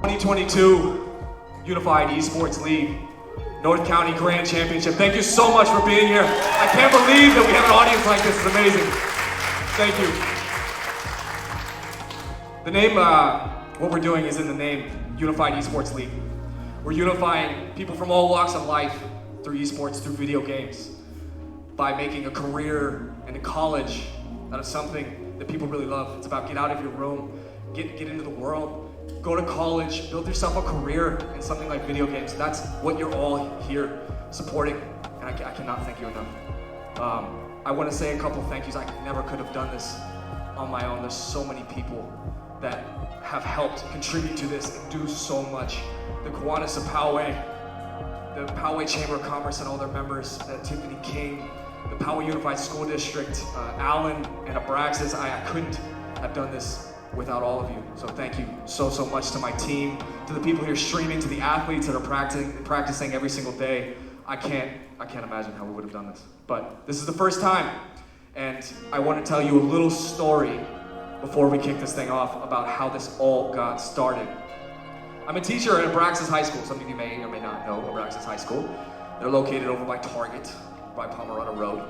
2022 Unified Esports League North County Grand Championship. Thank you so much for being here. I can't believe that we have an audience like this. It's amazing. Thank you. The name, what we're doing is in the name, Unified Esports League. We're unifying people from all walks of life through esports, through video games, by making a career and a college out of something that people really love. It's about get out of your room, get into the world, go to college, build yourself a career in something like video games. That's what you're all here supporting, and I cannot thank you enough. I want to say a couple thank yous. I never could have done this on my own. There's so many people that have helped contribute to this and do so much. The Kiwanis of Poway, the Poway Chamber of Commerce and all their members, Tiffany King, the Poway Unified School District, Alan and Abraxas. I couldn't have done this without all of you. So thank you so much to my team, to the people here streaming, to the athletes that are practicing every single day. I can't imagine how we would have done this. But this is the first time, and I want to tell you a little story before we kick this thing off about how this all got started. I'm a teacher at Abraxas High School. Some of you may or may not know Abraxas High School. They're located over by Target, by Pomerana Road.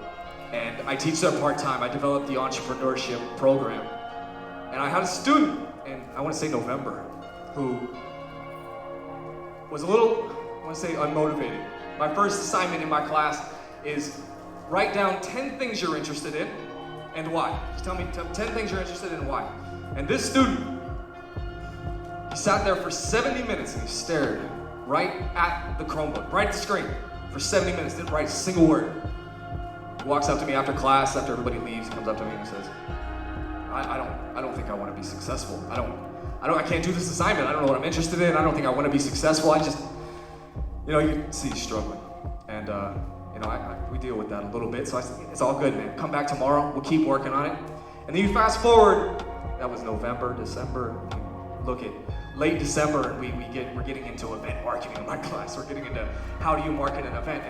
And I teach there part-time. I developed the entrepreneurship program. And I had a student, and I want to say November, who was a little, I want to say, unmotivated. My first assignment in my class is write down 10 things you're interested in and why. Just tell me 10 things you're interested in and why. And this student, he sat there for 70 minutes and he stared right at the Chromebook, right at the screen for 70 minutes, didn't write a single word. He walks up to me after class, after everybody leaves, he comes up to me and he says, I don't think I want to be successful. I can't do this assignment. I don't know what I'm interested in. I don't think I want to be successful. I just, you can see he's struggling. And, we deal with that a little bit. So I said, it's all good, man. Come back tomorrow. We'll keep working on it. And then you fast forward, that was November, December. Look at late December, and we're getting into event marketing in my class. We're getting into how do you market an event.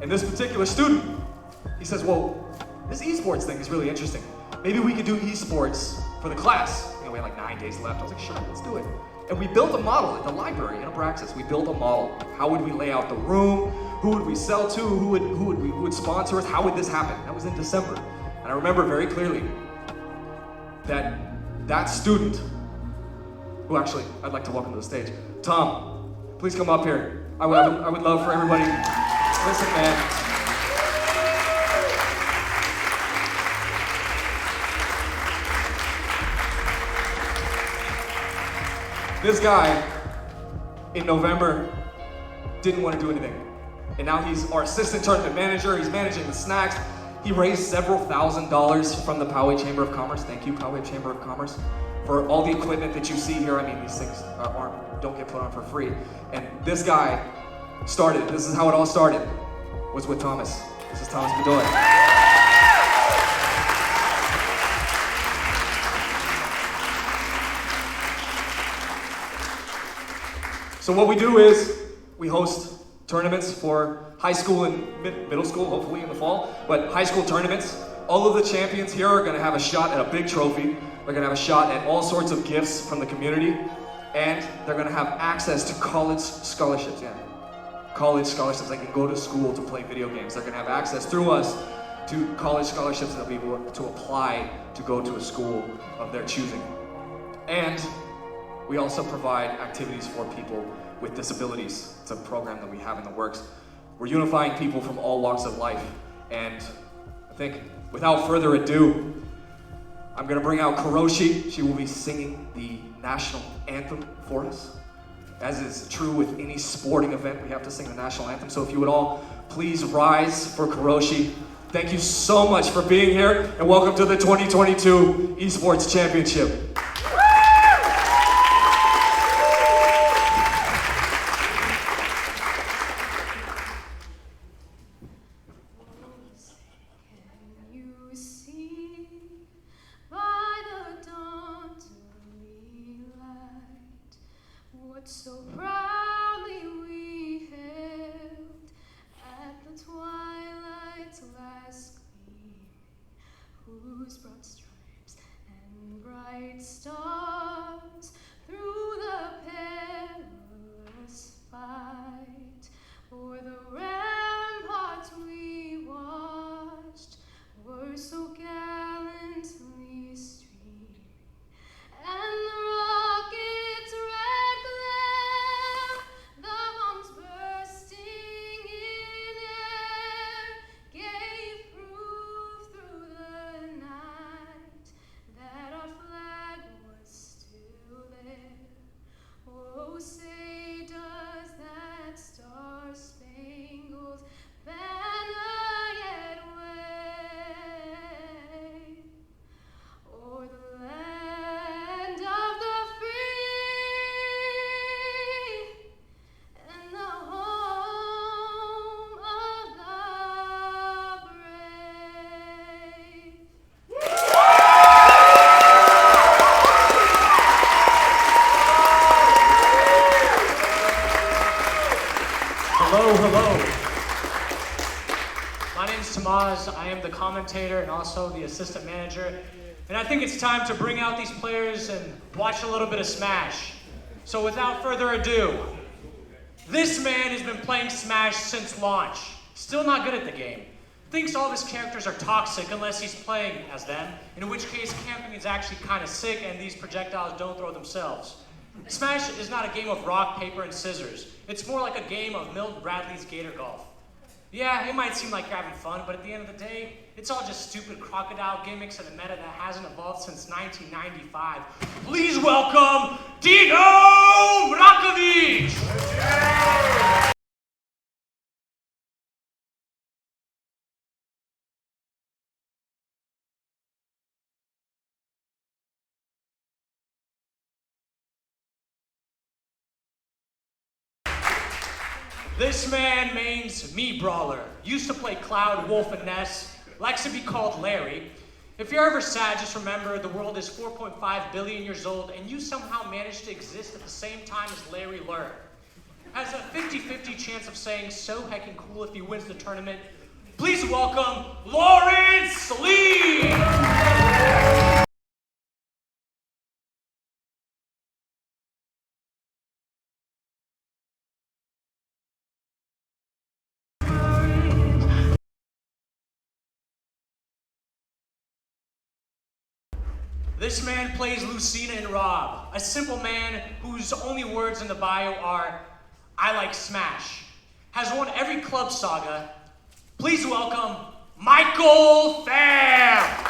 And this particular student, he says, well, this esports thing is really interesting. Maybe we could do esports for the class. We had like 9 days left. I was like, sure, let's do it. And we built a model at the library in Abraxas. We built a model. How would we lay out the room? Who would we sell to? Who would sponsor us? How would this happen? That was in December. And I remember very clearly that student, who actually I'd like to welcome to the stage, Tom, please come up here. I would love for everybody, listen, man. This guy, in November, didn't want to do anything. And now he's our assistant tournament manager, he's managing the snacks. He raised several $1,000s from the Poway Chamber of Commerce. Thank you, Poway Chamber of Commerce, for all the equipment that you see here. I mean, these things don't get put on for free. And this guy started, this is how it all started, was with Thomas. This is Thomas Bedoy. So what we do is we host tournaments for high school and middle school, hopefully in the fall, but high school tournaments. All of the champions here are gonna have a shot at a big trophy. They're gonna have a shot at all sorts of gifts from the community, and they're gonna have access to college scholarships, college scholarships. They can go to school to play video games. They're gonna have access through us to college scholarships that they'll be able to apply to go to a school of their choosing. And we also provide activities for people with disabilities. It's a program that we have in the works. We're unifying people from all walks of life. And I think, without further ado, I'm gonna bring out Kuroshi. She will be singing the national anthem for us. As is true with any sporting event, we have to sing the national anthem. So if you would all please rise for Kuroshi. Thank you so much for being here, and welcome to the 2022 Esports Championship. So proudly we hailed at the twilight's last gleam, whose broad stripes and bright stars through the pale Roz. I am the commentator and also the assistant manager. And I think it's time to bring out these players and watch a little bit of Smash. So without further ado, this man has been playing Smash since launch. Still not good at the game. Thinks all of his characters are toxic unless he's playing as them, in which case camping is actually kind of sick and these projectiles don't throw themselves. Smash is not a game of rock, paper, and scissors. It's more like a game of Milton Bradley's Gator Golf. Yeah, it might seem like you're having fun, but at the end of the day, it's all just stupid crocodile gimmicks and a meta that hasn't evolved since 1995. Please welcome Dino Mrakovic! This man means me brawler. Used to play Cloud, Wolf, and Ness. Likes to be called Larry. If you're ever sad, just remember the world is 4.5 billion years old and you somehow managed to exist at the same time as Larry Lurr. Has a 50-50 chance of saying so heckin' cool if he wins the tournament. Please welcome Lawrence Lee! This man plays Lucina and Rob, a simple man whose only words in the bio are, I like Smash. Has won every club saga. Please welcome Michael Fair!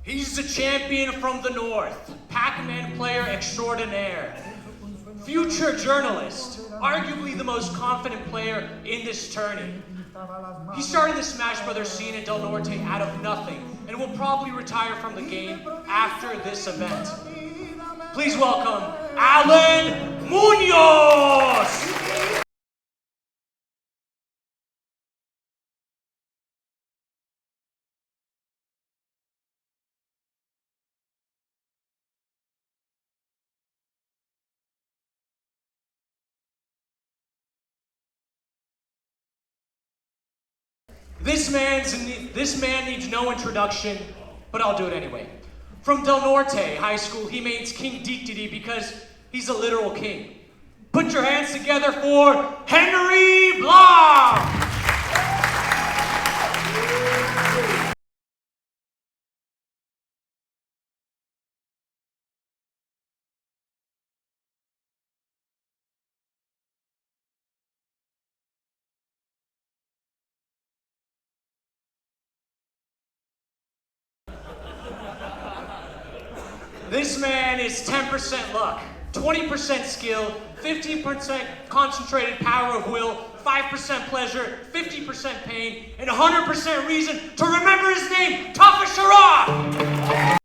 He's the champion from the north, Pac-Man player extraordinaire, future journalist, arguably the most confident player in this tourney. He started the Smash Brothers scene in Del Norte out of nothing and will probably retire from the game after this event. Please welcome Alan Munoz! This man needs no introduction, but I'll do it anyway. From Del Norte High School, he means King Deekdidi because he's a literal king. Put your hands together for Henry Blom! This man is 10% luck, 20% skill, 15% concentrated power of will, 5% pleasure, 50% pain, and 100% reason to remember his name, Tafa Sharaf!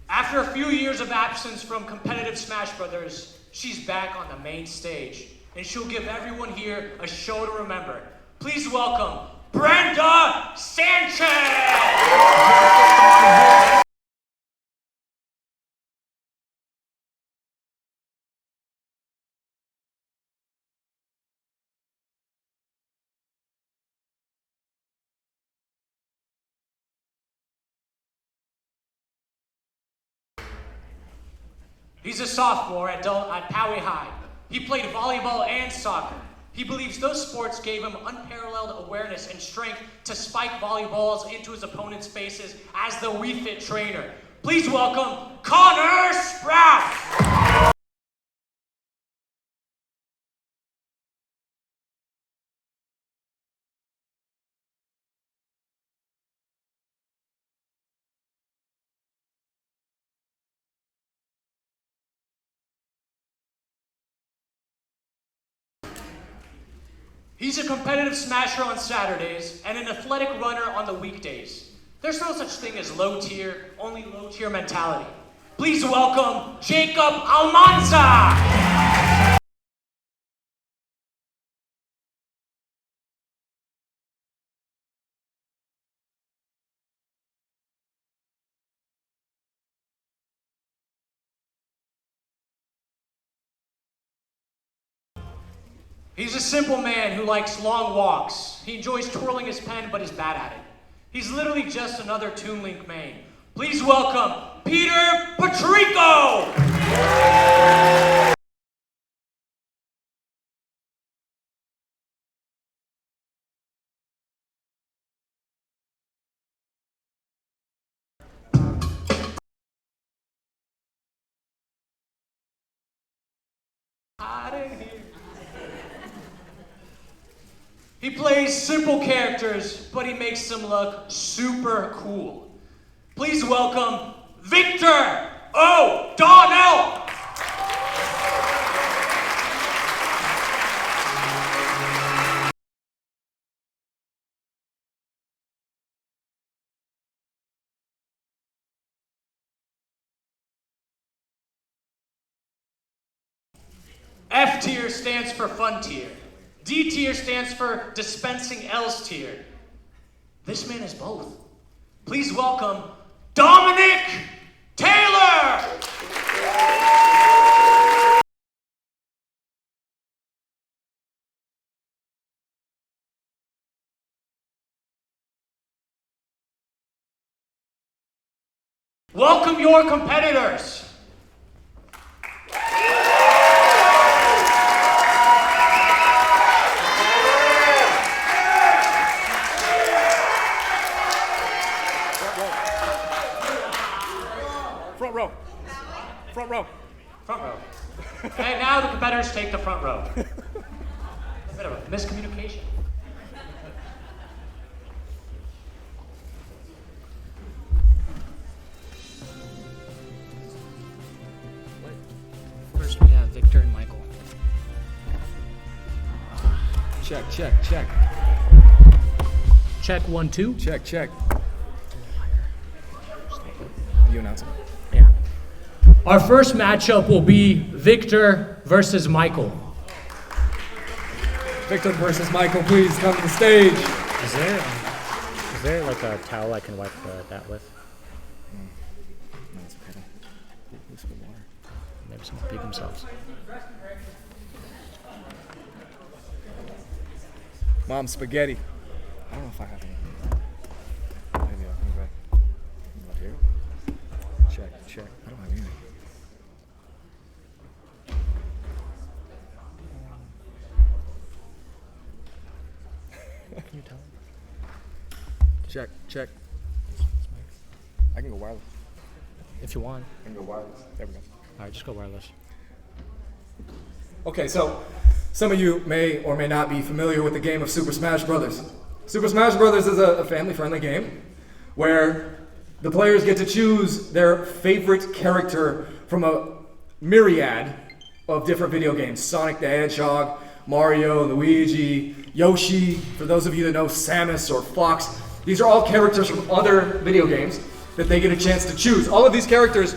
After a few years of absence from competitive Smash Brothers, she's back on the main stage, and she'll give everyone here a show to remember. Please welcome Brenda Sanchez! He's a sophomore at Poway High. He played volleyball and soccer. He believes those sports gave him unparalleled awareness and strength to spike volleyballs into his opponent's faces as the Wii Fit trainer. Please welcome Connor Sprout! He's a competitive smasher on Saturdays and an athletic runner on the weekdays. There's no such thing as low tier, only low tier mentality. Please welcome Jacob Almanza! He's a simple man who likes long walks. He enjoys twirling his pen, but is bad at it. He's literally just another Toon Link main. Please welcome Peter Patrico! Hot in here. He plays simple characters, but he makes them look super cool. Please welcome Victor O'Donnell! F tier stands for fun tier. D tier stands for dispensing L's tier. This man is both. Please welcome Dominic Taylor! Welcome your competitors. Front row. Front row. Front row. And now the competitors take the front row. A bit of a miscommunication. First we have Victor and Michael. Check, check, check. Check 1, 2. Check, check. You announce it. Yeah. Our first matchup will be Victor versus Michael. Victor versus Michael, please come to the stage. Is there like a towel I can wipe that with? No, it's okay. Use some water. Maybe someone peek themselves. Mom, spaghetti. I don't know if I have any. Maybe I'll come back. Right here. Check, check. I don't have anything. Can you tell? Check, check. I can go wireless. If you want. I can go wireless. There we go. All right, just go wireless. Okay, so some of you may or may not be familiar with the game of Super Smash Brothers. Super Smash Brothers is a family-friendly game where the players get to choose their favorite character from a myriad of different video games. Sonic the Hedgehog, Mario, Luigi, Yoshi, for those of you that know Samus or Fox. These are all characters from other video games that they get a chance to choose. All of these characters,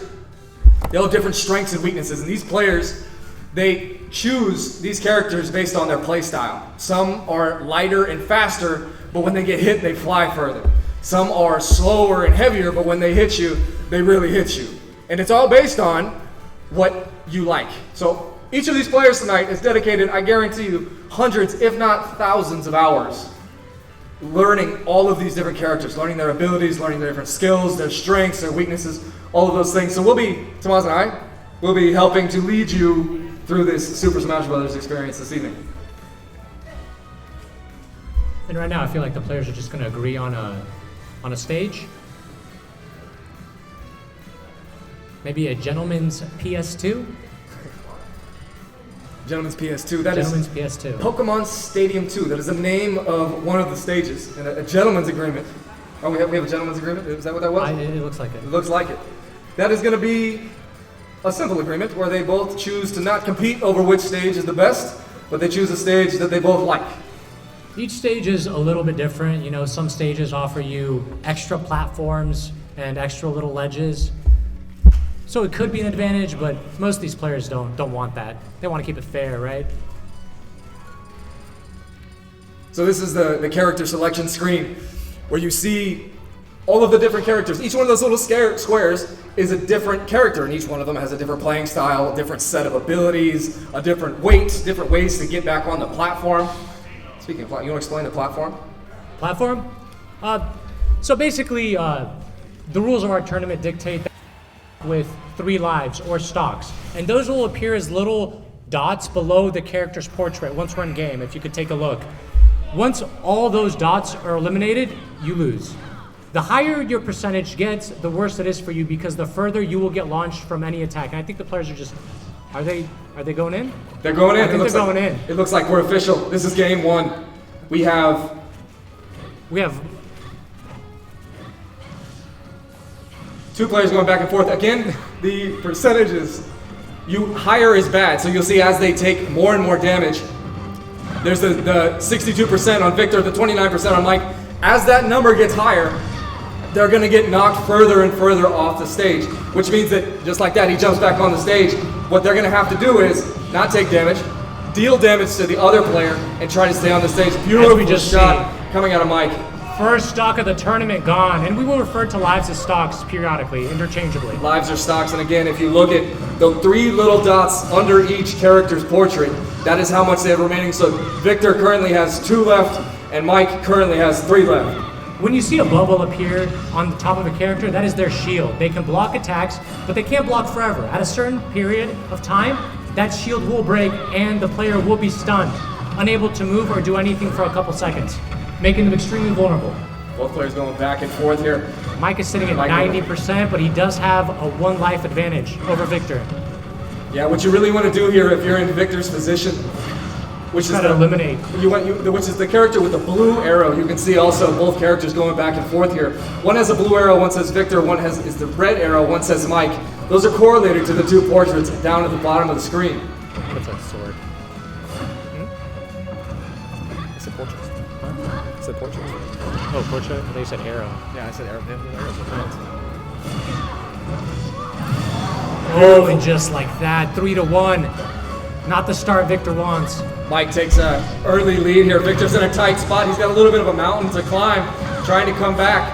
they all have different strengths and weaknesses, and these players, they choose these characters based on their play style. Some are lighter and faster, but when they get hit, they fly further. Some are slower and heavier, but when they hit you, they really hit you. And it's all based on what you like. So each of these players tonight is dedicated, I guarantee you, hundreds, if not thousands of hours learning all of these different characters, learning their abilities, learning their different skills, their strengths, their weaknesses, all of those things. So Tomas and I, will be helping to lead you through this Super Smash Brothers experience this evening. And right now I feel like the players are just going to agree on a stage. Maybe a gentleman's PS2? Gentleman's PS2. That Gentleman's is PS2. Pokemon Stadium 2. That is the name of one of the stages. And a gentleman's agreement. Oh, we have a gentleman's agreement? Is that what that was? It looks like it. It looks like it. That is going to be a simple agreement where they both choose to not compete over which stage is the best, but they choose a stage that they both like. Each stage is a little bit different. You know, some stages offer you extra platforms and extra little ledges. So it could be an advantage, but most of these players don't want that. They want to keep it fair, right? So this is the character selection screen where you see all of the different characters. Each one of those little squares is a different character, and each one of them has a different playing style, a different set of abilities, a different weight, different ways to get back on the platform. Speaking of platform, you want to explain the platform? Platform? So basically, the rules of our tournament dictate that with 3 lives or stocks, and those will appear as little dots below the character's portrait once we're in game, if you could take a look. Once all those dots are eliminated, you lose. The higher your percentage gets, the worse it is for you, because the further you will get launched from any attack. And I think the players are just, are they going in? They're going in. I think they're going in. It looks like we're official. This is game 1. We have 2 players going back and forth. Again, the percentages, higher is bad. So you'll see as they take more and more damage, there's the 62% on Victor, the 29% on Mike. As that number gets higher, they're going to get knocked further and further off the stage, which means that just like that, he jumps back on the stage. What they're going to have to do is not take damage, deal damage to the other player, and try to stay on the stage. Beautiful shot coming out of Mike. First stock of the tournament gone, and we will refer to lives as stocks periodically, interchangeably. Lives are stocks, and again, if you look at the 3 little dots under each character's portrait, that is how much they have remaining. So Victor currently has 2 left, and Mike currently has 3 left. When you see a bubble appear on the top of a character, that is their shield. They can block attacks, but they can't block forever. At a certain period of time, that shield will break and the player will be stunned, unable to move or do anything for a couple seconds, making them extremely vulnerable. Both players going back and forth here. Mike is sitting at 90%, but he does have a 1 life advantage over Victor. Yeah, what you really want to do here if you're in Victor's position, which is eliminate. Which is the character with the blue arrow. You can see also both characters going back and forth here. One has a blue arrow, one says Victor, one is the red arrow, one says Mike. Those are correlated to the 2 portraits down at the bottom of the screen. What's that sword? It's a portrait. Huh? It's a portrait. Oh, portrait? I thought you said arrow. Yeah, I said arrow. Oh, and just like that, 3-1. Not the start Victor wants. Mike takes an early lead here. Victor's in a tight spot. He's got a little bit of a mountain to climb, trying to come back.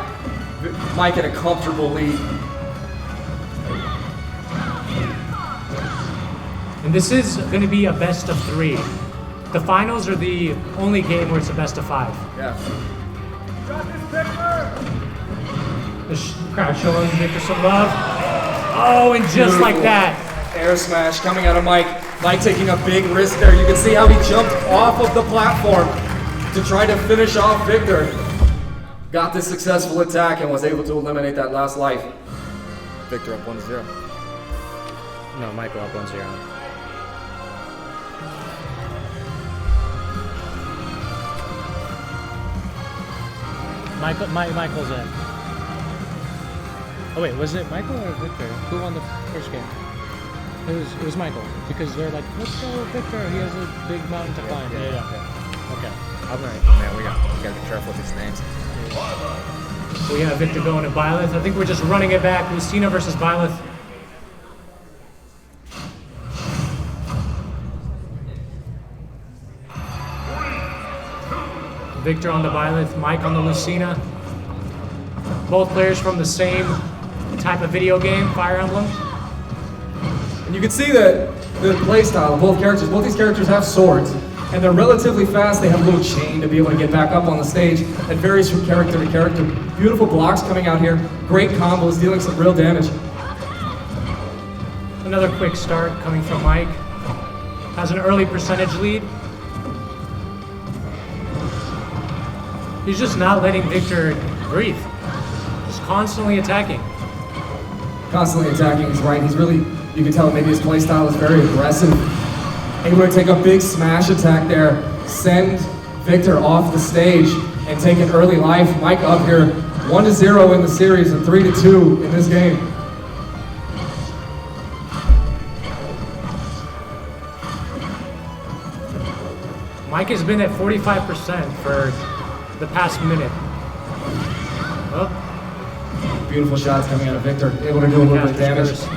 Mike in a comfortable lead. And this is going to be a best of 3. The finals are the only game where it's a best of 5. Yeah. The crowd showing Victor some love. Oh, and just like that. Air smash coming out of Mike. Mike taking a big risk there. You can see how he jumped off of the platform to try to finish off Victor. Got this successful attack and was able to eliminate that last life. Victor up 1-0. No, Michael up 1-0. Michael's in. Oh wait, was it Michael or Victor? Who won the first game? It was Michael, because they're like, let's go with Victor. He has a big mountain to climb. Yeah. Okay. All right, man, we gotta be careful with these names. We have Victor going to Byleth. I think we're just running it back. Lucina versus Byleth. Victor on the Byleth, Mike on the Lucina. Both players from the same type of video game, Fire Emblem. And you can see that the play style of both characters. Both these characters have swords, and they're relatively fast. They have a little chain to be able to get back up on the stage. It varies from character to character. Beautiful blocks coming out here. Great combos, dealing some real damage. Another quick start coming from Mike. Has an early percentage lead. He's just not letting Victor breathe. Just constantly attacking. Constantly attacking is right. He's really, you can tell maybe his play style is very aggressive. Able to take a big smash attack there, send Victor off the stage, and take an early life. Mike up here, 1-0 in the series and 3-2 in this game. Mike has been at 45% for the past minute. Oh, Beautiful shots coming out of Victor. Able to do a little bit of damage. Curse.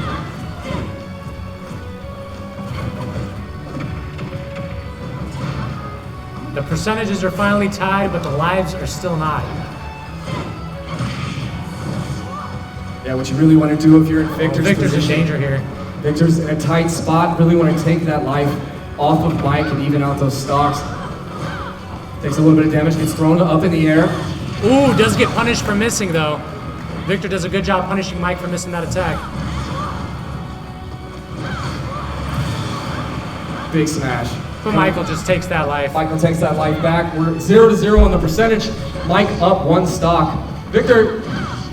The percentages are finally tied, but the lives are still not. Yeah, what you really want to do if you're in Victor's Victor's in position. danger here. Victor's in a tight spot. Really want to take that life off of Mike and even out those stocks. Takes a little bit of damage, gets thrown up in the air. Ooh, does get punished for missing though. Victor does a good job punishing Mike for missing that attack. Big smash. But Michael just takes that life. Michael takes that life back. We're 0-0 on the percentage. Mike up 1 stock. Victor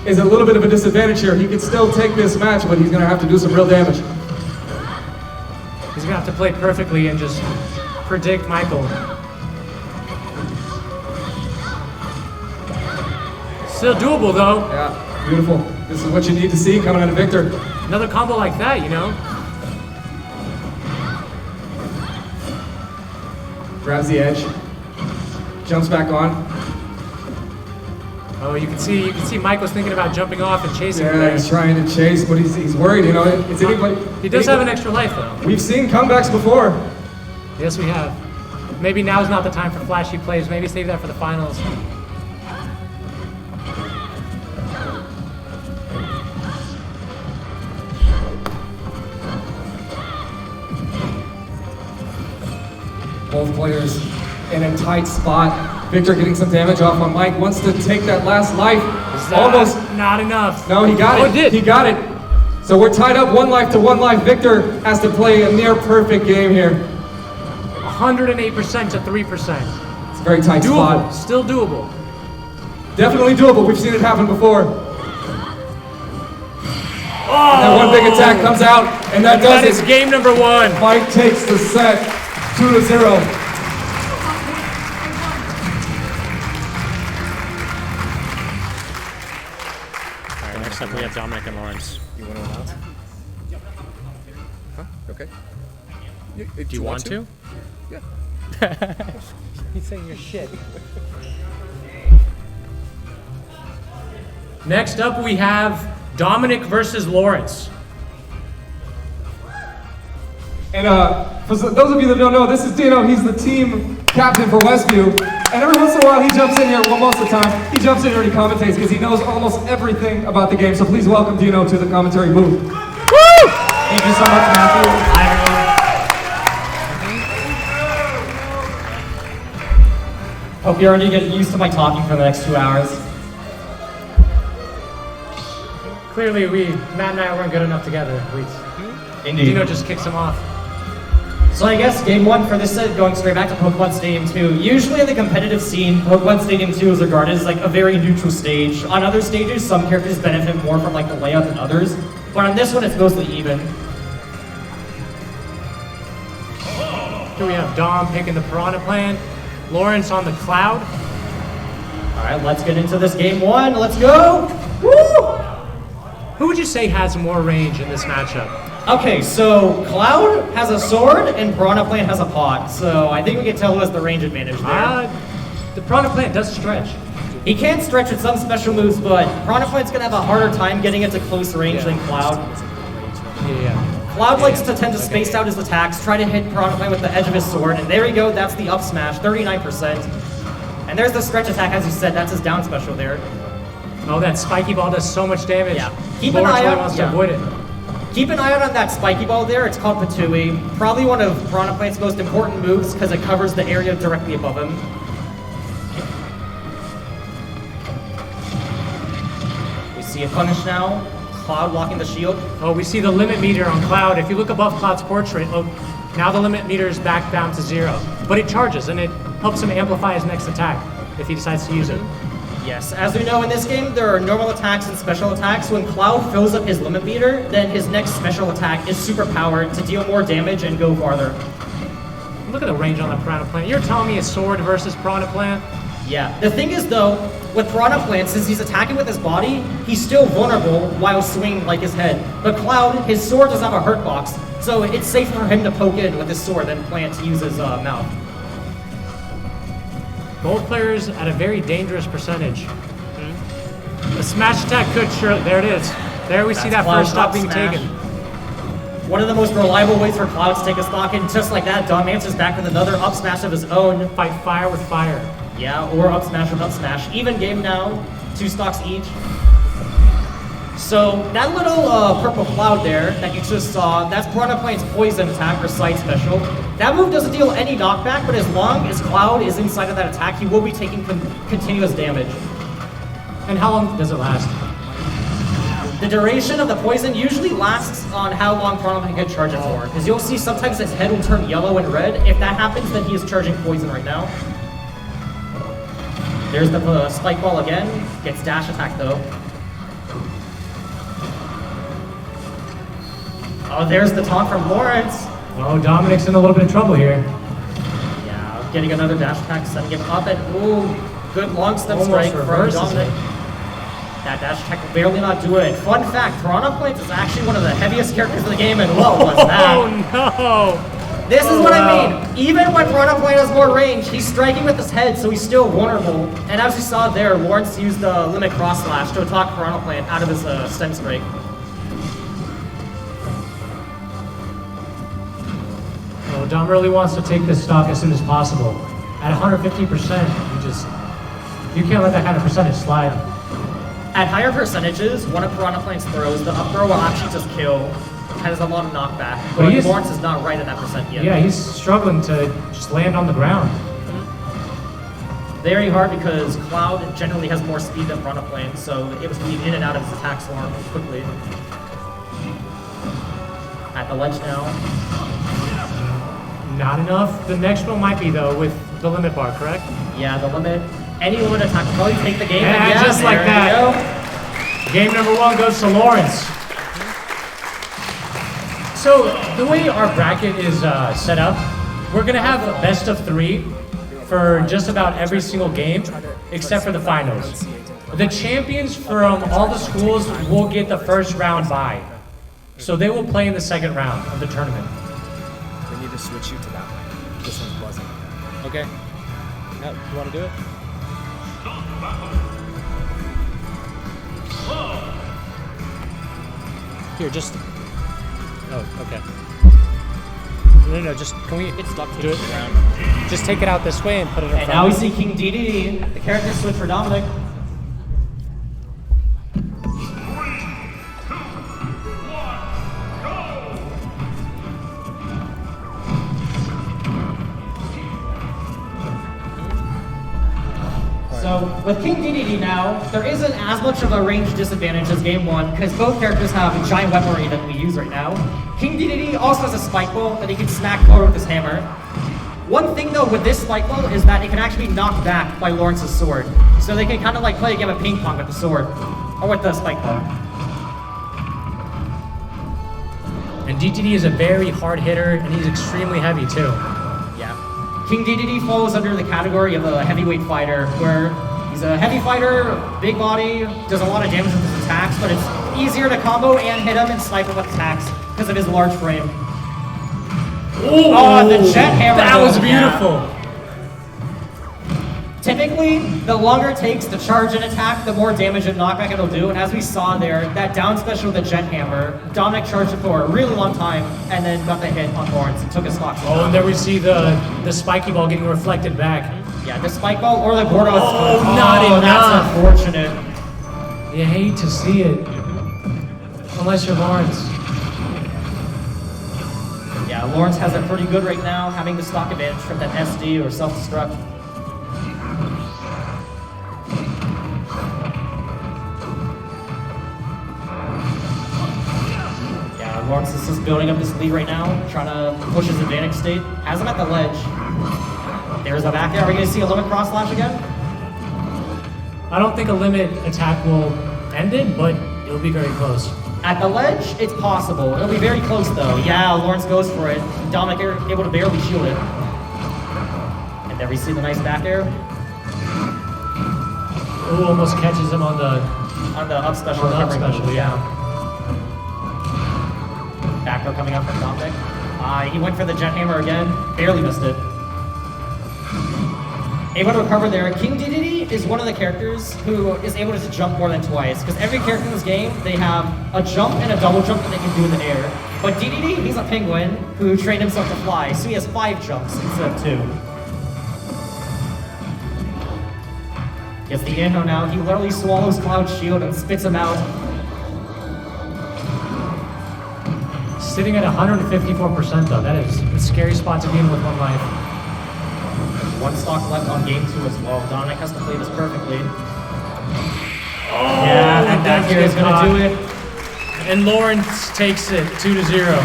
is a little bit of a disadvantage here. He can still take this match, but he's going to have to do some real damage. He's gonna have to play perfectly and just predict Michael. Still doable though. Yeah, beautiful. This is what you need to see coming out of Victor. Another combo like that, you know? Grabs the edge. Jumps back on. Oh, you can see Michael's thinking about jumping off and chasing him Yeah, there. he's trying to chase, but he's worried, you know. It's anybody. He does have an extra life though. We've seen comebacks before. Yes, we have. Maybe now's not the time for flashy plays. Maybe save that for the finals. Both players in a tight spot. Victor getting some damage off on Mike. Wants to take that last life. Almost. Not enough. No, he got it. Oh, he did. He got it. So we're tied up 1 life to 1 life. Victor has to play a near perfect game here. 108% to 3%. It's a very tight Doable. spot. Still doable. Definitely doable. We've seen it happen before. Oh! That one big attack comes out, and that That does is it. game number 1. Mike takes the set 2-0. Alright, next up we have Dominic and Lawrence. You want to announce? Huh? Okay. Do you want to? Yeah. He's saying your shit. Next up, we have Dominic versus Lawrence. And for those of you that don't know, this is Dino. He's the team captain for Westview. And every once in a while, he jumps in here. Well, most of the time, he jumps in here and he commentates because he knows almost everything about the game. So please welcome Dino to the commentary booth. Woo! Thank you so much, Matthew. Hi, everyone. Hope you're already getting used to my talking for the next 2 hours. Clearly, Matt and I weren't good enough together. Indeed. Dino just kicks him off. So I guess game 1 for this set, going straight back to Pokemon Stadium 2. Usually in the competitive scene, Pokemon Stadium 2 is regarded as like a very neutral stage. On other stages, some characters benefit more from like the layout than others. But on this one, it's mostly even. Here we have Dom picking the Piranha Plant, Lawrence on the Cloud. All right, let's get into this game 1. Let's go! Woo! Who would you say has more range in this matchup? Okay, so Cloud has a sword and Piranha Plant has a pod. So I think we can tell who has the range advantage there. The Piranha Plant does stretch. He can stretch with some special moves, but Piranha Plant's gonna have a harder time getting into close range than Cloud. Yeah. Cloud likes to tend to space out his attacks, try to hit Piranha Plant with the edge of his sword, and there we go, that's the up smash, 39%. And there's the stretch attack, as you said, that's his down special there. Oh, that spiky ball does so much damage. Yeah. Keep an Lawrence eye really out. wants to avoid it. Keep an eye out on that spiky ball there, it's called Patui. Probably one of Piranha Plant's most important moves because it covers the area directly above him. We see a punish now. Cloud blocking the shield. Oh, we see the limit meter on Cloud. If you look above Cloud's portrait, oh, now the limit meter is back down to 0. But it charges and it helps him amplify his next attack if he decides to use it. Yes, as we know in this game, there are normal attacks and special attacks. When Cloud fills up his limit meter, then his next special attack is super powered to deal more damage and go farther. Look at the range on the Piranha Plant. You're telling me it's sword versus Piranha Plant? Yeah. The thing is though, with Piranha Plant, since he's attacking with his body, he's still vulnerable while swinging like his head. But Cloud, his sword doesn't have a hurt box, so it's safe for him to poke in with his sword than Plant to use his mouth. Both players at a very dangerous percentage. The smash attack could surely. There it is. There we see that Cloud's first stock up being smash. taken. One of the most reliable ways for Cloud to take a stock, and just like that, Dom answers back with another up smash of his own. Fight fire with fire. Yeah, or up smash with up smash. Even game now, 2 stocks each. So that little purple cloud there that you just saw, that's Piranha Plant's poison attack or side special. That move doesn't deal any knockback, but as long as Cloud is inside of that attack, he will be taking continuous damage. And how long does it last? The duration of the poison usually lasts on how long Piranha Plant can charge it for. Because you'll see sometimes his head will turn yellow and red. If that happens, then he is charging poison right now. There's the spike ball again. Gets dash attack though. Oh, there's the taunt from Lawrence. Oh, Dominic's in a little bit of trouble here. Yeah, getting another dash attack, setting him up, and ooh, good long step Almost strike from reverses Dominic. That dash attack will barely not do it. Fun fact, Piranha Plant is actually one of the heaviest characters in the game, and what was that? Oh no! This is what wow. I mean. Even when Piranha Plant has more range, he's striking with his head, so he's still vulnerable. And as we saw there, Lawrence used the limit cross slash to attack Piranha Plant out of his stem strike. Well, Dom really wants to take this stock as soon as possible. At 150%, you can't let that kind of percentage slide. At higher percentages, one of Piranha Plant's throws, the up throw will actually just kill. Has a lot of knockback, but Lawrence is not right at that percent yet. Yeah, he's struggling to just land on the ground. Very hard because Cloud generally has more speed than Piranha Plant, so it was lead in and out of his attacks more quickly. At the ledge now. Not enough. The next one might be though with the limit bar, correct? Yeah, the limit. Any limit attack will probably take the game. And yeah, just like that. Game number 1 goes to Lawrence. So the way our bracket is set up, we're gonna have a best of 3 for just about every single game, except for the finals. The champions from all the schools will get the first round bye. So they will play in the second round of the tournament. We need to switch you to that one. This one's buzzing. Okay. Yep, you want to do it? Here, just. Oh, okay. No, just can we do it around? Just take it out this way and put it in And front. now we see King DDD, the character switch for Dominic. So with King DDD now, there isn't as much of a range disadvantage as game 1 because both characters have giant weaponry that we use right now. King DDD also has a spike ball that he can smack forward with his hammer. One thing though with this spike ball is that it can actually be knocked back by Lawrence's sword. So they can kind of like play a game of ping pong with the sword, or with the spike ball. And DTD is a very hard hitter, and he's extremely heavy too. Yeah. King DDD falls under the category of a heavyweight fighter, where he's a heavy fighter, big body, does a lot of damage with his attacks, but it's easier to combo and hit him and snipe him with attacks because of his large frame. Ooh, oh, the jet hammer! That was yeah. beautiful. Typically, the longer it takes to charge an attack, the more damage and knockback it'll do. And as we saw there, that down special with the jet hammer, Dominic charged it for a really long time and then got the hit on Lawrence and took his stock. Oh, and there we see the spiky ball getting reflected back. Yeah, the spike ball or the Gordo. Oh, not enough. That's unfortunate. You hate to see it. Unless you're Lawrence. Yeah, Lawrence has it pretty good right now, having the stock advantage from that SD or self-destruct. Yeah, Lawrence is just building up his lead right now, trying to push his advantage state. Has him at the ledge. There's the back there. Are we going to see a limit cross slash again? I don't think a limit attack will end it, but it'll be very close. At the ledge, it's possible. It'll be very close though. Yeah, Lawrence goes for it. Dominic able to barely shield it. And there we see the nice back air. Ooh, almost catches him on the up special. On the up special, yeah. Back throw coming up from Dominic. He went for the jet hammer again. Barely missed it. able to recover there. King Dedede is one of the characters who is able to jump more than twice, because every character in this game, they have a jump and a double jump that they can do in the air. But Dedede, he's a penguin who trained himself to fly, so he has 5 jumps instead of 2. Gets the inhale now. He literally swallows Cloud's shield and spits him out. Sitting at 154% though, that is a scary spot to be in with 1 life. 1 stock left on game 2 as well. Dominic has to play this perfectly. Yeah, and that here is going to do it. And Lawrence takes it 2-0.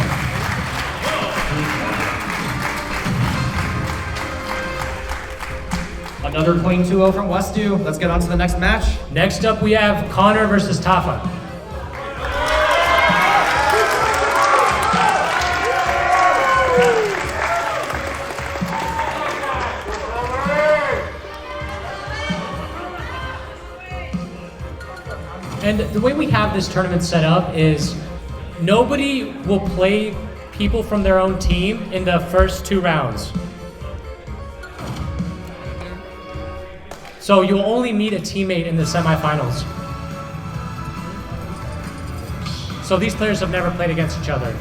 Another clean 2-0 from Westview. Let's get on to the next match. Next up we have Connor versus Tafa. And the way we have this tournament set up is nobody will play people from their own team in the first 2 rounds. So you'll only meet a teammate in the semifinals. So these players have never played against each other.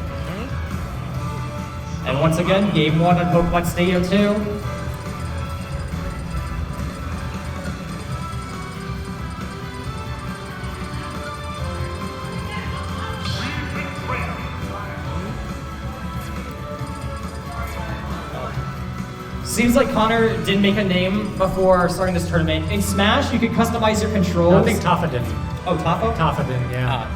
And once again, game 1 at Pokemon Stadium 2. Seems like Connor didn't make a name before starting this tournament. In Smash, you could customize your controls. No, I think Tafa did. Oh, Tafa? Tafa did, yeah.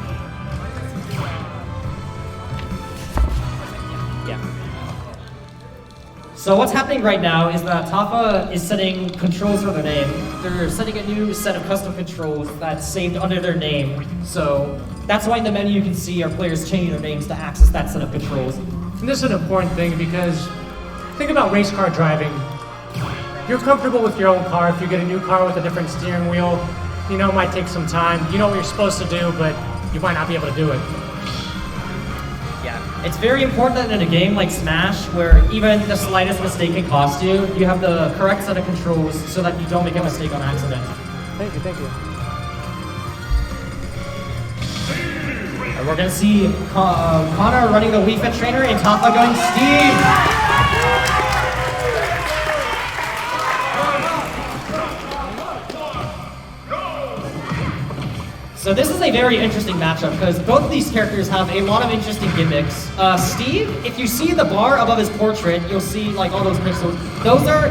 So what's happening right now is that Tafa is setting controls for their name. They're setting a new set of custom controls that's saved under their name. So that's why in the menu you can see our players changing their names to access that set of controls. And this is an important thing because think about race car driving. You're comfortable with your own car. If you get a new car with a different steering wheel, you know, it might take some time. You know what you're supposed to do, but you might not be able to do it. Yeah, it's very important that in a game like Smash, where even the slightest mistake can cost you, you have the correct set of controls so that you don't make a mistake on accident. Thank you, thank you. And we're gonna see Connor running the Wii Fit trainer and Tafa going Steve. So this is a very interesting matchup because both of these characters have a lot of interesting gimmicks. Steve, if you see the bar above his portrait, you'll see like all those pixels.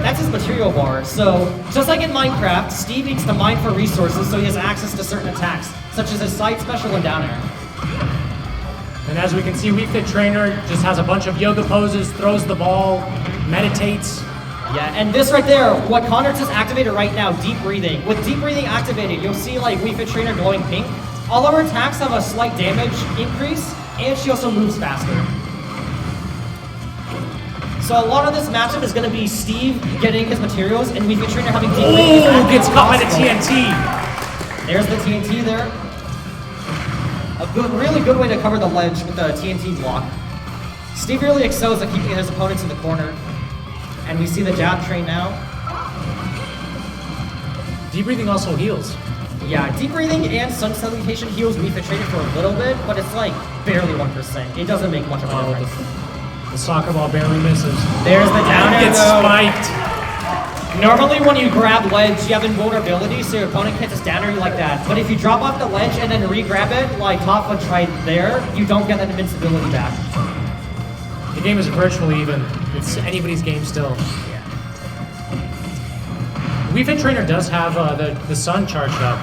That's his material bar. So just like in Minecraft, Steve needs to mine for resources so he has access to certain attacks, such as his side special and down air. And as we can see, Wii Fit Trainer just has a bunch of yoga poses, throws the ball, meditates. Yeah, and this right there, what Connor just activated right now, deep breathing. With deep breathing activated, you'll see like Wii Fit Trainer glowing pink. All of her attacks have a slight damage increase, and she also moves faster. So a lot of this matchup is going to be Steve getting his materials and Wii Fit Trainer having deep breathing. Oh, gets caught by the TNT. There's the TNT there. A really good way to cover the ledge with the TNT block. Steve really excels at keeping his opponents in the corner. And we see the jab train now. Deep breathing also heals. Yeah, deep breathing and sun salutation heals Wii Fit Trainer for a little bit, but it's like barely 1%. It doesn't make much of a difference. The soccer ball barely misses. There's the down air. Gets spiked. Normally when you grab ledge, you have invulnerability, so your opponent can't just down air you like that. But if you drop off the ledge and then re-grab it, like Tafa tried there, you don't get that invincibility back. The game is virtually even. It's anybody's game still. Yeah. Wii Fit Trainer does have the sun charged up.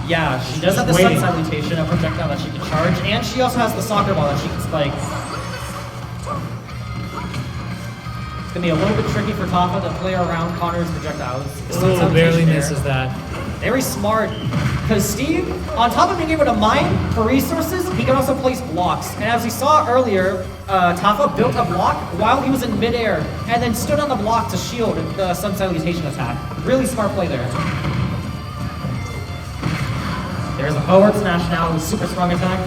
Yeah, she does have the sun salutation, a projectile that she can charge, and she also has the soccer ball that she can spike. It's gonna be a little bit tricky for Tafa to play around Connor's projectiles. Oh, barely misses that. Very smart, because Steve, on top of being able to mine for resources, he can also place blocks. And as we saw earlier, Tafa built a block while he was in midair, and then stood on the block to shield the sun salutation attack. Really smart play there. There's a forward smash now with super strong attack.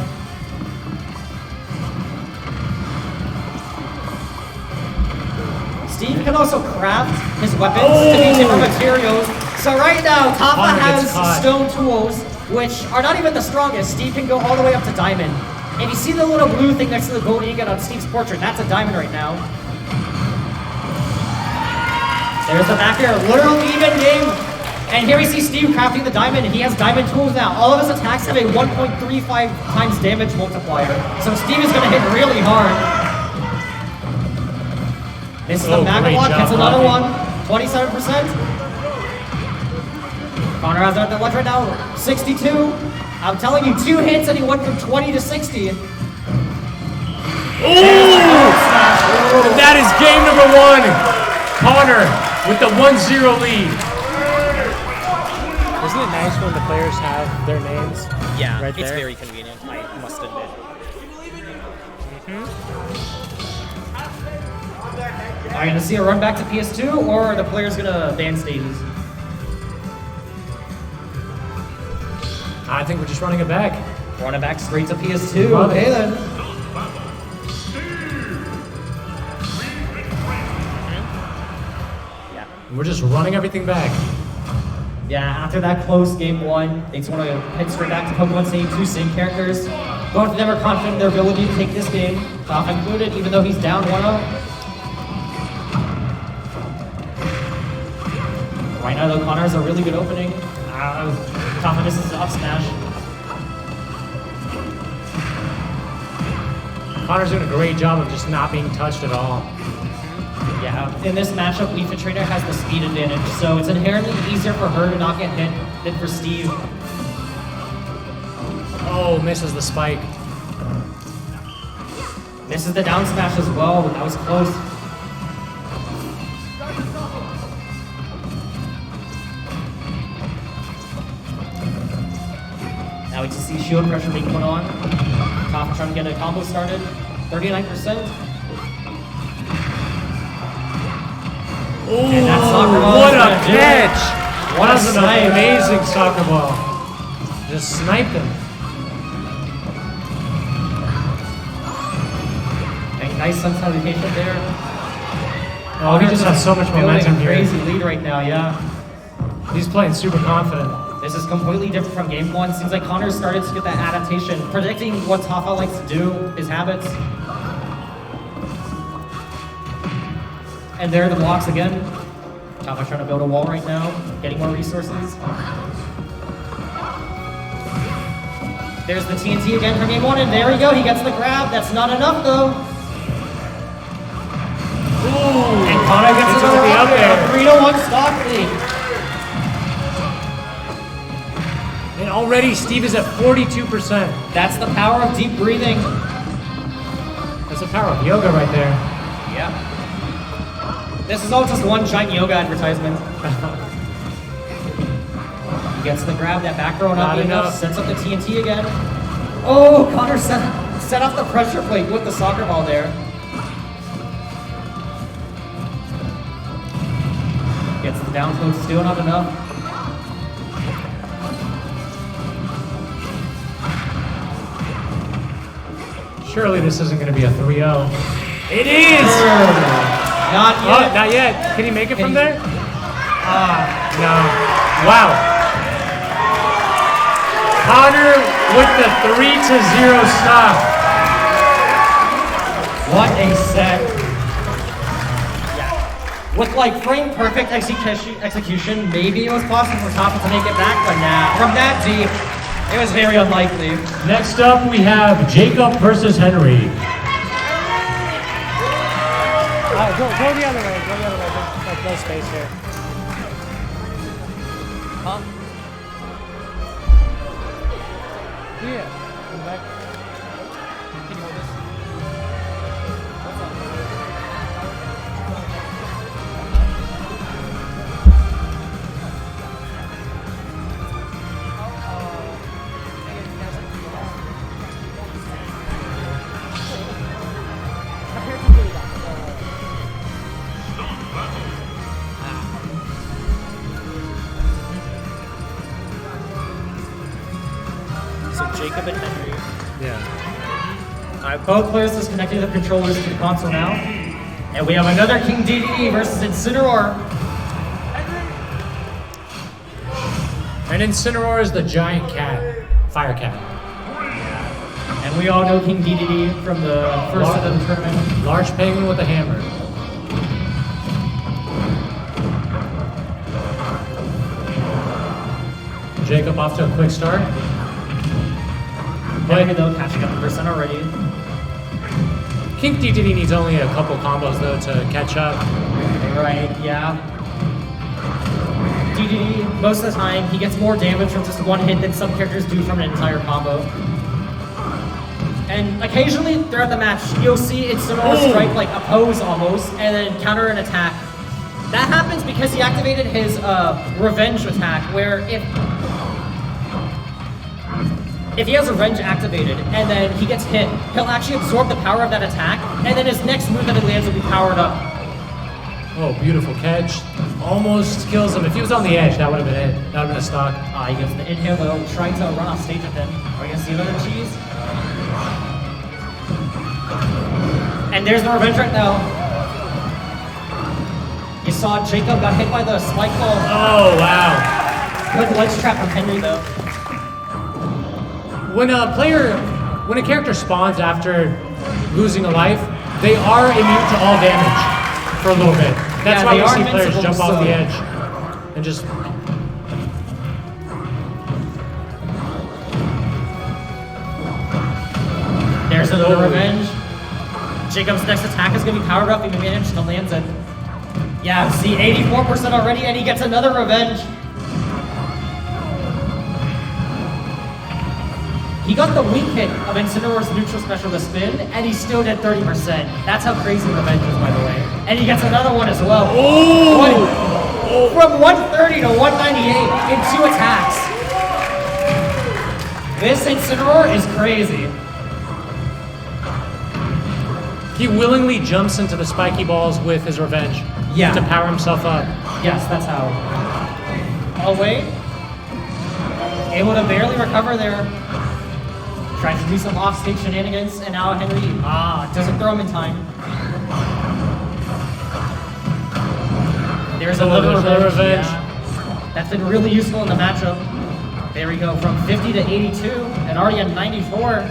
Steve can also craft his weapons to be different materials. So right now, Tapa has stone tools, which are not even the strongest. Steve can go all the way up to diamond. And you see the little blue thing next to the gold ingot on Steve's portrait? That's a diamond right now. There's the back air, literal even game. And here we see Steve crafting the diamond. He has diamond tools now. All of his attacks have a 1.35 times damage multiplier. So Steve is going to hit really hard. This is the Magalock, gets another one. 27%. Connor has the ledge right now, 62. I'm telling you, 2 hits and he went from 20 to 60. Ooh! That is game number 1. Connor with the 1-0 lead. Isn't it nice when the players have their names? Yeah, right there? it's very convenient, I must admit. Are you going to see a run back to PS2 or are the players going to ban stages? I think we're just running it back. Run it back straight to PS2. Love it. Okay then. We're just running everything back. Yeah, after that close game 1, they just want to head straight back to Pokemon Stadium 2, same characters. Both of them are confident in their ability to take this game, Top included, even though he's down 1-0. Right now, though, Connor has a really good opening. Top misses his up smash. Connor's doing a great job of just not being touched at all. Yeah, in this matchup, Leaf Trainer has the speed advantage, so it's inherently easier for her to not get hit than for Steve. Oh, misses the spike. Misses the down smash as well, but that was close. Now we can see shield pressure being put on. Top trying to get a combo started. 39%. Ooh, And that soccer ball what is a gonna do it. catch! What That a was an snipe. amazing soccer ball. Just sniped him. A nice sensitization there. Oh, he just has so much Building momentum a here. crazy lead right now, yeah. He's playing super confident. This is completely different from game 1. Seems like Connor started to get that adaptation, predicting what Tafa likes to do, his habits. And there are the blocks again. Tafa trying to build a wall right now, getting more resources. There's the TNT again for game 1, and there we go, he gets the grab. That's not enough though. Ooh, And Connor gets into another the up up there. air. 3-1 stock lead. And already Steve is at 42%. That's the power of deep breathing. That's the power of yoga right there. Yeah. This is all just one giant yoga advertisement. He gets the grab, that back row not enough, sets up the TNT again. Oh, Connor set off the pressure plate with the soccer ball there. Gets the down tilt, still not enough. Surely this isn't going to be a 3-0. It is! Not Oh, yet. not yet. Can he make it Can from he- there? No. Wow. Connor with the 3-0 stop. What a set. With like frame perfect execution, maybe it was possible for Tapa to make it back, but nah. From that deep, it was very unlikely. Next up, we have Jacob versus Henry. Go the other way. Go the other way. There's like no space here. Huh? Yeah. In the back. Can you hold this? What's up? So Jacob and Henry. Yeah. Alright, both players disconnecting the controllers to the console now. And we have another King DDD versus Incineroar. And Incineroar is the giant cat, fire cat. And we all know King DDD from the first set of the tournament. Large penguin with a hammer. Jacob off to a quick start. Henry though catching up percent already. King DDD needs only a couple combos though to catch up. Right, yeah. DDD, most of the time, he gets more damage from just one hit than some characters do from an entire combo. And occasionally throughout the match, you'll see Incineroar strike like a pose almost, and then counter an attack. That happens because he activated his revenge attack, where if he has revenge activated and then he gets hit, he'll actually absorb the power of that attack, and then his next move that he lands will be powered up. Oh, beautiful catch. Almost kills him. If he was on the edge, that would have been it. That would have been a stock. He gets the inhale though, trying to run off stage with him. Are we gonna see another cheese? And there's the revenge right now. You saw Jacob got hit by the spike ball. Oh, wow. Good ledge trap from Henry though. When a character spawns after losing a life, they are immune to all damage for a little bit. That's why we see players jump off the edge and just. There's another revenge. Jacob's next attack is going to be powered up. He managed to land it. Yeah, see, 84% already, and he gets another revenge. He got the weak hit of Incineroar's neutral special to spin, and he still did 30%. That's how crazy revenge is, by the way. And he gets another one as well. Oh! From 130 to 198 in 2 attacks. This Incineroar is crazy. He willingly jumps into the spiky balls with his revenge to power himself up. Yes, that's how. Oh, wait. Able to barely recover there. Tries to do some off-stage shenanigans, and now Henry doesn't throw him in time. There's another revenge. Yeah. That's been really useful in the matchup. There we go, from 50 to 82, and already at 94.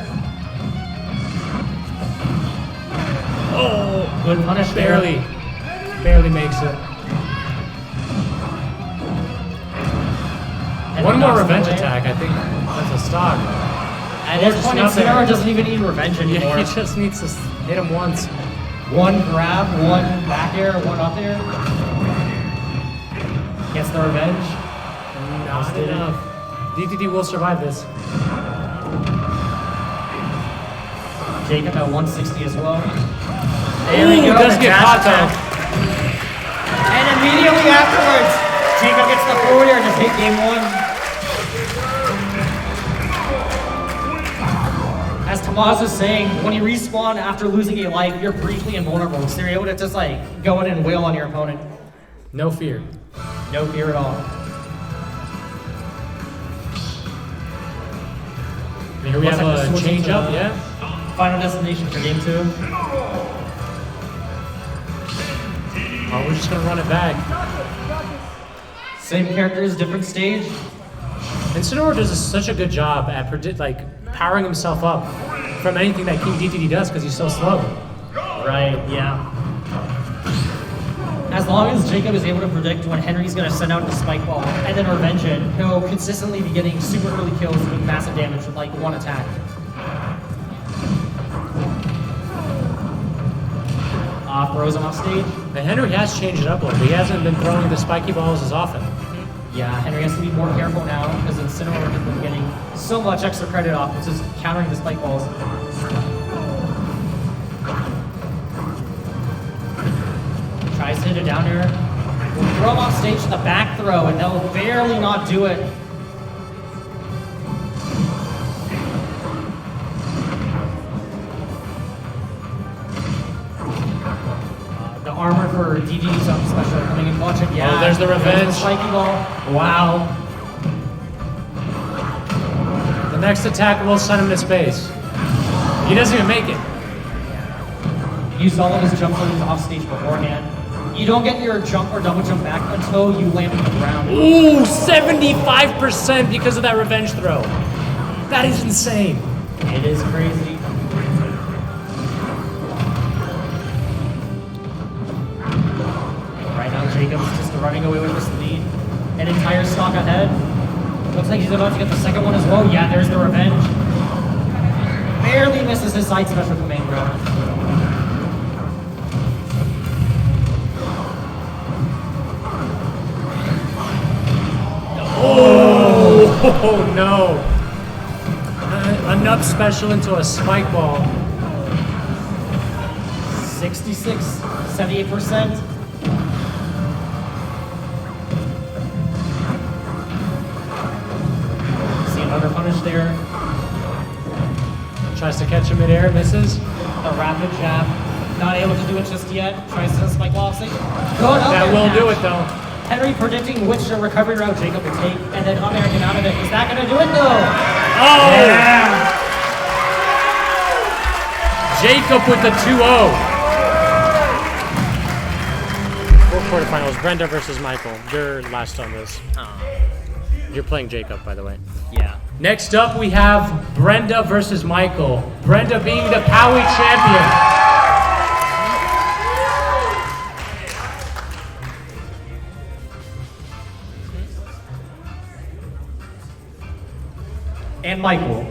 Oh, good punish barely makes it. And one more revenge attack, I think that's a stock. At this point, Incineroar doesn't even need revenge anymore. Yeah, he just needs to hit him once. One grab, one back air, one up air. Gets the revenge. Not enough. DDD will survive this. Jacob at 160 as well. There we go. Does get hot though. And immediately afterwards, Jacob gets the forward air to take game 1. As Tomas was saying, when you respawn after losing a life, you're briefly invulnerable. So you're able to just like go in and wail on your opponent. No fear. No fear at all. Here we have a change up, yeah? Final destination for game 2. Oh, we're just gonna run it back. Same characters, different stage. Incineroar does such a good job at powering himself up from anything that King DDD does because he's so slow. Right, yeah. As long as Jacob is able to predict when Henry's going to send out the spike ball and then revenge it, he'll consistently be getting super early kills with massive damage with like one attack. Throws him off stage. And Henry has changed it up a little bit. He hasn't been throwing the spiky balls as often. Yeah, Henry has to be more careful now because Incineroar has been getting so much extra credit off of just countering the spike balls. Tries to hit a down air. Will throw him off stage to the back throw, and they'll barely not do it. The armor for DD's up special coming in clutch. Yeah, oh, there's the revenge. There's the spiky ball. Wow. The next attack will send him to space. He doesn't even make it. used all of his jumps on his offstage beforehand. You don't get your jump or double jump back until you land on the ground. Ooh, 75% because of that revenge throw. That is insane. It is crazy. Right now, Jacob's just running away with this lead. An entire stock ahead. Looks like he's about to get the second one as well. Yeah, there's the revenge. Barely misses his side special command grab. Oh no. Enough special into a spike ball. 66, 78%. See another punish there. Tries to catch him midair, misses. A rapid jab. Not able to do it just yet. Tries to spike ball sink. Good up That air will catch. do it though. Henry predicting which recovery route Jacob would take, and then up air get out of it. Is that going to do it though? Oh! Yeah. Jacob with the 2-0. Fourth quarterfinals, Brenda versus Michael. You're last on this. You're playing Jacob, by the way. Yeah. Next up, we have Brenda versus Michael. Brenda being the Powie champion. And Michael.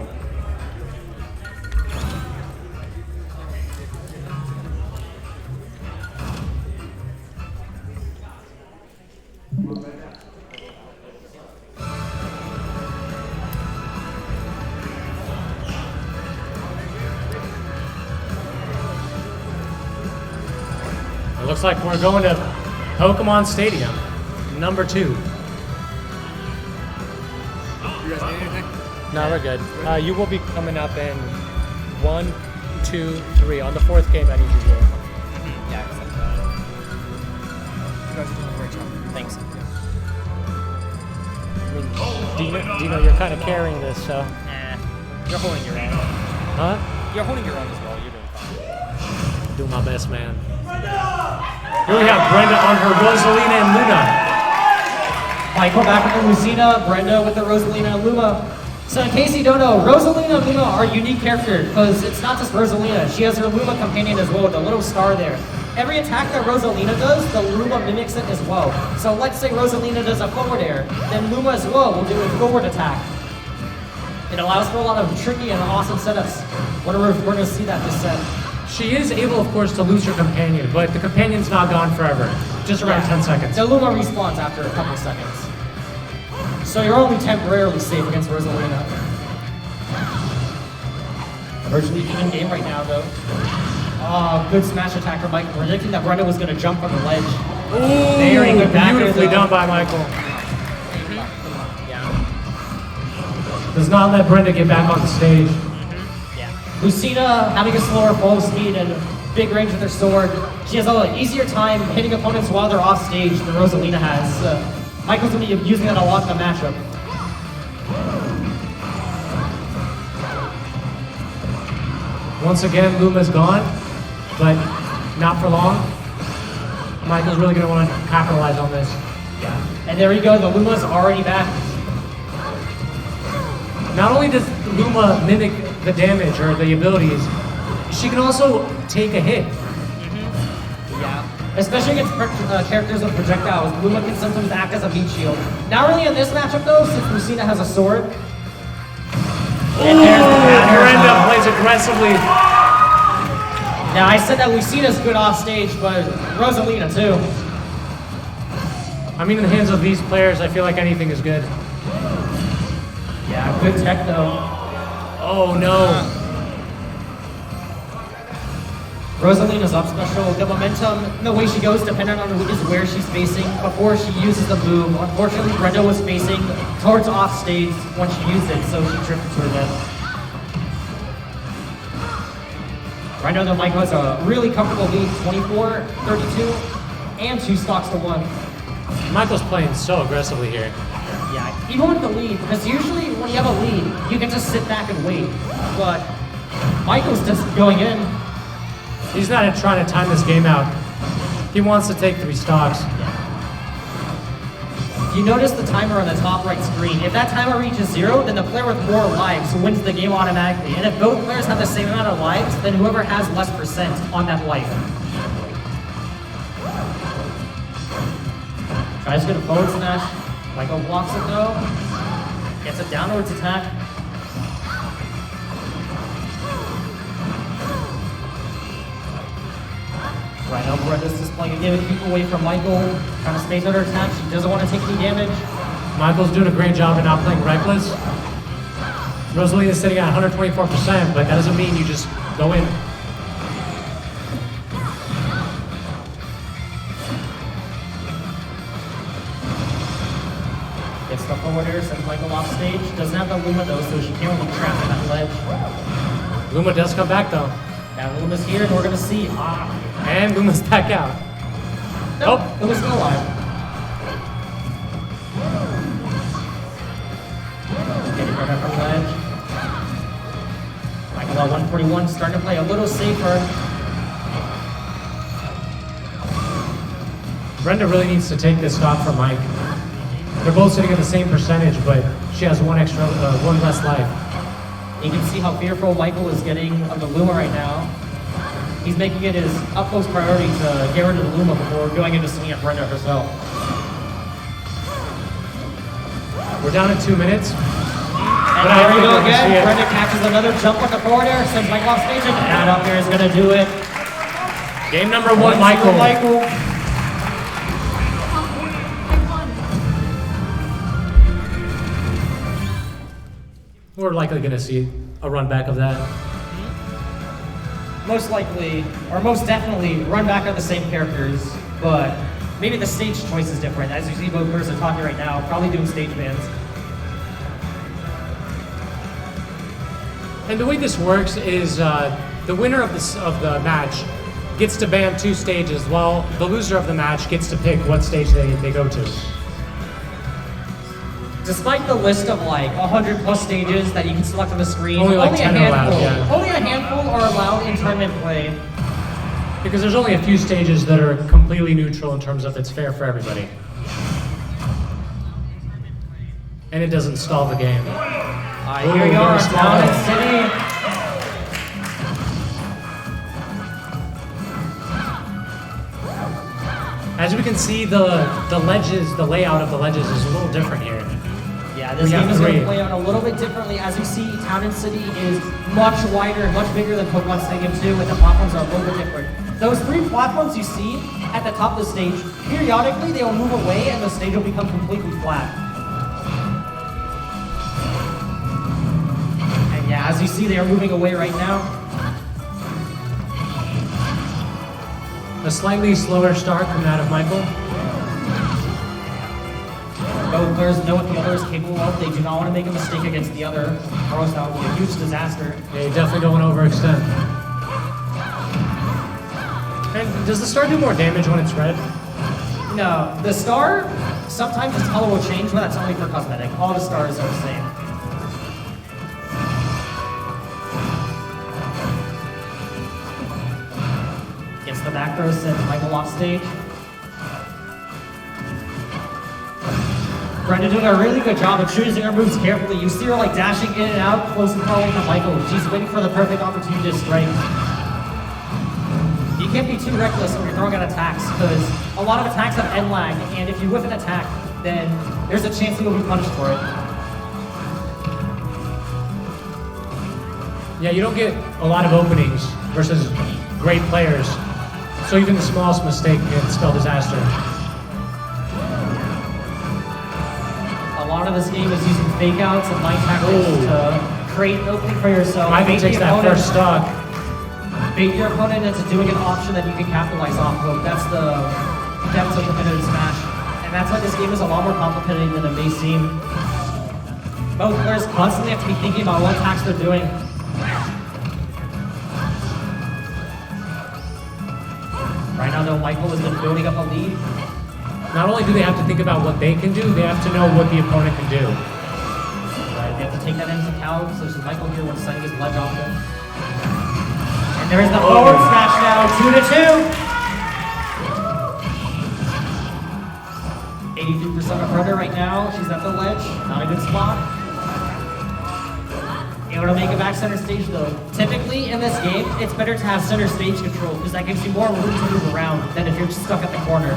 It looks like we're going to Pokemon Stadium, number 2. You guys need anything? No, we're good. You will be coming up in 1, 2, 3. On the fourth game, I need you to. Yeah, You guys are doing a great job. thanks. I mean, Dino, you're kind of carrying this, so. You're holding your own. Huh? You're holding your own as well. You're doing fine. Do my best, man. Here we have Brenda on her Rosalina and Luna. Michael back with the Lucina, Brenda with the Rosalina and Luma. So in case you don't know, Rosalina and Luma are unique characters because it's not just Rosalina. She has her Luma companion as well with a little star there. Every attack that Rosalina does, the Luma mimics it as well. So let's say Rosalina does a forward air, then Luma as well will do a forward attack. It allows for a lot of tricky and awesome setups. We're going to see that this set. She is able, of course, to lose her companion, but the companion's not gone forever. Just around 10 seconds. The Luma respawns after a couple seconds. So you're only temporarily safe against Rosalina. Virtually even game right now, though. Oh, good smash attack from Michael, predicting that Brenda was going to jump from the ledge. Ooh, Very good back air, beautifully though. done by Michael. Yeah. Does not let Brenda get back on the stage. Lucina having a slower fall speed and big range with her sword. She has an easier time hitting opponents while they're off stage than Rosalina has. Michael's going to be using that a lot in the matchup. Once again, Luma's gone, but not for long. Michael's really going to want to capitalize on this. Yeah. And there we go, the Luma's already back. Not only does Luma mimic the damage or the abilities, she can also take a hit. Yeah. Especially against characters with projectiles, Luma can sometimes act as a meat shield. Not really in this matchup though, since Lucina has a sword. And there's the back air Brenda combo. plays aggressively. Now I said that Lucina's good off stage, but Rosalina too. I mean, in the hands of these players, I feel like anything is good. Yeah, good tech though. Oh no. Rosalina's up special. The momentum, the way she goes, depending on is where she's facing before she uses the move. Unfortunately, Brenda was facing towards off stage when she used it, so she drifted to her death. Right now, though, Michael has a really comfortable lead, 24-32, and 2 stocks to 1. Michael's playing so aggressively here. Yeah, even with the lead, because usually when you have a lead, you can just sit back and wait. But Michael's just going in. He's not trying to time this game out. He wants to take 3 stocks. If you notice the timer on the top right screen, if that timer reaches 0, then the player with more lives wins the game automatically. And if both players have the same amount of lives, then whoever has less percent on that life. Tries to get a forward smash. Michael blocks it though. Gets a downwards attack. Right now, Brenda's just playing a game to keep away from Michael. Trying to space out her attacks. She doesn't want to take any damage. Michael's doing a great job of not playing reckless. Rosalina's sitting at 124%, but that doesn't mean you just go in. Gets the forward air, sends Michael off stage. Doesn't have the Luma though, so she can't really trap in that ledge. Luma does come back though. Now Luma's here, and we're gonna see. And Luma's back out. Nope, Luma's still alive. Getting right up from ledge. Michael at 141, starting to play a little safer. Brenda really needs to take this stock from Mike. They're both sitting at the same percentage, but she has one less life. You can see how fearful Michael is getting of the Luma right now. He's making it his utmost priority to get rid of the Luma before going into swinging at Brenda herself. We're down at 2 minutes. And there we go again. Brenda catches another jump on the forward air, sends Michael off stage, and that up there is going to do it. Game number 1, Michael. We're likely going to see a run back of that. Most likely, or most definitely, run back of the same characters, but maybe the stage choice is different. As you see, both players are talking right now, probably doing stage bans. And the way this works is the winner of the match gets to ban 2 stages, while the loser of the match gets to pick what stage they go to. Despite the list of like 100 plus stages that you can select on the screen, only like 10 are allowed, yeah. Only a handful are allowed in tournament play. Because there's only a few stages that are completely neutral in terms of it's fair for everybody. And it doesn't stall the game. Here we go, down in City. As we can see, the layout of the ledges is a little different here. Yeah, this game is going to play out a little bit differently. As you see, Town and City is much wider, much bigger than Pokemon Stadium 2, and the platforms are a little bit different. Those 3 platforms you see at the top of the stage, periodically they will move away and the stage will become completely flat. And yeah, as you see, they are moving away right now. A slightly slower start coming out of Michael. Both players know what the other is capable of. They do not want to make a mistake against the other, or else that would be a huge disaster. Yeah, you definitely don't want to overextend. And does the star do more damage when it's red? No, the star, sometimes its color will change, but that's only for cosmetic. All the stars are the same. Gets the back throw, sends Michael off stage. Brenda doing a really good job of choosing her moves carefully. You see her like dashing in and out, close and far away from Michael. She's waiting for the perfect opportunity to strike. You can't be too reckless when you're throwing out attacks, because a lot of attacks have end lag, and if you whiff an attack, then there's a chance you'll be punished for it. Yeah, you don't get a lot of openings versus great players, so even the smallest mistake can spell disaster. A lot of this game is using fake outs and light tactics to create an opening for yourself. Michael takes that first stock. Bait your opponent into doing an option that you can capitalize off of. That's the depth of competitive Smash. And that's why this game is a lot more complicated than it may seem. Both players constantly have to be thinking about what attacks they're doing. Right now though, Michael has been building up a lead. Not only do they have to think about what they can do, they have to know what the opponent can do. Right, they have to take that into account, so Michael here was setting his ledge off him. And There's the forward smash now, 2-2. 83% of Brenda right now. She's at the ledge. Not a good spot. Able to make it back center stage though. Typically in this game, it's better to have center stage control because that gives you more room to move around than if you're stuck at the corner.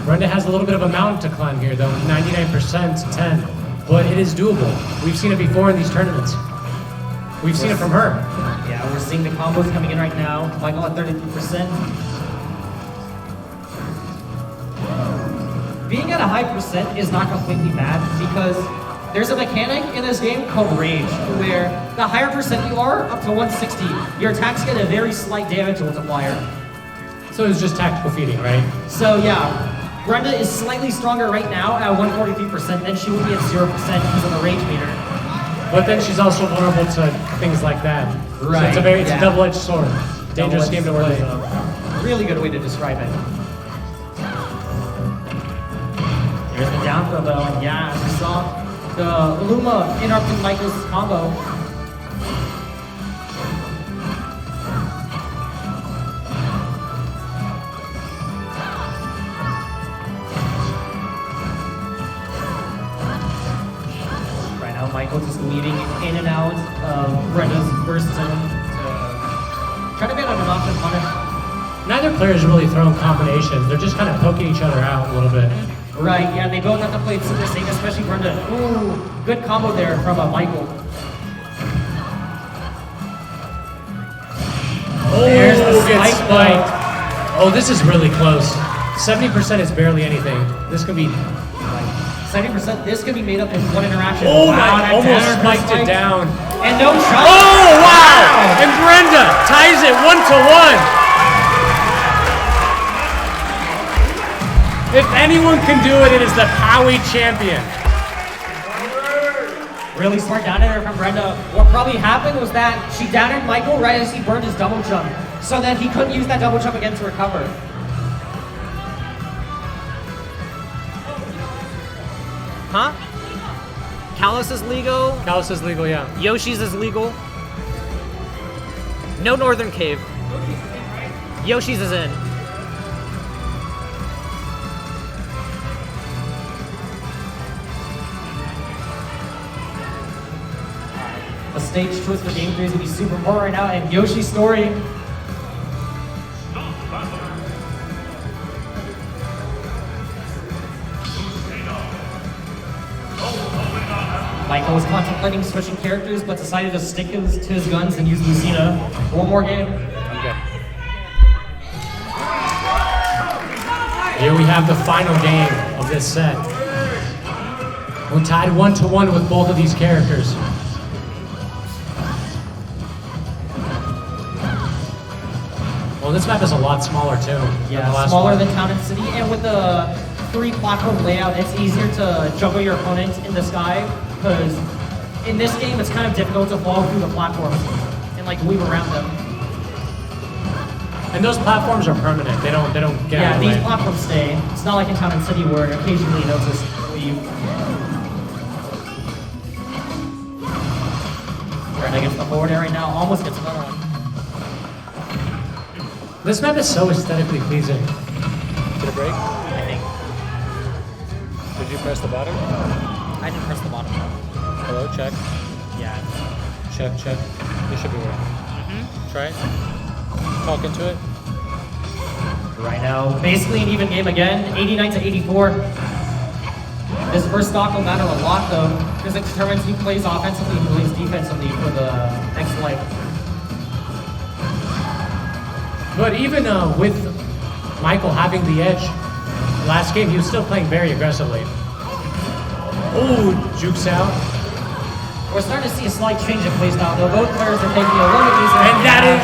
Brenda has a little bit of a mountain to climb here, though, 99% to 10. But it is doable. We've seen it before in these tournaments. We've seen it from her. Yeah, we're seeing the combos coming in right now. Michael at 33%. Being at a high percent is not completely bad because there's a mechanic in this game called Rage, where the higher percent you are, up to 160, your attacks get a very slight damage multiplier. So it's just tactical feeding, right? So yeah. Brenda is slightly stronger right now at 143% than she would be at 0% because of the rage meter. But then she's also vulnerable to things like that. Right. So it's a double-edged sword. Dangerous game to play. Really good way to describe it. There's the down throw though, and yeah, as we saw, the Luma interrupting Michael's combo. Michael just leading in and out of Brenda's burst zone to try to get an option punish. Neither player is really throwing combinations. They're just kind of poking each other out a little bit. Right, yeah, they both have to play super safe, especially Brenda. Ooh, good combo there from Michael. There's the spike. Oh, this is really close. 70% is barely anything. This could be 70%, this could be made up in one interaction. Oh my, almost spiked it down. And no shot. Oh, wow! And Brenda ties it 1-1. If anyone can do it, it is the Powie champion. Really smart down air from Brenda. What probably happened was that she down aired Michael right as he burned his double jump, so that he couldn't use that double jump again to recover. Huh? Kalos is legal. Kalos is legal, yeah. Yoshi's is legal. No Northern Cave. Yoshi's is in. The stage choice for Game 3 is going to be super important right now, and Yoshi's story. Michael was contemplating switching characters, but decided to stick to his guns and use Lucina. One more game. Okay. Here we have the final game of this set. We're tied 1-1 with both of these characters. Well, this map is a lot smaller too. Yeah, smaller than Town and City, and with the 3-platform layout, it's easier to juggle your opponent in the sky, because in this game, it's kind of difficult to fall through the platforms and like weave around them. And those platforms are permanent. They don't get out of the these way. platforms stay. It's not like in Town and City where occasionally they'll just leave. Brenda gets the forward air right now, almost gets another one. This map is so aesthetically pleasing. Did it break? I think. Did you press the bottom? I didn't press the bottom. Hello, check. Yeah. Check. It should be working. Try it. Talk into it. Right now, basically an even game again, 89-84. This first stock will matter a lot though, because it determines who plays offensively and who plays defensively for the next leg. But even with Michael having the edge, last game he was still playing very aggressively. Oh, jukes out. We're starting to see a slight change in playstyle though. Both players are taking a little bit easier. And that is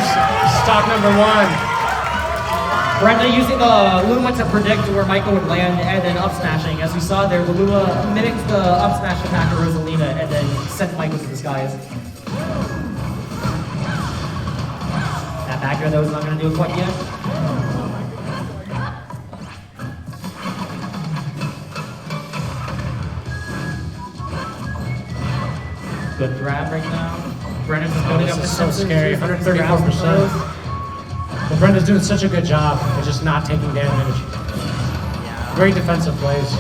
stock number 1. Brenda using the Luma to predict where Michael would land and then up smashing. As we saw there, the Luma mimicked the up smash attack of Rosalina and then sent Michael to the skies. That back air though is not going to do it quite yet. Good grab right now. Brenda's just building up This the is so sensors, scary. using his 134%. grabs and throws. Well, Brenda's doing such a good job at just not taking damage. Great defensive plays.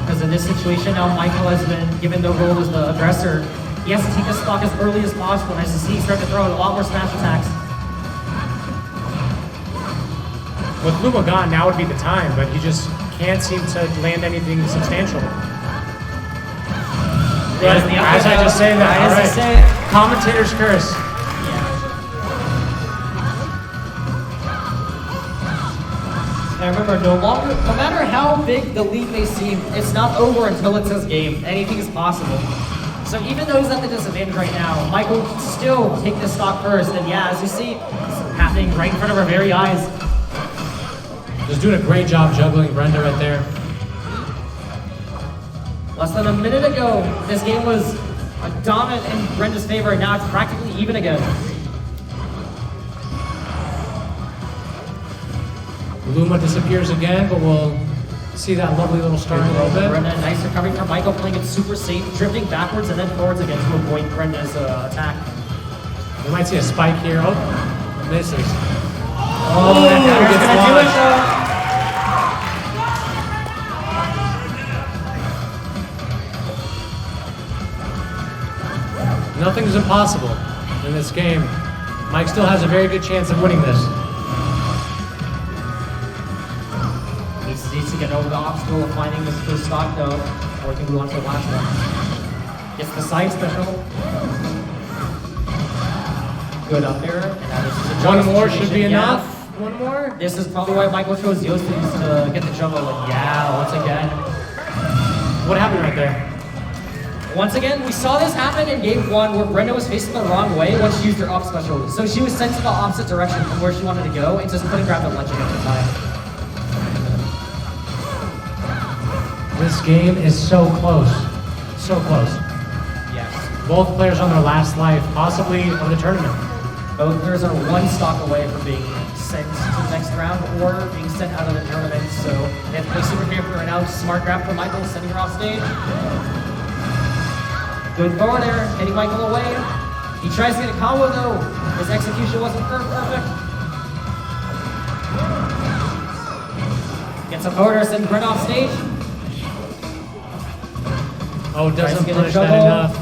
Because in this situation now, Michael has been given the role as the aggressor. He has to take the stock as early as possible, and as you see, he's starting to throw out a lot more smash attacks. With Luma gone, now would be the time, but he just can't seem to land anything substantial. There's the As I just say that, all right. Commentator's curse. And remember, no matter how big the lead may seem, it's not over until it says game. Anything is possible. So even though he's at the disadvantage right now, Michael can still take this stock first. And yeah, as you see, it's happening right in front of our very eyes. Just doing a great job juggling Brenda right there. Less than a minute ago, this game was dominant in Brenda's favor, and now it's practically even again. Luma disappears again, but we'll see that lovely little star in a little bit. Brenda, nice recovery from Michael, playing it super safe, drifting backwards and then forwards again to avoid Brenda's attack. We might see a spike here. Oh, misses. Oh, that dagger's gonna do it though. Nothing's impossible in this game. Mike still has a very good chance of winning this. He needs to get over the obstacle of finding this first stock though, or he can move on to the last one. Gets the side special. Good up there, and now this is a One juggle more situation. should be Yeah. enough. One more. This is probably why Michael chose Yost to get the juggle, and yeah, once again. What happened right there? Once again, we saw this happen in game 1 where Brenda was facing the wrong way when she used her up special. So she was sent to the opposite direction from where she wanted to go and just couldn't grab the ledge at the time. This game is so close. So close. Yes. Both players on their last life, possibly of the tournament. Both players are one stock away from being sent to the next round or being sent out of the tournament. So they have to play super careful right now. Smart grab from Michael, sending her off stage. Good forward there, hitting Michael away. He tries to get a combo though. His execution wasn't perfect. Gets a forward, sends Brent off stage. Oh, doesn't get a punish that juggle. enough.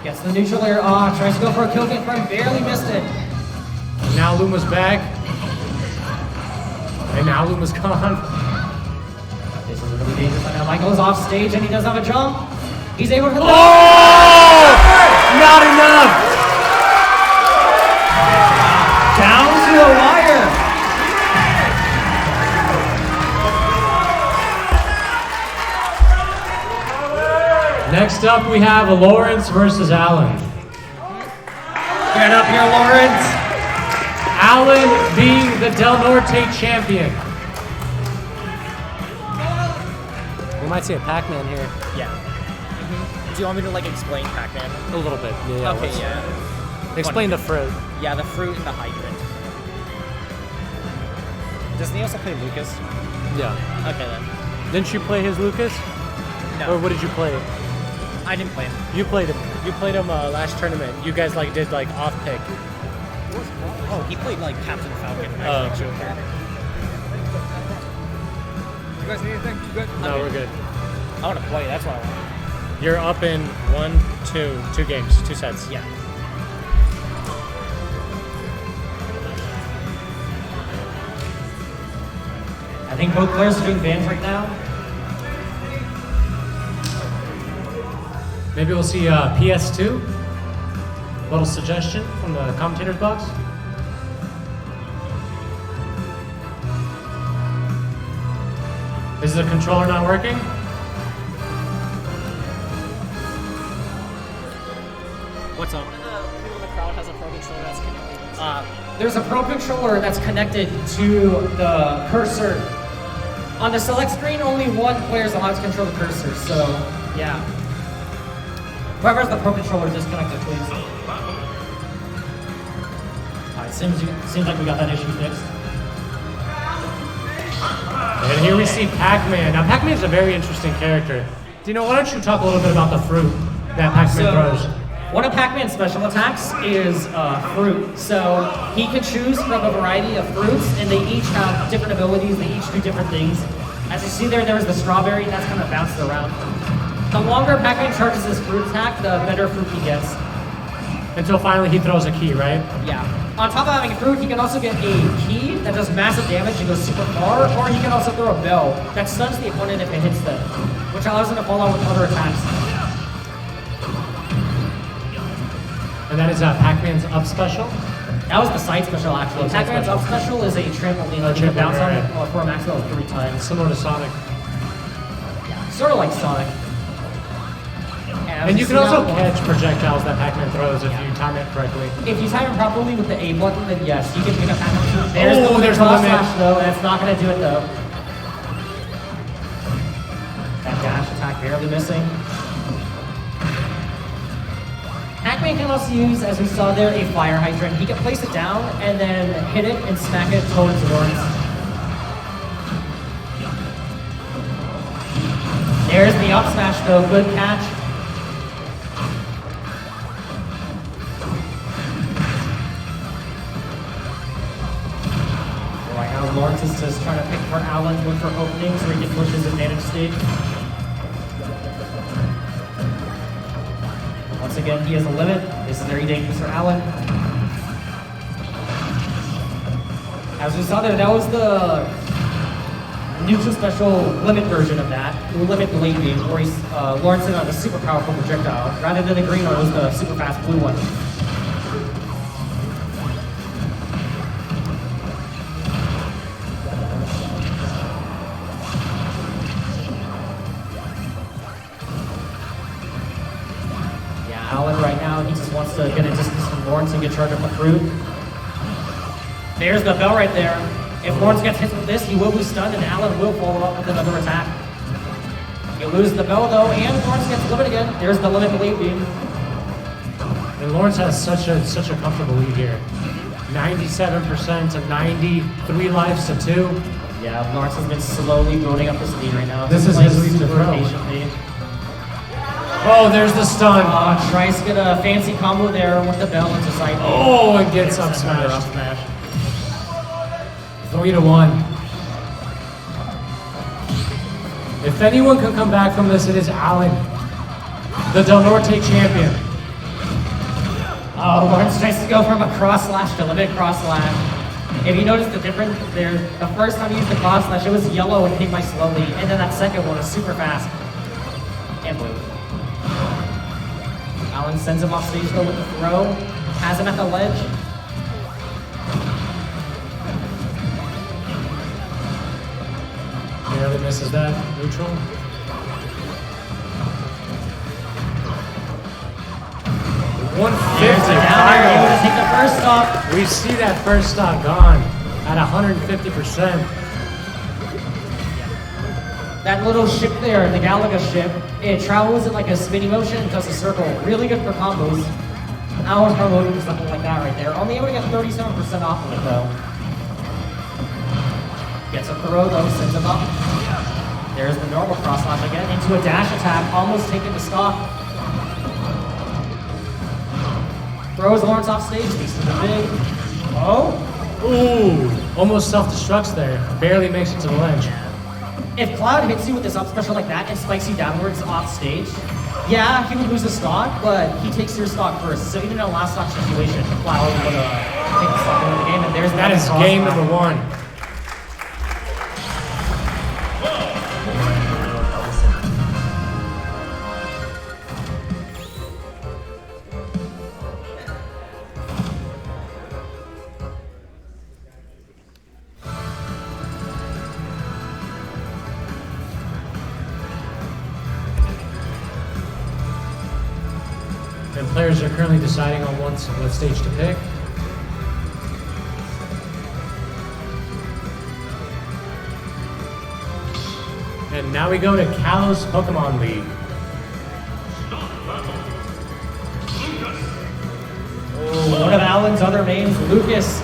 Gets the neutral air. Tries to go for a kill confirm, barely missed it. Now Luma's back. And now Luma's gone. This is really dangerous right now. Michael is off stage and he does have a jump. He's able to hit the Not enough! down to the wire. Next up, we have Lawrence versus Allen. Get up here, Lawrence. Allen being the Del Norte champion. We might see a Pac-Man here. Yeah. Do you want me to like explain Pac-Man? A little bit. Yeah. Okay, let's- yeah. Explain the fruit. Yeah, the fruit and the hydrant. Doesn't he also play Lucas? Yeah. Okay then. Didn't you play his Lucas? No. Or what did you play? I didn't play him. You played him. You played him last tournament. You guys like did like off pick. Oh, he played like Captain Falcon. Oh. Joker. You guys need anything? You good? No, we're good. I want to play, that's what I want. You're up in 1, 2 games, 2 sets. Yeah. I think both players are doing bans right now. Maybe we'll see PS2. Little suggestion from the commentator's box. Is the controller not working? What's up? One of the people in the crowd has a pro controller that's connected. There's a pro controller that's connected to the cursor. On the select screen, only one player is allowed to control the cursor, so yeah. Whoever has the pro controller, disconnect it, please. Alright, seems like we got that issue fixed. And here we see Pac-Man. Now, Pac-Man is a very interesting character. Dino, why don't you talk a little bit about the fruit that Pac-Man throws? One of Pac-Man's special attacks is fruit. So he can choose from a variety of fruits, and they each have different abilities. They each do different things. As you see there's the strawberry that's kind of bounced around. The longer Pac-Man charges his fruit attack, the better fruit he gets. Until finally he throws a key, right? Yeah. On top of having a fruit, he can also get a key that does massive damage and goes super far, or he can also throw a bell that stuns the opponent if it hits them, which allows him to follow with other attacks. And that is Pac-Man's up special? That was the side special, actually. Pac-Man's up special is a trampoline that you can bounce on it for a maximum of 3 times. Similar to Sonic. Yeah, sort of like Sonic. And you can also catch projectiles that Pac-Man throws if you time it correctly. If you time it properly with the A button, then yes, you can pick up Pac-Man. There's the limit. Slash, though, and it's not going to do it, though. That dash attack barely missing. Pac-Man can also use, as we saw there, a fire hydrant. He can place it down and then hit it and smack it towards Lawrence. There's the up smash, though. Good catch. Right now, Lawrence is just trying to pick for Alan, look for openings where he can push his advantage stage. Once again, he has a limit. This is very dangerous for Alan. As we saw there, that was the neutral special limit version of that. Limit the late beam, where he's Lawrence hit on a super powerful projectile. Rather than the green one, it was the super fast blue one. Alan right now, he just wants to get a distance from Lawrence and get charged up the fruit. There's the bell right there. If Lawrence gets hit with this, he will be stunned and Alan will follow up with another attack. You lose the bell though, and Lawrence gets limit again. There's the limit blade beam. And Lawrence has such a comfortable lead here. 97% to 90, 3 lives to 2. Yeah, Lawrence has been slowly building up his lead right now. This is his lead to throw. Patiently. Oh, there's the stun. Tries to get a fancy combo there with the bell into side. Oh, and gets up smash. 3-1. If anyone can come back from this, it is Alan, the Del Norte champion. Oh, Lawrence tries to go from a cross slash to limit cross slash. If you notice the difference there, the first time he used the cross slash, it was yellow and hit by slowly, and then that second one was super fast and blue. Alan sends him off stage though with the throw, has him at the ledge. Barely misses that, neutral. There's the down air, able to take the first stock. We see that first stock gone at 150%. That little ship there, the Galaga ship, it travels in like a spinning motion and does a circle. Really good for combos. Alan's promoting something like that right there. Only able to get 37% off of it though. Gets a throw though, sends him up. There's the normal cross slash again into a dash attack, almost taking the stock. Throws Lawrence off stage, leads to the big. Oh! Ooh, almost self-destructs there. Barely makes it to the ledge. If Cloud hits you with this up special like that and spikes you downwards off stage, yeah, he would lose the stock, but he takes your stock first. So even in a last stock situation, Cloud would take the stock into the game, and there's that is game number 1. And players are currently deciding on what stage to pick. And now we go to Kalos Pokemon League. Oh, one of Alan's other names, Lucas.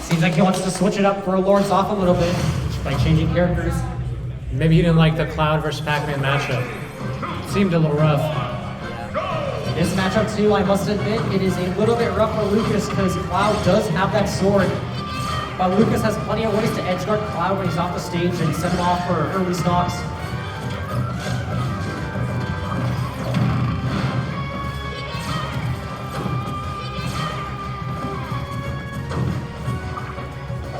Seems like he wants to switch it up for Lawrence off a little bit by changing characters. Maybe he didn't like the Cloud versus Pac-Man matchup. Seemed a little rough. This matchup too, I must admit, it is a little bit rough for Lucas because Cloud does have that sword. But Lucas has plenty of ways to edgeguard Cloud when he's off the stage and send him off for early stocks.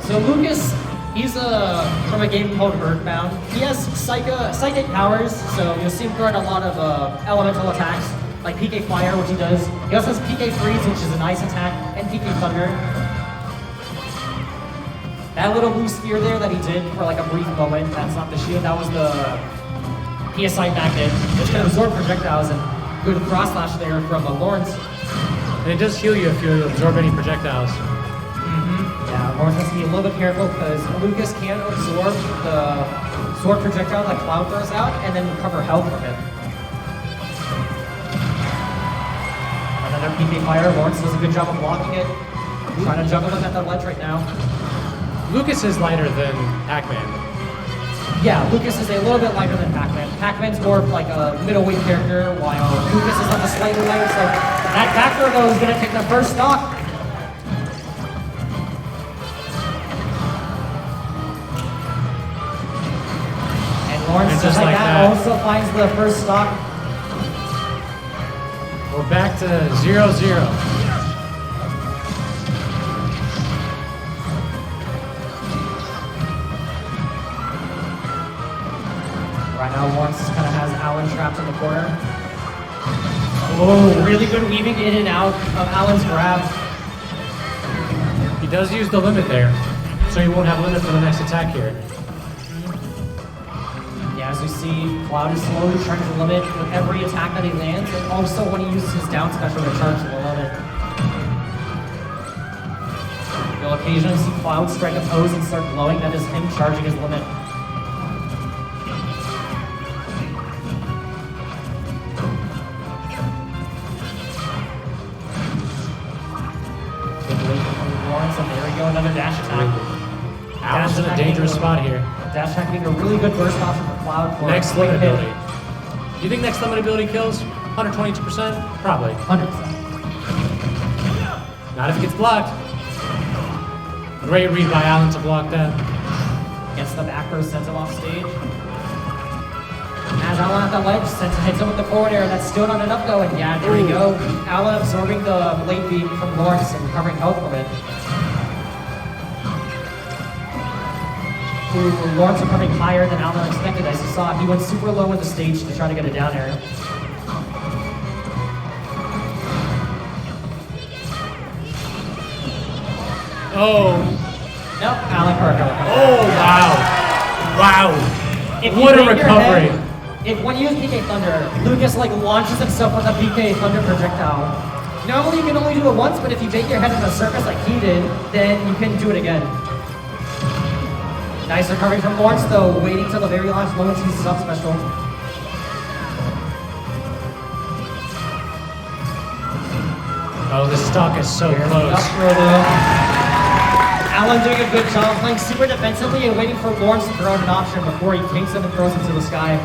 So Lucas, he's from a game called Earthbound. He has psychic powers, so you'll see him throwing a lot of elemental attacks, like PK Fire, which he does. He also has PK Freeze, which is an ice attack, and PK Thunder. That little blue spear there that he did for like a brief moment, that's not the shield, that was the PSI magnet, which can absorb projectiles, and good cross slash there from Lawrence. And it does heal you if you absorb any projectiles. Yeah, Lawrence has to be a little bit careful because Lucas can absorb the sword projectile that Cloud throws out and then recover health from it. Another PK Fire. Lawrence does a good job of blocking it. Trying to juggle him at the ledge right now. Lucas is lighter than Pac-Man. Yeah, Lucas is a little bit lighter than Pac-Man. Pac-Man's more of like a middleweight character, while Lucas is on the slightly lighter side. That back throw though is going to take the first stock. Lawrence, just like that, also finds the first stock. We're back to 0-0. Right now, Lawrence kind of has Alan trapped in the corner. Oh, really good weaving in and out of Alan's grab. He does use the limit there, so he won't have limit for the next attack here. As we see, Cloud is slowly charging the limit with every attack that he lands, and also when he uses his down special to charge the limit. You'll occasionally see Cloud strike a pose and start glowing, that is him charging his limit. Good wait from Lawrence, and there we go, another dash attack. Alan's in a dangerous spot here. Dash attack being a really good burst option for Cloud for next limit ability. Do you think next limit ability kills? 122%? Probably. 100%. Not if it gets blocked. Great read by Alan to block that. Gets the back row, sends him off stage. As Alan at the ledge, hits him with the forward air. That's still not enough though, and yeah, there we go. Alan absorbing the late beat from Lawrence and recovering health from it. Lawrence recovering higher than Alan expected. As you saw, he went super low in the stage to try to get a down air. Oh. Nope, Alan Parker. Oh, wow. Wow. What a recovery. When you use PK Thunder, Lucas like launches himself with a PK Thunder projectile. Normally you can only do it once, but if you bake your head in the surface like he did, then you can do it again. Nice recovery from Lawrence though, waiting till the very last moment to use his up special. Oh, the stock is so close. Alan doing a good job playing super defensively and waiting for Lawrence to throw out an option before he takes him and throws him to the sky.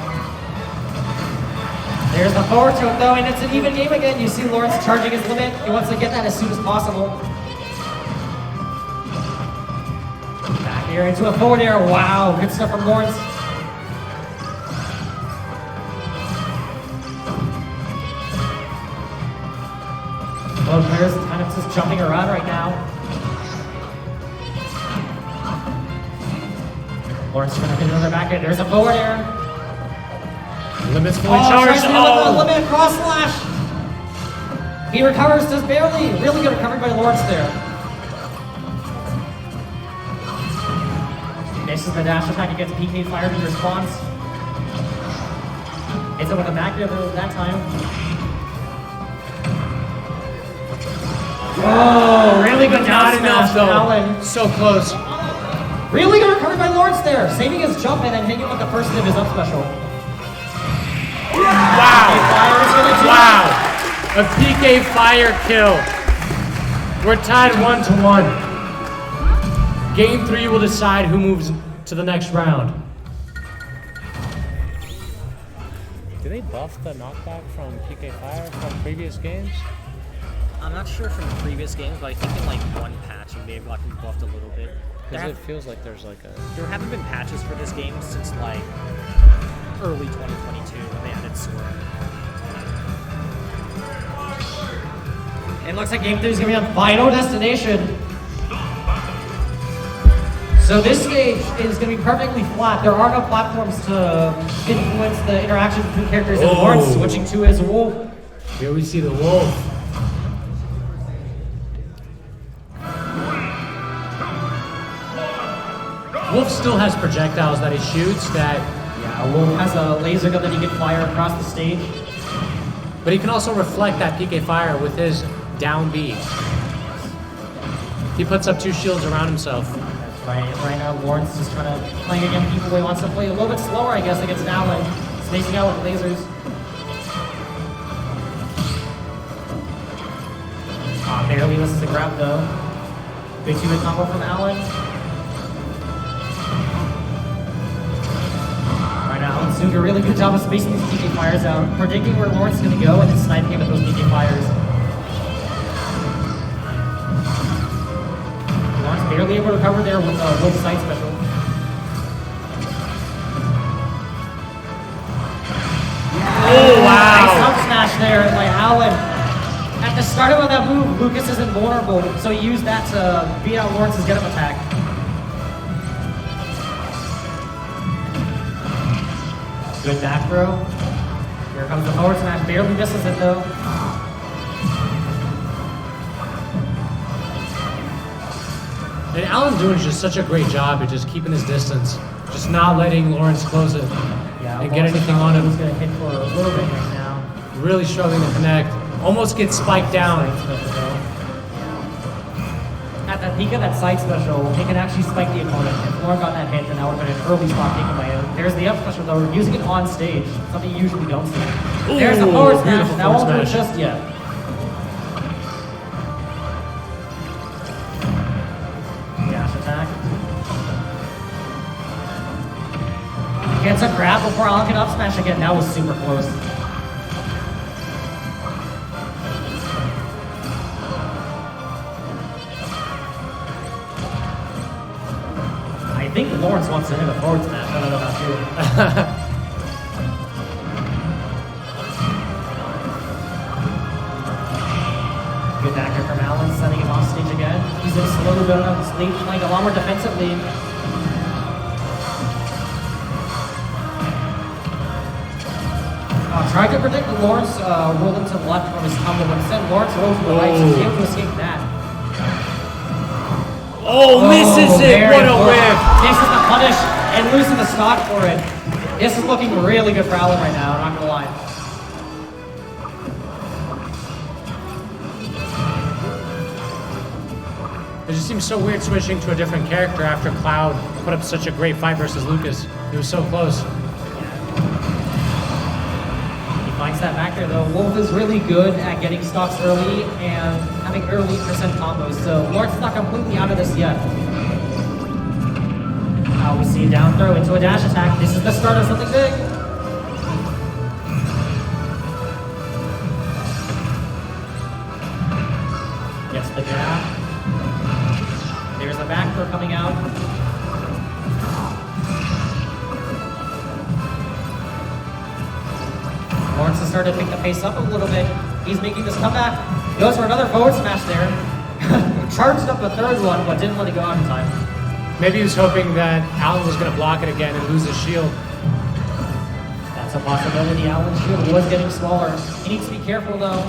There's the forward to it though, and it's an even game again. You see Lawrence charging his limit. He wants to get that as soon as possible. Back here into a forward air. Wow, good stuff from Lawrence. Both players kind of just jumping around right now. Lawrence trying to hit another back end. There's a forward air. Limit's fully charged. Oh, limit cross slash. He recovers just barely. Really good recovery by Lawrence there. Misses the dash attack against PK Fire in response. Hits it with a back air that time. Oh, really good down smash from Alan. So close. Really good recovery by Lawrence there, saving his jump and then hitting with the first of his up special. Wow! Wow! A PK Fire kill. We're tied 1-1. Game 3 will decide who moves to the next round. Do they buff the knockback from PK Fire from previous games? I'm not sure from previous games, but I think in like one patch it may have gotten buffed a little bit. Because it feels like there's like a... There haven't been patches for this game since like early 2022 when they added Sword. It looks like Game 3 is going to be on Final Destination. So this stage is going to be perfectly flat. There are no platforms to influence the interaction between characters, and Lawrence switching to his wolf. Here we see the wolf. Wolf still has projectiles that he shoots that... Yeah, Wolf has a laser gun that he can fire across the stage. But he can also reflect that PK fire with his down B. He puts up 2 shields around himself. Right now, Lawrence is just trying to play against people. He wants to play a little bit slower, I guess, against Alan. Spacing out with lasers. Barely misses a grab, though. Big 2-hit combo from Alan. Right now, Alan's doing a really good job of spacing these PK fires out, predicting where Lawrence is going to go, and then sniping him with those PK fires. Barely able to cover there with a Wolf Sight special. Oh, wow! Nice up smash there by Alan. At the start of that move, Lucas isn't vulnerable, so he used that to beat out Lawrence's get-up attack. Good back throw. Here comes the forward smash. Barely misses it though. And Alan's doing just such a great job at just keeping his distance, just not letting Lawrence close it and get anything on him. He's going to hit for a little bit right now. Really struggling to connect. Almost gets spiked down. At the peak of that side special, he can actually spike the opponent. If Lauren got that hit, then that would have been an early spot taken by him. There's the up special though, using it on stage, something you usually don't see. Ooh, there's the forward smash, beautiful that won't do it smash. just yet. Dash attack. Gets a grab before Alan can up smash again. That was super close. I think Lawrence wants to hit a forward smash. I don't know about you. Good back here from Alan, sending him off stage again. He's going to slowly go down his lead, playing a lot more defensively. Tried to predict Lawrence rolling to the left from his combo, but instead Lawrence rolls to the right, so he's able to escape that. Oh, misses it! What a whiff! Takes the punish and losing the stock for it. This is looking really good for Alan right now, I'm not gonna lie. It just seems so weird switching to a different character after Cloud put up such a great fight versus Lucas. He was so close. Finds that back there though. Wolf is really good at getting stocks early and having early percent combos, so Lawrence is not completely out of this yet. Now we see a down throw into a dash attack. This is the start of something big. Gets the jab. There's the back throw coming out. Lawrence has started to pick the pace up a little bit. He's making this comeback. Goes for another forward smash there. Charged up a third one, but didn't let it go out in time. Maybe he was hoping that Alan was going to block it again and lose his shield. That's a possibility. Alan's shield was getting smaller. He needs to be careful though.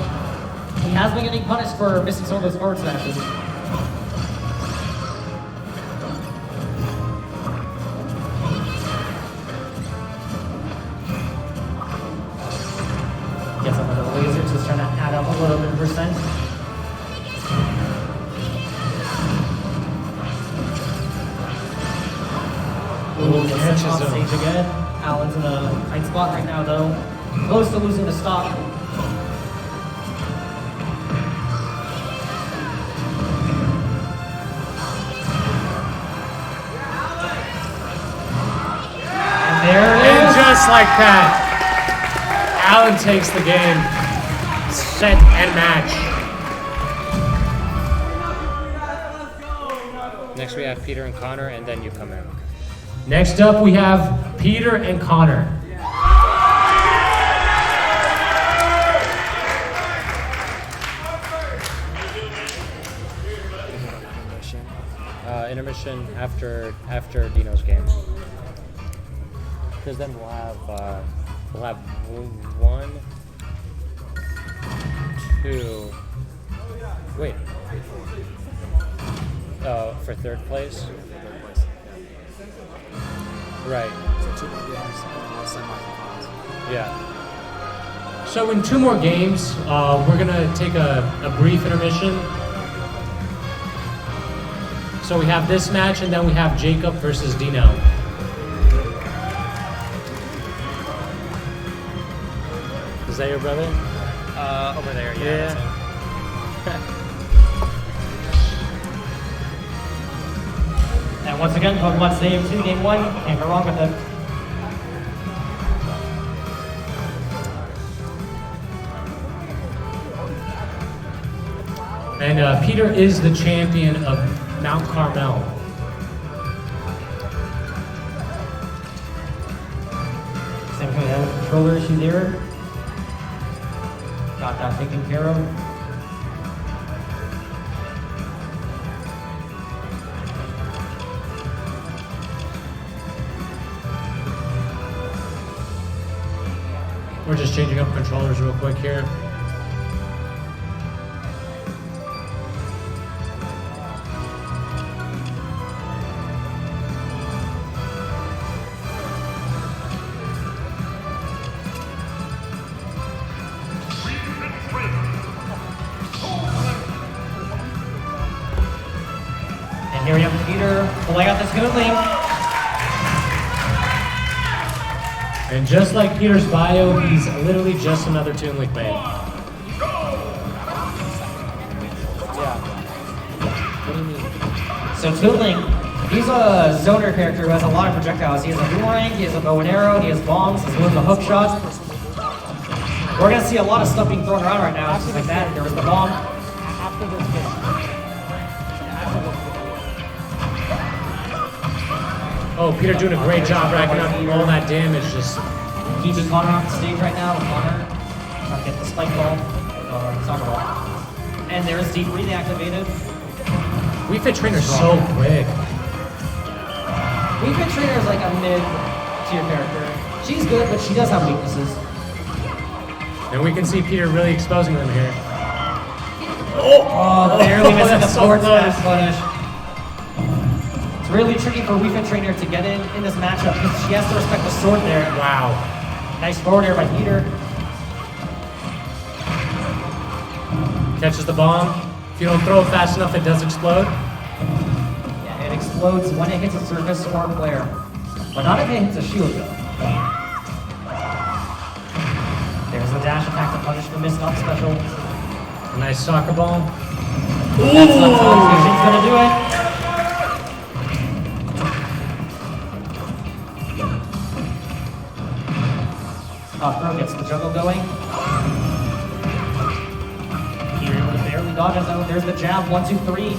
He has been getting punished for missing some of those forward smashes. Gets another laser, just trying to add up a little bit of percent. Ooh, gets off stage again. Alan's in a tight spot right now though. Close to losing the stock. And there it is. And just like that. Alan takes the game. Set and match. Next we have Peter and Connor, and then you come in. Next up, we have Peter and Connor. Intermission after Dino's game. Because then we'll have one, two. Wait. For third place. Right. So 2 more games and then we'll semifinals. Yeah. So in 2 more games, we're gonna take a brief intermission. So we have this match, and then we have Jacob versus Dino. Is that your brother? Over there, yeah. And once again, Pokemon Stadium 2, Game 1. Can't go wrong with it. And Peter is the champion of Mount Carmel. Same kind of controller issue there. Got that taken care of. We're just changing up controllers real quick here. And here we have Peter pulling out this good link. And just like Peter's bio, he's literally just another Toon Link man. So Toon Link, he's a zoner character who has a lot of projectiles. He has a boomerang, he has a bow and arrow, he has bombs, he's with the hook shots. We're gonna see a lot of stuff being thrown around right now, just like that. There was the bomb. Oh, Peter doing a great job racking up all that damage. Just keeping Connor off the stage right now. Connor trying to get the spike ball, soccer ball. And there's Deep Breathing activated. Wii Fit Trainer's so quick. Wii Fit Trainer is like a mid-tier character. She's good, but she does have weaknesses. And we can see Peter really exposing them here. Oh, barely missing the that's forward so smash close. punish. It's really tricky for Wii Fit Trainer to get in this matchup because she has to respect the sword there. Wow. Nice forward air by Peter. Catches the bomb. If you don't throw it fast enough, it does explode. Yeah, it explodes when it hits a surface or a player. But not if it hits a shield though. There's the dash attack to punish the missed up special. A nice soccer ball. That's not how Fusion's gonna do it. Throw gets the juggle going. Here able to barely dodge it though. There's the jab, 1, 2, 3.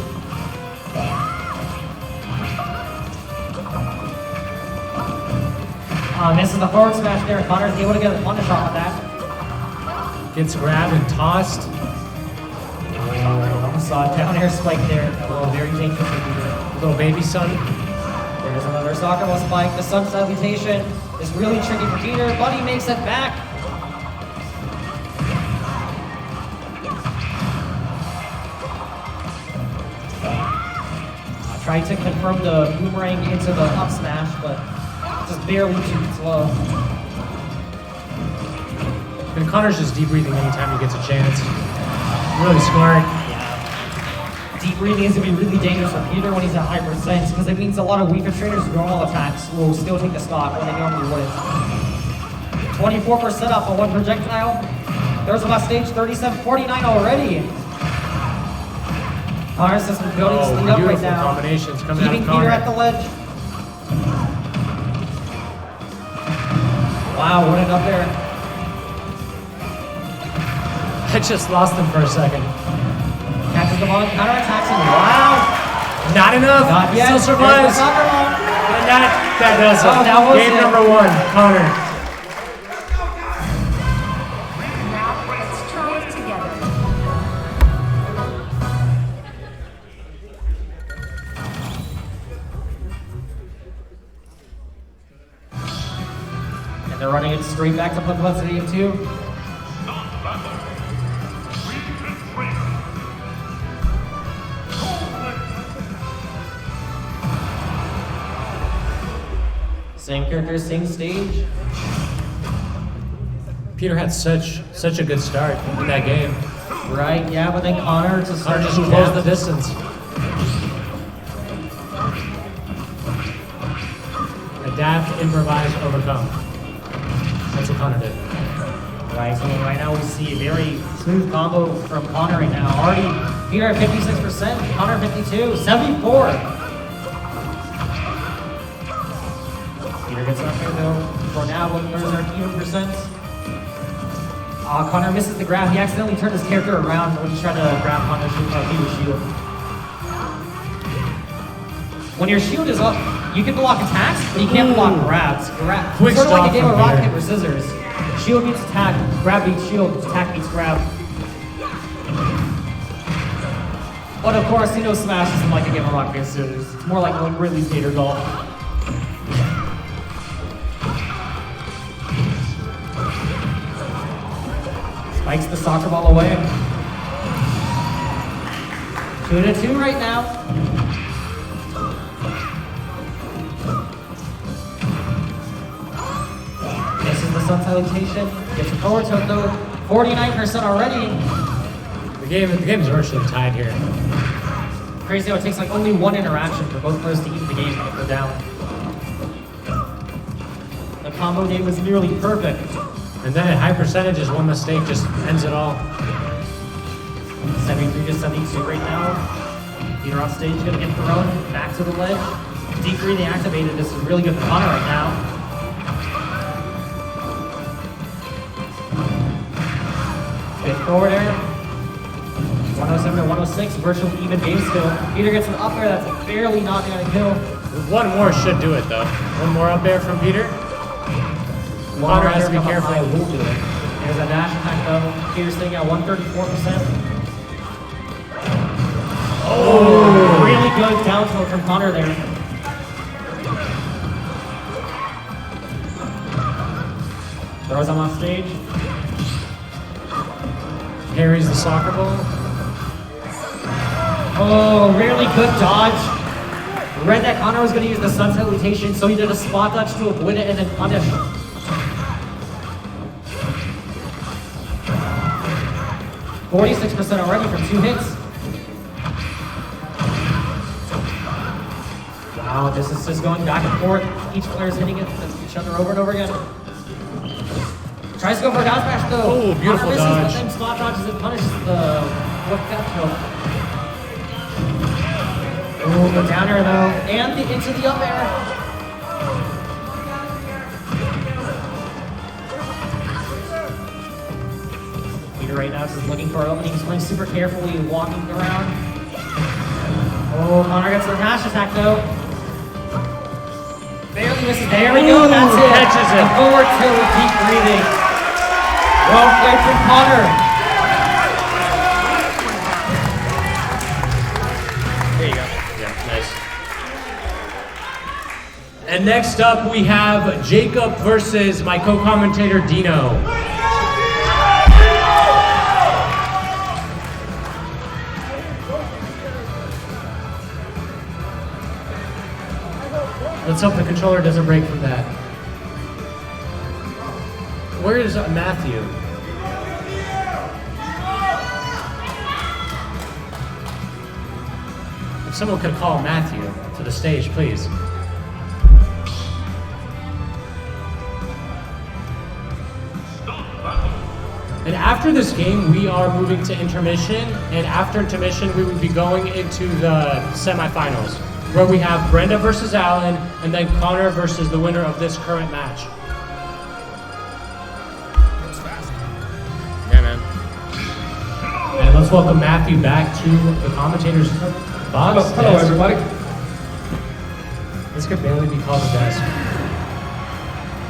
Misses the forward smash there. Connor's able to get a punish off of that. Gets grabbed and tossed. Almost saw a down air spike there. Oh, very dangerous for Peter. Little baby sun. There's another soccer ball spike. The sun salutation is really tricky for Peter, but he makes it back. Tried to confirm the boomerang into the up smash, but just barely too slow. And Connor's just deep breathing anytime he gets a chance. Really smart. Deep breathing is going to be really dangerous for Peter when he's at high percent because it means a lot of weaker trainers' normal attacks will still take the stock when they normally wouldn't. 24% off on one projectile. There's about stage 37-49 already. Connor's just building speed up right now. Combinations coming Keeping out of Peter Connor. at the ledge. Wow, what an up there. I just lost them for a second. Catches the ball, counterattacks him. Wow. Not enough. Not yet. Still survives. There's the soccer ball. And that does it. Oh, that was Game it. number 1, Connor. Now let's try it together. And they're running it straight back to Pokemon Stadium 2. Same characters, same stage. Peter had such a good start in that game. Right, yeah, but then Connor just Connor started just to closed the adapt. distance. Adapt, improvise, overcome. That's what Connor did. Right, so right now we see a very smooth combo from Connor right now. Already Peter at 56%, Connor 52, 74. Peter gets up there though. For now, there's our even%. Connor misses the grab. He accidentally turned his character around when he's trying to grab Connor's Peter's shield. When your shield is up, you can block attacks, but you can't block grabs. Quick sort of like stop a game from of rock, Peter. paper, scissors. Shield beats attack, grab beats shield, attack beats grab. But of course, you know Smash isn't like a game of rock, paper, scissors. It's more like Ridley's Gator Golf. Spikes the soccer ball away. 2-2 right now. This is the sun salutation. Gets a forward tilt though. 49% already. The game is virtually tied here. Crazy how it takes like only one interaction for both players to even the game and go down. The combo game was nearly perfect. And then at high percentages, one mistake just ends it all. 73 to 72 right now. Peter off stage, gonna get thrown back to the ledge. D3 they activated. This is really good for Connor right now. Spin forward air. 107 to 106, virtual even game still. Peter gets an up air that's barely not gonna kill. One more should do it though. One more up there from Peter. Connor has to be careful. I will do it. There's a dash attack though. Peter's sitting at 134%. Oh, really good down tilt from Connor there. Throws him off stage. Carries the soccer ball. Oh, really good dodge. Read that Connor was going to use the sun salutation, so he did a spot dodge to avoid it and then punish. %46 already from 2 hits. Wow, this is just going back and forth. Each player's hitting it each other over and over again. Tries to go for a down smash though. Oh, beautiful Connor misses, dodge. but then spot dodges and punishes the whip up kill. Oh, the down air though, and into the up air. Peter right now is just looking for an opening. He's playing super carefully, walking around. Oh, Connor gets the dash attack though. Barely misses. There we go. That's it. Catches it. The forward tilt with deep breathing. Well played from Connor. There you go. Yeah, nice. And next up we have Jacob versus my co-commentator Dino. Let's hope the controller doesn't break from that. Where is Matthew? If someone could call Matthew to the stage, please. And after this game, we are moving to intermission, and after intermission, we will be going into the semifinals, where we have Brenda versus Alan, and then Connor versus the winner of this current match. Yeah, man. Let's welcome Matthew back to the commentators' box. Hello, everybody. This could barely be called a desk.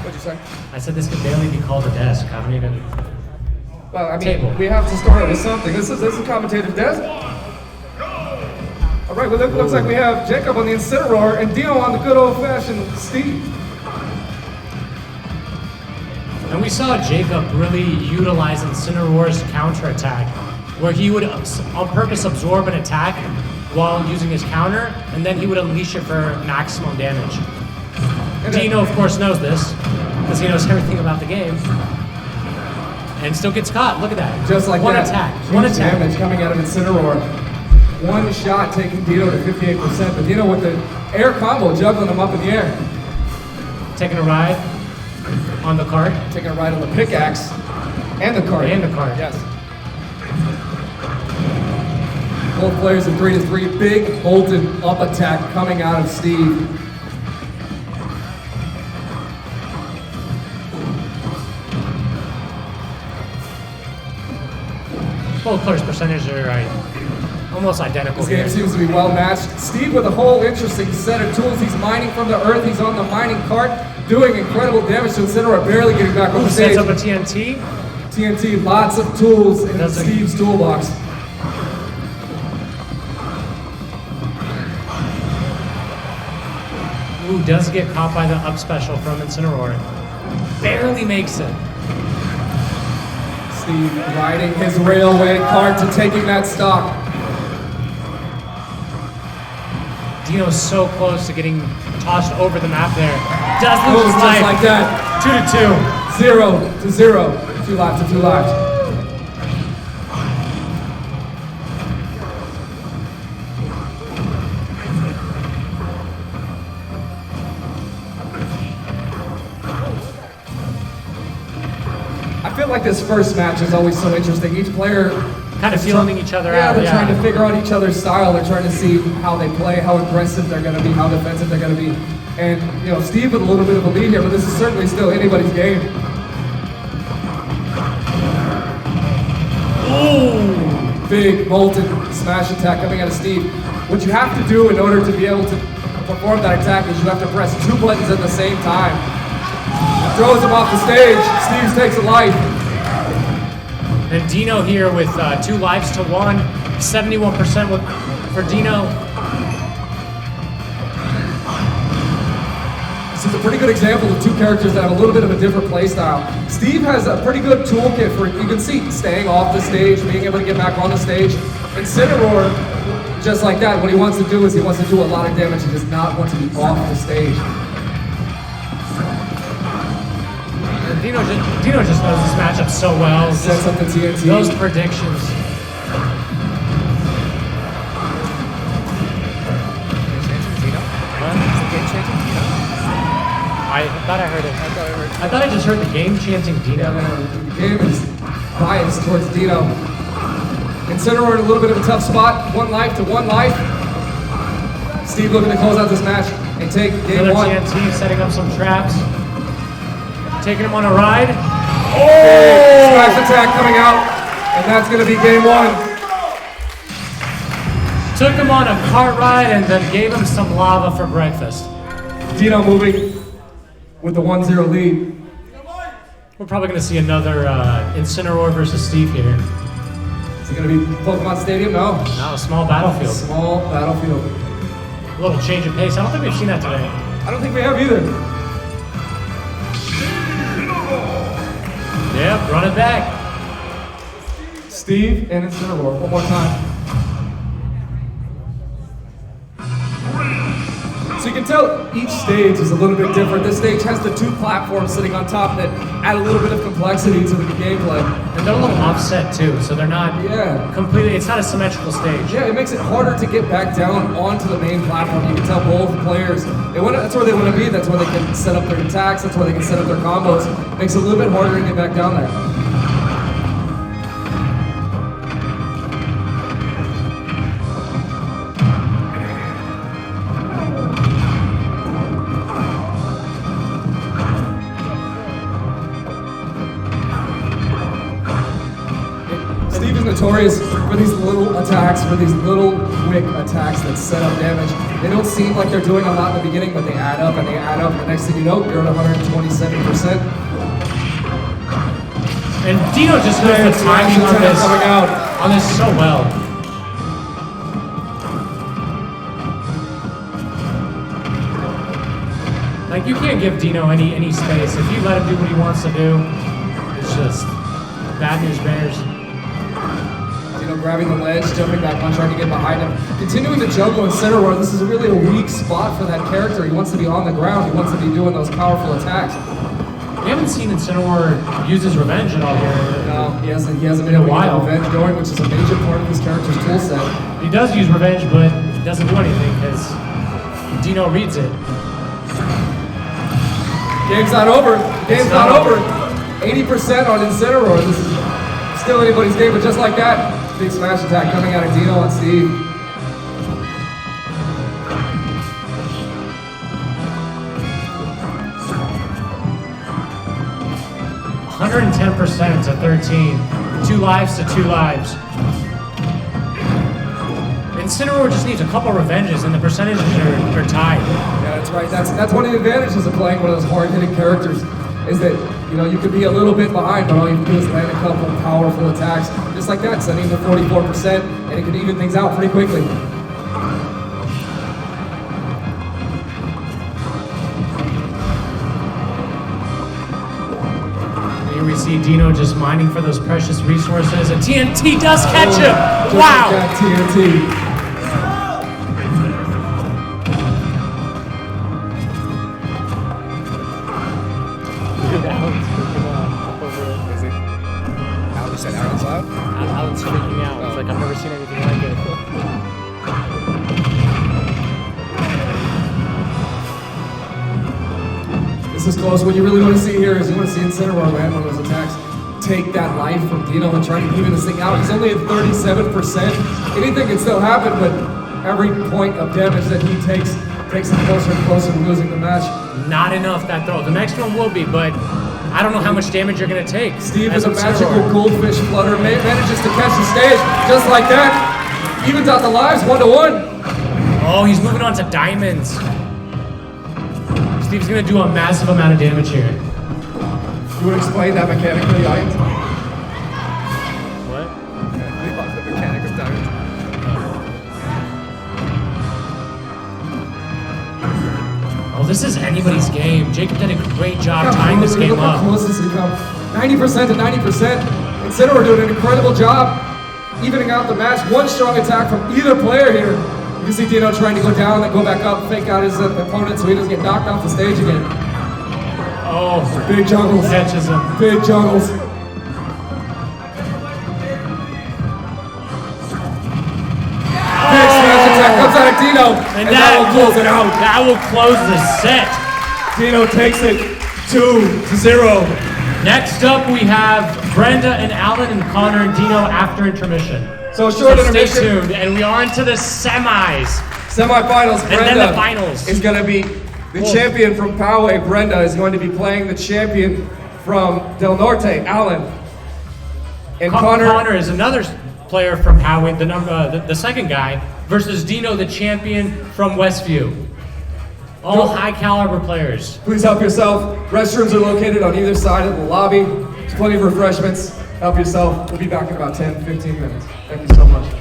What'd you say? I said this could barely be called a desk. I haven't even. Well, I mean, Table. we have to start with something. This is commentator's desk. All right, well, it looks like we have Jacob on the Incineroar and Dino on the good old-fashioned Steve. And we saw Jacob really utilize Incineroar's counterattack, where he would on purpose absorb an attack while using his counter, and then he would unleash it for maximum damage. Dino, of course, knows this, because he knows everything about the game. And still gets caught. Look at that. Just like one that. attack. Huge One attack. damage coming out of Incineroar. One shot taking Dino to 58%, but Dino with the air combo, juggling him up in the air. Taking a ride on the cart. Taking a ride on the pickaxe and the cart. And the cart. Yes. Both players in 3-3. Big bolted up attack coming out of Steve. Both players' percentages are almost identical This game here. seems to be well matched. Steve with a whole interesting set of tools. He's mining from the earth. He's on the mining cart, doing incredible damage to Incineroar, barely getting back on the stage. Sets up a TNT. TNT, lots of tools in That's Steve's toolbox. Ooh, does get caught by the up special from Incineroar. Barely makes it. Steve riding his railway cart to taking that stock. Dino's so close to getting tossed over the map there. Does lose his Just life. like that. 2-2. 0-0. 2 lives to 2 lives. I feel like this first match is always so interesting. Each player Kind of feeling each other yeah, out. they're trying to figure out each other's style. They're trying to see how they play, how aggressive they're going to be, how defensive they're going to be. And, you know, Steve with a little bit of a lead here, but this is certainly still anybody's game. Ooh! Big, molten smash attack coming out of Steve. What you have to do in order to be able to perform that attack is you have to press 2 buttons at the same time. It throws him off the stage. Steve takes a life. And Dino here with 2 lives to 1, 71% for Dino. This is a pretty good example of 2 characters that have a little bit of a different play style. Steve has a pretty good toolkit for, you can see, staying off the stage, being able to get back on the stage. Incineroar, just like that, what he wants to do is he wants to do a lot of damage. He does not want to be off the stage. Dino just knows this matchup so well. Sets up the TNT. Those predictions. I thought I heard it. I thought I just heard the game chanting Dino. The game is biased towards Dino. Incineroar in a little bit of a tough spot. 1 life to 1 life. Steve looking to close out this match and take game Another 1. TNT setting up some traps. Taking him on a ride. Oh! Smash attack coming out. And that's going to be game 1. Took him on a cart ride and then gave him some lava for breakfast. Dino moving with the 1-0 lead. We're probably going to see another Incineroar versus Steve here. Is it going to be Pokemon Stadium? No. No, a small battlefield. Small battlefield. A little change of pace. I don't think we've seen that today. I don't think we have either. Yep, run it back. Steve and Incineroar. One more time. So you can tell each stage is a little bit different. This stage has the 2 platforms sitting on top that add a little bit of complexity to the gameplay. And they're a little offset too, so they're not completely, it's not a symmetrical stage. Yeah, it makes it harder to get back down onto the main platform. You can tell both players, that's where they want to be. That's where they can set up their attacks. That's where they can set up their combos. It makes it a little bit harder to get back down there. Steve is notorious for these little attacks, for these little quick attacks that set up damage. They don't seem like they're doing a lot in the beginning, but they add up and they add up. And the next thing you know, you're at 127%. And Dino just knows the timing on this so well. Like, you can't give Dino any space. If you let him do what he wants to do, it's just bad news bears. Dino grabbing the ledge, jumping back on, trying to get behind him. Continuing to juggle in center where this is really a weak spot for that character. He wants to be on the ground. He wants to be doing those powerful attacks. We haven't seen Incineroar use his revenge at all here. No, he hasn't been able to get revenge going, which is a major part of his character's toolset. He does use revenge, but he doesn't do anything because Dino reads it. Game's not over. Game's not over. 80% on Incineroar. This is still anybody's game, but just like that, big smash attack coming out of Dino on Steve. %110 to 13. 2 lives to 2 lives. Incineroar just needs a couple revenges and the percentages are tied. Yeah, that's right. That's one of the advantages of playing one of those hard-hitting characters, is that, you know, you could be a little bit behind, but all you have to do is land a couple powerful attacks, just like that, sending to 44%, and it can even things out pretty quickly. Here we see Dino just mining for those precious resources, and TNT does catch him! Wow! TNT. Alan's freaking out. It's like, I've never seen anything like it. This is close. What you really want to see here is you want to see Incineroar land one of those attacks, take that life from Dino and try to even this thing out. He's only at 37%. Anything can still happen, but every point of damage that he takes him closer and closer to losing the match. Not enough that throw. The next one will be, but I don't know how much damage you're going to take. Steve is a magical goldfish flutter, manages to catch the stage just like that. Evens out the lives 1-1. Oh, he's moving on to diamonds. Steve's going to do a massive amount of damage here. You would explain that mechanic for the audience? What? The mechanic of diamonds. Oh, this is anybody's game. Jacob did a great job tying this game Look how up. close this has become. 90% to 90%. Incineroar doing an incredible job evening out the match. One strong attack from either player here. You can see Dino trying to go down, then go back up, fake out his opponent so he doesn't get knocked off the stage again. Oh, Big juggles. catches him. Big juggles. Big smash attack comes out of Dino, and that will close it out. That will close the set. Dino takes it 2-0. Next up, we have Brenda and Alan and Connor and Dino after intermission. So short Stay intermission. tuned, and we are into the semis. Semifinals, Brenda And then the finals. is going to be the champion from Poway. Brenda is going to be playing the champion from Del Norte, Alan. And Connor is another player from Howard, the second guy, versus Dino, the champion from Westview. All high caliber players. Please help yourself. Restrooms are located on either side of the lobby. There's plenty of refreshments. Help yourself. We'll be back in about 10, 15 minutes. Thank you so much.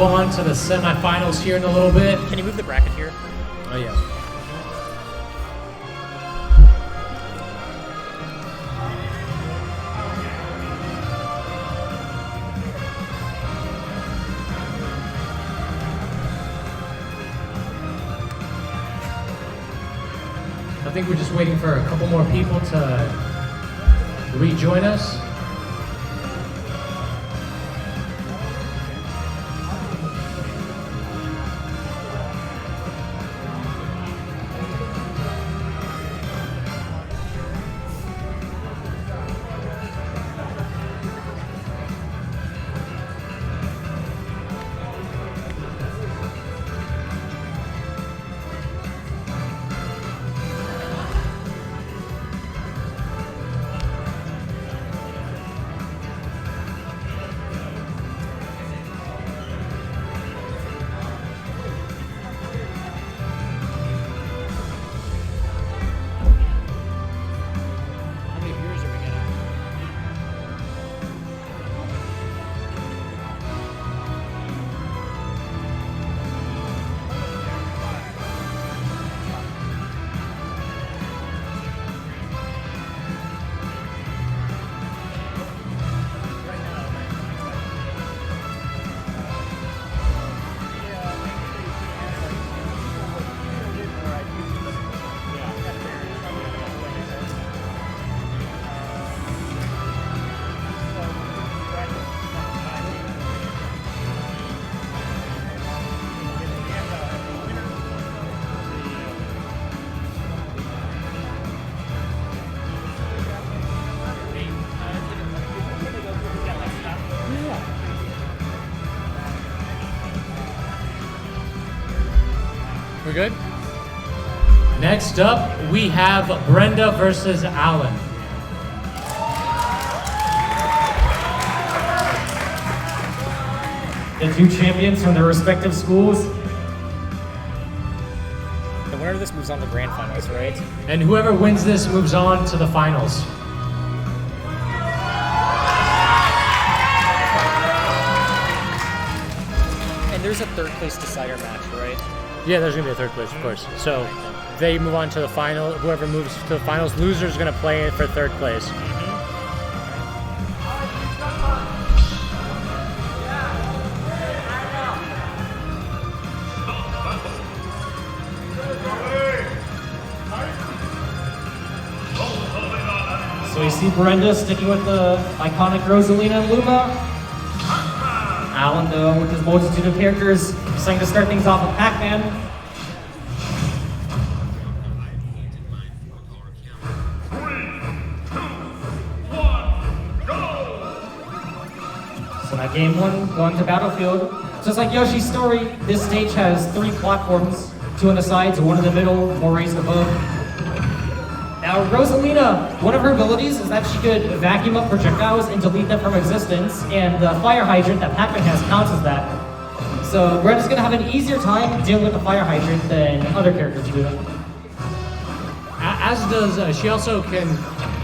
move on to the semifinals here in a little bit. Can you move the bracket here? Oh yeah. I think we're just waiting for a couple more people to rejoin us. How many viewers are we getting? We're good? Next up, we have Brenda versus Alan. The two champions from their respective schools. The winner of this moves on to grand finals, right? And whoever wins this moves on to the finals. And there's a third place decider match, right? Yeah, there's gonna be a third place, of course. So they move on to the final. Whoever moves to the finals, loser's gonna play for third place. So we see Brenda sticking with the iconic Rosalina and Luma. Alan, though, with his multitude of characters, deciding to start things off with Pac-Man. So now game one, going to Battlefield. Just like Yoshi's story, this stage has 3 platforms, 2 on the sides, 1 in the middle, 4 raised above. Now, Rosalina, one of her abilities is that she could vacuum up projectiles and delete them from existence, and the fire hydrant that Pac-Man has counts as that. So Brenda's gonna have an easier time dealing with the fire hydrant than other characters do. As does, she also can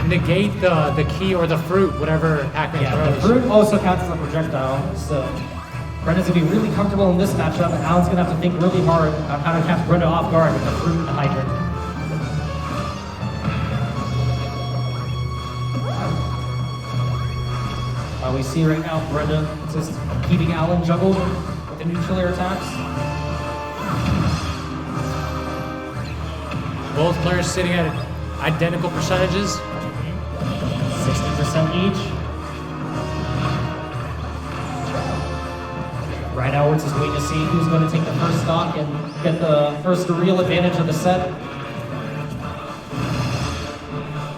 negate the key or the fruit, whatever Pac-Man The throws. fruit also counts as a projectile, so Brenda's gonna be really comfortable in this matchup, and Alan's gonna have to think really hard on how to catch Brenda off guard with the fruit and the hydrant. We see right now Brenda just keeping Alan juggled with the neutral air attacks. Both players sitting at identical percentages. 60% each. Right now we're just waiting to see who's going to take the first stock and get the first real advantage of the set.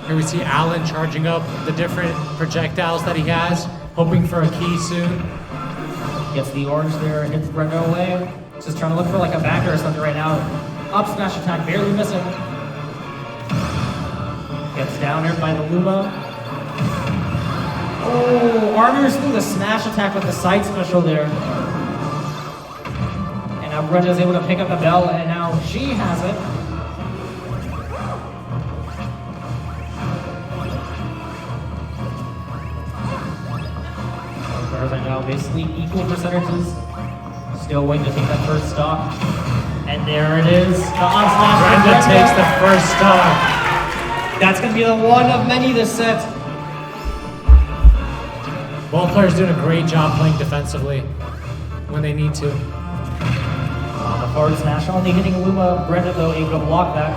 Here we see Alan charging up the different projectiles that he has, hoping for a key soon. Gets the orange there and hits Brenda away. Just trying to look for like a backer or something right now. Up smash attack, barely missing. Gets down here by the Luma. Oh, armors through the smash attack with the side special there. And now Brenda's able to pick up the bell, and now she has it. Right now, basically equal percentages. Still waiting to take that first stock. And there it is. The up smash. Brenda takes the first stock. That's going to be the one of many this set. Both players doing a great job playing defensively when they need to. The forward smash only hitting Luma. Brenda, though, able to block that.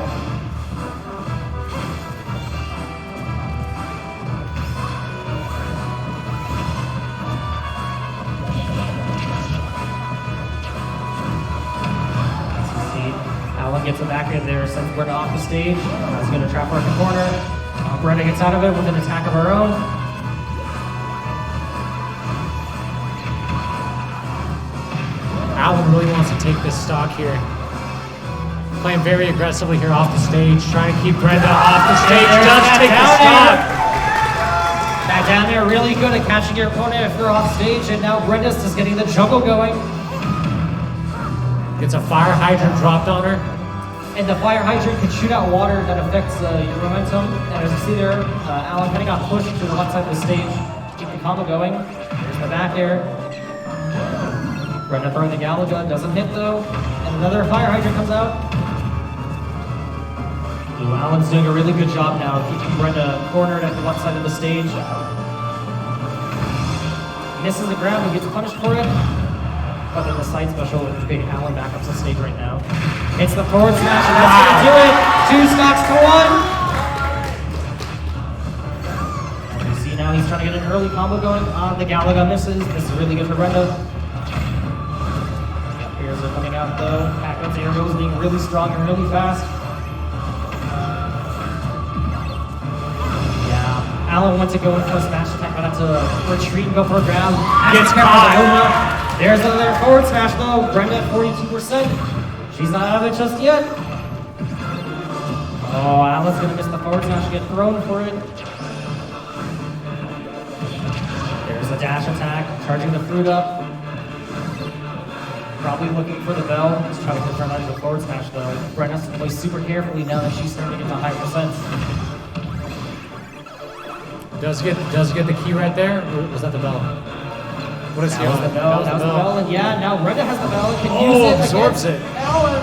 Alan gets it back in there, sends Brenda off the stage. He's going to trap her in the corner. Brenda gets out of it with an attack of her own. Alan really wants to take this stock here. Playing very aggressively here off the stage, trying to keep Brenda off the stage. Does take the stock. That down there really good at catching your opponent if you're off stage, and now Brenda's just getting the juggle going. Gets a fire hydrant dropped on her. And the fire hydrant can shoot out water that affects your momentum. And as you see there, Alan kind of got pushed to the left side of the stage. Keep the combo going. There's the back air. Brenda throwing the Galaga, doesn't hit though. And another fire hydrant comes out. Ooh, Alan's doing a really good job now, keeping Brenda cornered at the left side of the stage. Misses the grab and gets punished for it. But then the side special is getting Alan back up to the stage right now. It's the forward smash, and that's gonna do it! 2 stocks to 1! You see now he's trying to get an early combo going. The Galaga misses. This is really good for Brenda. Here's her coming out though. Pac-Man's aerials being really strong and really fast. Yeah, Alan went to go in for a smash attack, but had to retreat and go for a grab. Gets caught. There's another forward smash though. Brenda at 42%. She's not out of it just yet. Oh, Alan's gonna miss the forward smash and get thrown for it. There's the dash attack, charging the fruit up. Probably looking for the bell. Just trying to confirm out of the forward smash though. Brenda has to play super carefully now that she's starting to get to high percents. Does get the key right there, or was that the bell? What is that was the bell, that was the bell, and yeah, now Brenda has the bell, can use it absorbs it. Alan.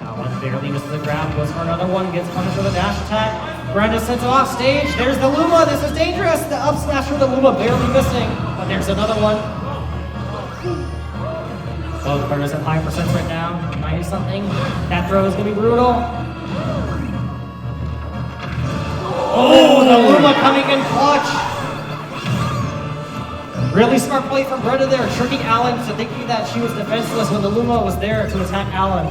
Alan barely misses the grab, goes for another one, gets punished with a dash attack. Brenda sends it off stage, there's the Luma, this is dangerous! The up smash with the Luma barely missing, but there's another one. Both players at high percents right now, 90 something. That throw is gonna be brutal. Oh, the Luma coming in clutch. Really smart play from Brenda there, tricking Alan to thinking that she was defenseless when the Luma was there to attack Alan.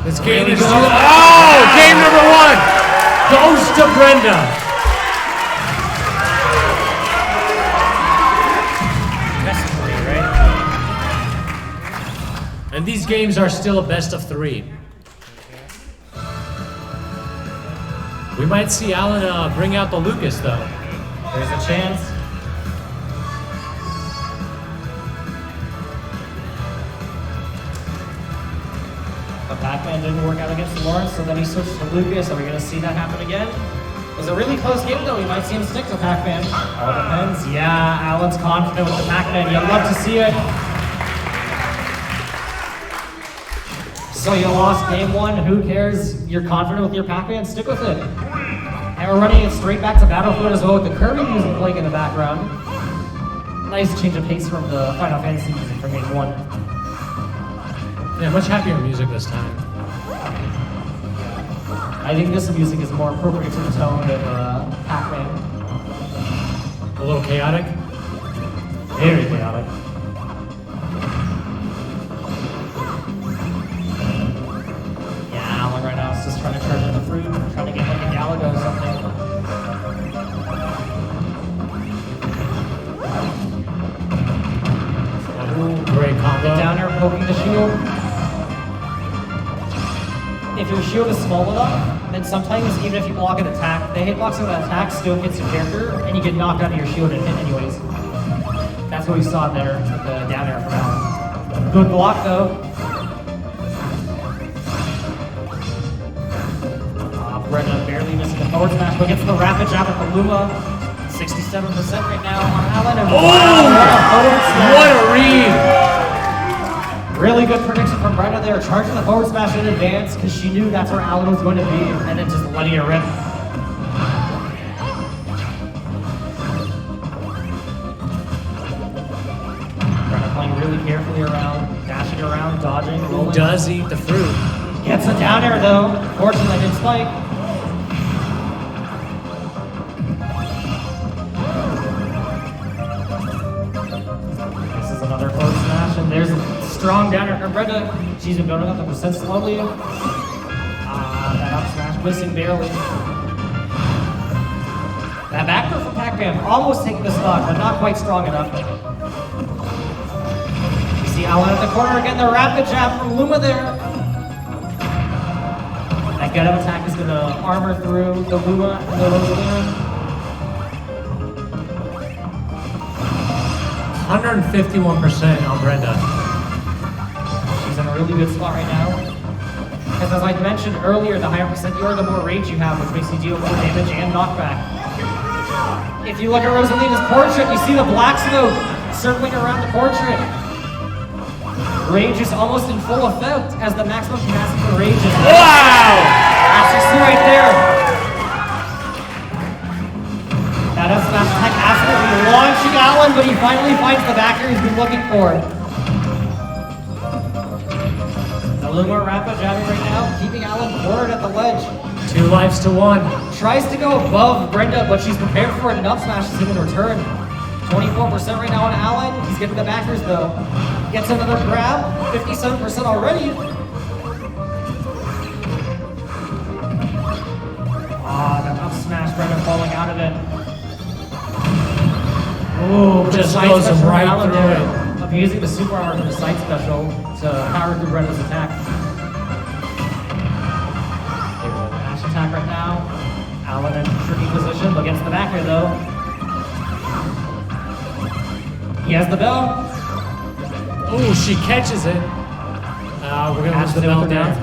This game is game number 1 goes to Brenda. Best of 3, right? And these games are still a best of 3. We might see Alan bring out the Lucas though. There's a chance. But Pac-Man didn't work out against Lawrence, so then he switched to Lucas. Are we going to see that happen again? It was a really close game though. We might see him stick to Pac-Man. All depends. Yeah, Alan's confident with the Pac-Man. You'd love to see it. So you lost game 1, who cares? You're confident with your Pac-Man, stick with it. And we're running it straight back to Battlefield as well with the Kirby music playing in the background. Nice change of pace from the Final Fantasy music from game 1. Yeah, much happier music this time. I think this music is more appropriate to the tone of Pac-Man. A little chaotic? Very chaotic. Right now, it's just trying to charge in the fruit, trying to get like a Galaga or something. Ooh, great combo. Get down there, poking the shield. If your shield is small enough, then sometimes even if you block an attack, the hitbox of the attack still hits your character, and you get knocked out of your shield and hit anyways. That's what we saw there with the down air from Alan. Good block though. Brenda barely missing the forward smash, but gets the rapid jab at the Luma. 67% right now on Allen. And What a read! Really good prediction from Brenda there, charging the forward smash in advance because she knew that's where Allen was going to be, and then just letting it rip. Brenda playing really carefully around, dashing around, dodging, rolling. Does eat the fruit. Gets a down air though. Fortunately, didn't spike. This is another forward smash, and there's a strong down air from Brenda. She's been building up the percent slowly. That up smash missing barely. That back throw from Pac-Man almost taking the stock, but not quite strong enough. You see Allen at the corner again. The rapid jab from Luma there. That get up attack is going to armor through the Luma and the Rosalina. 151% on Brenda. She's in a really good spot right now. Because as I mentioned earlier, the higher percent you are, the more range you have, which makes you deal more damage and knockback. If you look at Rosalina's portrait, you see the black smoke circling around the portrait. Rage is almost in full effect as the maximum capacity for rage is. Wow! That's just right there. That up smash attack absolutely launching Allen, but he finally finds the backer he's been looking for. A little more rapid jabbing right now, keeping Allen forward at the ledge. 2 lives to 1. Tries to go above Brenda, but she's prepared for it, and up smash is in return. 24% right now on Allen. He's getting the backers though. Gets another grab, 57% already. That up smash, Brenda falling out of it. Oh, Just goes right through it. Abusing the super armor from the side special to power through Brenda's attack. Dash attack right now. Allen in a tricky position, but gets the backer though. He has the bell. Oh, she catches it. We're going to lose the bell down.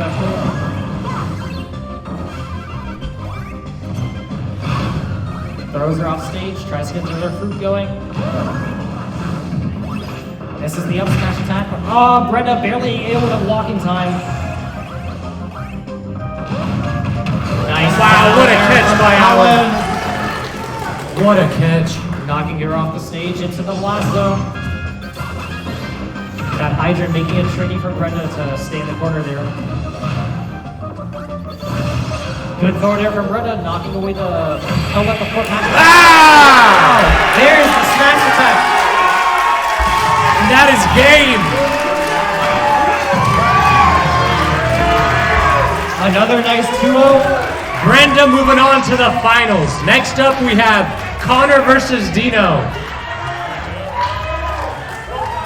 Throws her off stage, tries to get another fruit going. This is the up smash attack. Oh, Brenda barely able to block in time. Nice. Wow, what a catch by Allen. What a catch. Knocking her off the stage into the blast zone. That hydrant making it tricky for Brenda to stay in the corner there. Good forward air from Brenda, knocking away the let the foot happen. Ah! There's the smash attack. And that is game. Another nice 2-0. Brenda moving on to the finals. Next up we have Connor versus Dino.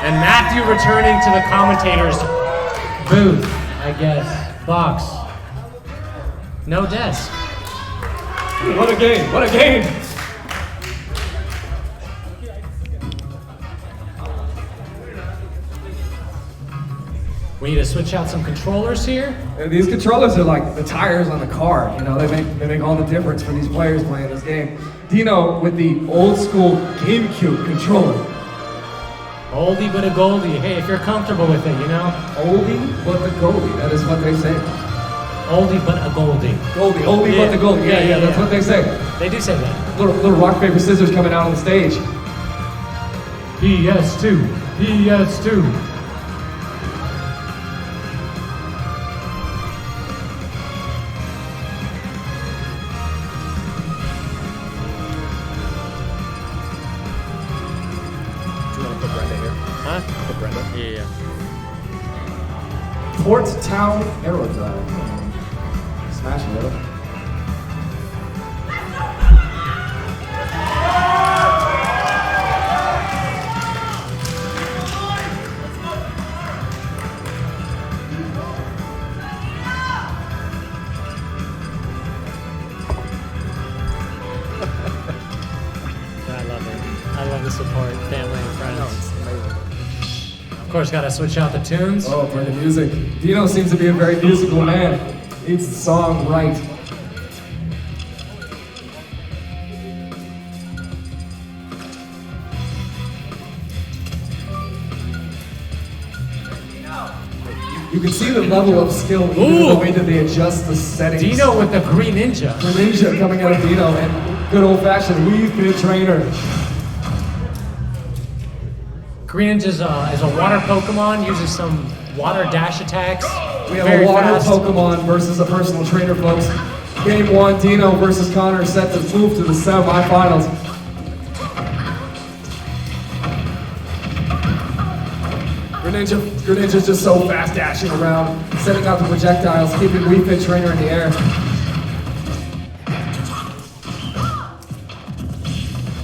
And Matthew returning to the commentator's booth, I guess. Box. No desk. What a game, what a game! We need to switch out some controllers here. And these controllers are like the tires on the car, you know, they make all the difference for these players playing this game. Dino with the old school GameCube controller. Oldie but a goldie. Hey, if you're comfortable with it, you know? Oldie but the goldie, that is what they say. Oldie but a goldie. Goldie, oldie but the goldie. Yeah, that's what they say. They do say that. Little rock, paper, scissors coming out on the stage. PS2. PS2. Port Town Aerodrome. Smash it, little. I love it. I love the support, family and friends. Of course, gotta switch out the tunes. Oh, for the music. Dino seems to be a very musical man. Needs the song right. You can see the level of skill, even in the way that they adjust the settings. Dino with the green ninja. The ninja coming out of Dino, and good old-fashioned Wii Fit Trainer. Green ninja is a water Pokemon, uses some water dash attacks. We have Very a water fast. Pokemon versus a personal trainer, folks. Game 1, Dino versus Connor, set to move to the semifinals. Greninja's just so fast dashing around, setting out the projectiles, keeping Wii Fit Trainer in the air.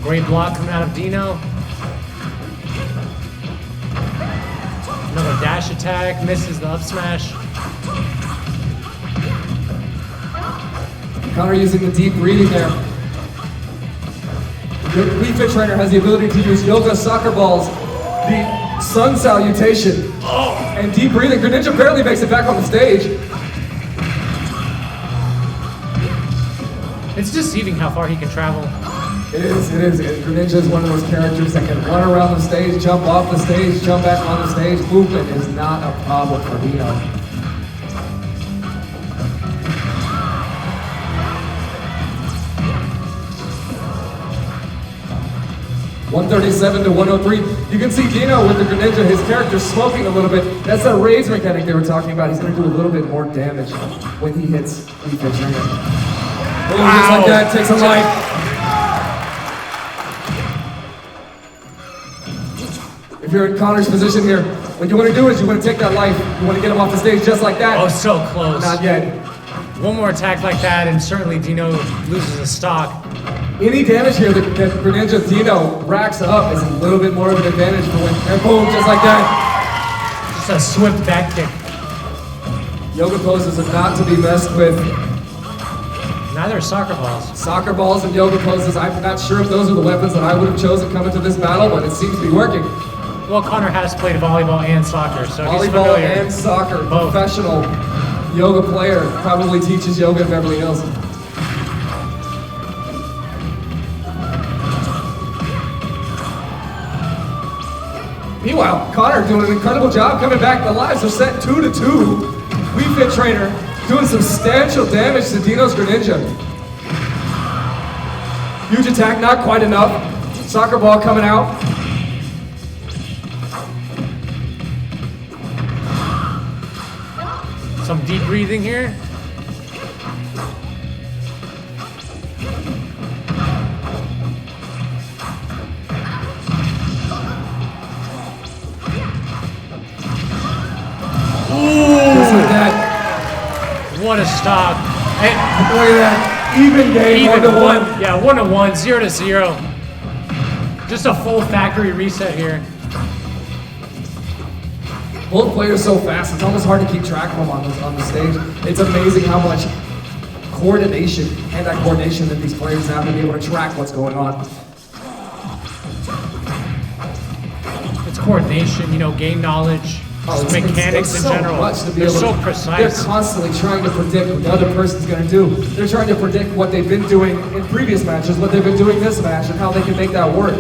Great block coming out of Dino. Another dash attack, misses the up smash. Connor using the deep breathing there. The Wii Fit Trainer has the ability to use Yoga Soccer Balls, the Sun Salutation, and deep breathing. Greninja barely makes it back on the stage. It's deceiving how far he can travel. It is. Greninja is one of those characters that can run around the stage, jump off the stage, jump back on the stage. Movement is not a problem for Dino. $137 to 103. You can see Dino with the Greninja, his character smoking a little bit. That's that rage mechanic they were talking about. He's going to do a little bit more damage when he hits Wii Fit Trainer. Boom, just like that, takes a life. If you're in Connor's position here, what you want to do is you want to take that life, you want to get him off the stage just like that. Oh, so close. Not yet. One more attack like that, and certainly Dino loses a stock. Any damage here that Greninja Dino racks up is a little bit more of an advantage for when, and boom, just like that. Just a swift back kick. Yoga poses are not to be messed with. Neither are soccer balls. Soccer balls and yoga poses, I'm not sure if those are the weapons that I would have chosen coming to this battle, but it seems to be working. Well, Connor has played volleyball and soccer, so he's Volleyball familiar. and soccer, Both. professional yoga player, probably teaches yoga in Beverly Hills. Meanwhile, Connor doing an incredible job coming back. The lives are set 2-2. Wii Fit Trainer doing substantial damage to Dino's Greninja. Huge attack, not quite enough. Soccer ball coming out. Some deep breathing here. Just like that. What a stock. Look at that. Even game, 1-1. Yeah, 1-1, 0-0. Just a full factory reset here. Both players so fast, it's almost hard to keep track of them on the stage. It's amazing how much coordination, hand-eye coordination that these players have to be able to track what's going on. It's coordination, game knowledge, just mechanics it's in so general. much to be They're able so to- precise. They're constantly trying to predict what the other person's going to do. They're trying to predict what they've been doing in previous matches, what they've been doing this match, and how they can make that work.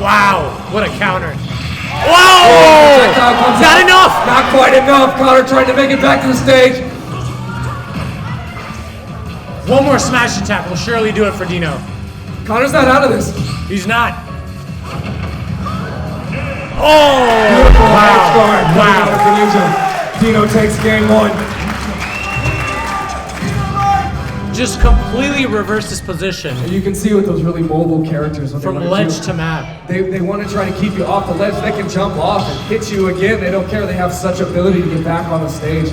Wow, what a counter. Projectile comes Not out. enough! Not quite enough. Connor trying to make it back to the stage. One more smash attack will surely do it for Dino. Connor's not out of this. He's not. Beautiful edge guard coming Wow. out of Greninja. Dino takes game 1. Just completely reversed his position You can see with those really mobile characters what they from want to ledge do. to map. They want to try to keep you off the ledge. They can jump off and hit you again. They don't care. They have such ability to get back on the stage.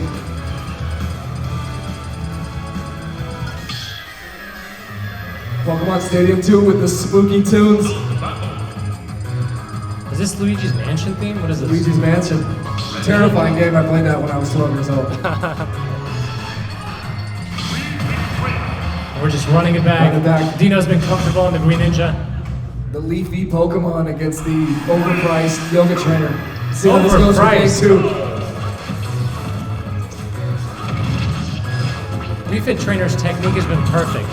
Pokemon Stadium 2 with the spooky tunes. Is this Luigi's Mansion theme? What is this? Luigi's Mansion. Terrifying game. I played that when I was 12 years old. We're just running it back. Running it back. Dino's been comfortable in the Green Ninja. The leafy Pokemon against the overpriced yoga trainer. See how this goes for game Overpriced. 2. Wii Fit Trainer's technique has been perfect.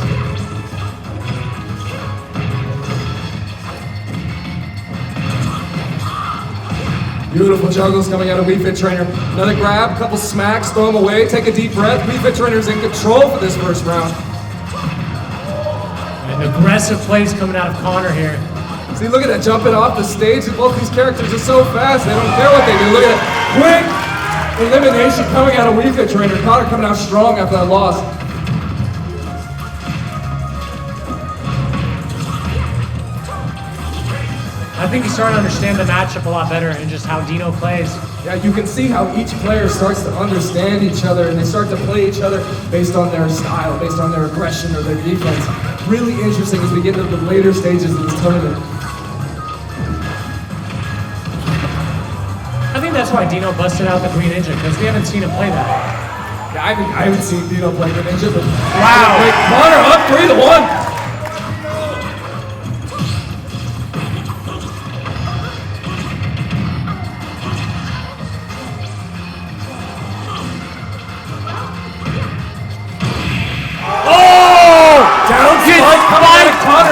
Beautiful juggles coming out of Wii Fit Trainer. Another grab, couple smacks, throw them away, take a deep breath. Wii Fit Trainer's in control for this first round. And aggressive plays coming out of Connor here. See, look at that, jumping off the stage. Both these characters are so fast, they don't care what they do. Look at that, quick elimination coming out of Wii Fit Trainer. Connor coming out strong after that loss. I think he's starting to understand the matchup a lot better and just how Dino plays. Yeah, you can see how each player starts to understand each other and they start to play each other based on their style, based on their aggression or their defense. Really interesting as we get into the later stages of this tournament. I think that's why Dino busted out the Green Ninja, because we haven't seen him play that. Yeah, I haven't seen Dino play Green Ninja, but wow! Wait, Connor up 3-1.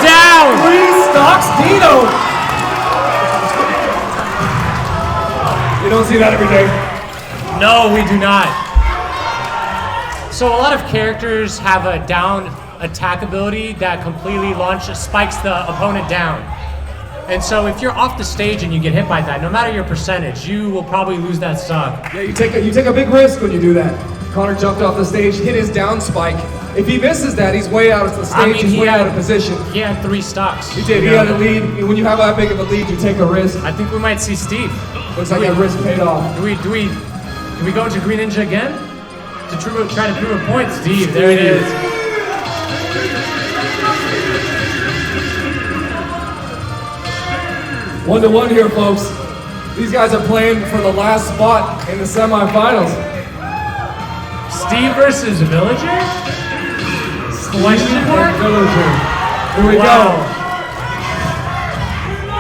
Down! 3 stocks Dino! You don't see that every day. No, we do not. So a lot of characters have a down attack ability that completely spikes the opponent down. And so if you're off the stage and you get hit by that, no matter your percentage, you will probably lose that stock. Yeah, you take a big risk when you do that. Connor jumped off the stage, hit his down spike. If he misses that, he's way out of the stage, he's way out of position. He had 3 stocks. He did, he had a lead. When you have that big of a lead, you take a risk. I think we might see Steve. Looks like that risk paid off. Do we go into Green Ninja again? To try to prove a point, Steve. There it is. One to one here, folks. These guys are playing for the last spot in the semifinals. Steve versus Villager? Question mark? Villager. Here we go.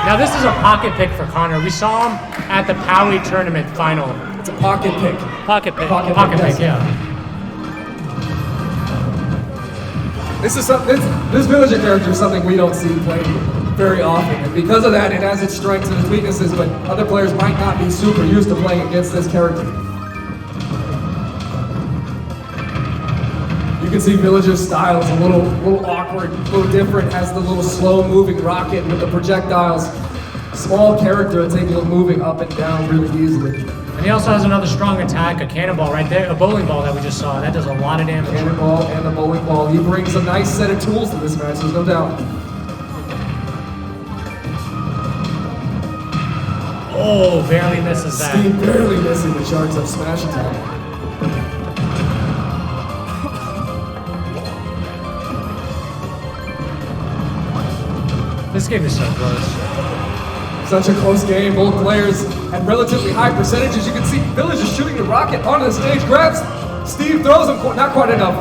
Now this is a pocket pick for Connor. We saw him at the Powie tournament final. It's a pocket pick. Pocket pick. Pocket pick, yeah. This Villager character is something we don't see played very often, and because of that, it has its strengths and its weaknesses, but other players might not be super used to playing against this character. You can see Villager's style is a little awkward, a little different, has the little slow-moving rocket with the projectiles. Small character that's able of moving up and down really easily. And he also has another strong attack, a cannonball right there, a bowling ball that we just saw. That does a lot of damage. Cannonball and the bowling ball. He brings a nice set of tools to this match, there's no doubt. Oh, barely misses that. Steve barely missing the charge up smash attack. This game is so close. Such a close game. Both players at relatively high percentages. You can see Village is shooting the rocket onto the stage. Grabs. Steve throws him. Not quite enough.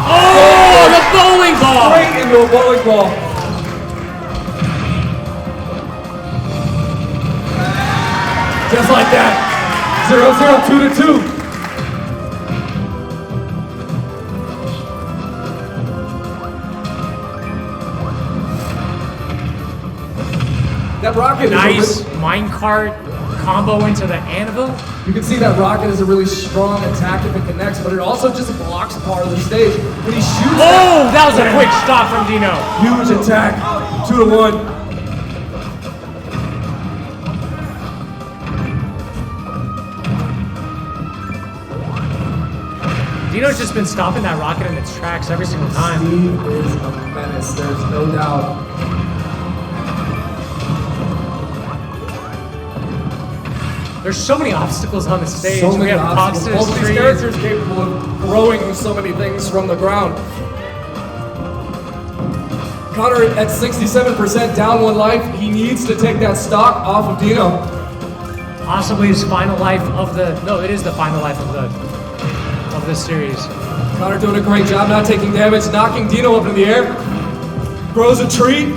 Oh, the bowling ball! Straight into a bowling ball. Just like that. 0-0, 2-2. That rocket nice minecart combo into the anvil. You can see that rocket is a really strong attack if it connects, but it also just blocks part of the stage. When he shoots that was a quick stop from Dino. Huge attack. 2-1. Dino's just been stopping that rocket in its tracks every single time. Steve is a menace, there's no doubt. There's so many obstacles on the stage. So many we have obstacles. boxes, Both these characters capable of throwing so many things from the ground. Connor at 67%, down 1 life. He needs to take that stock off of Dino. Possibly his final life of the. No, it is the final life of this series. Connor doing a great job not taking damage, knocking Dino up in the air. Grows a tree.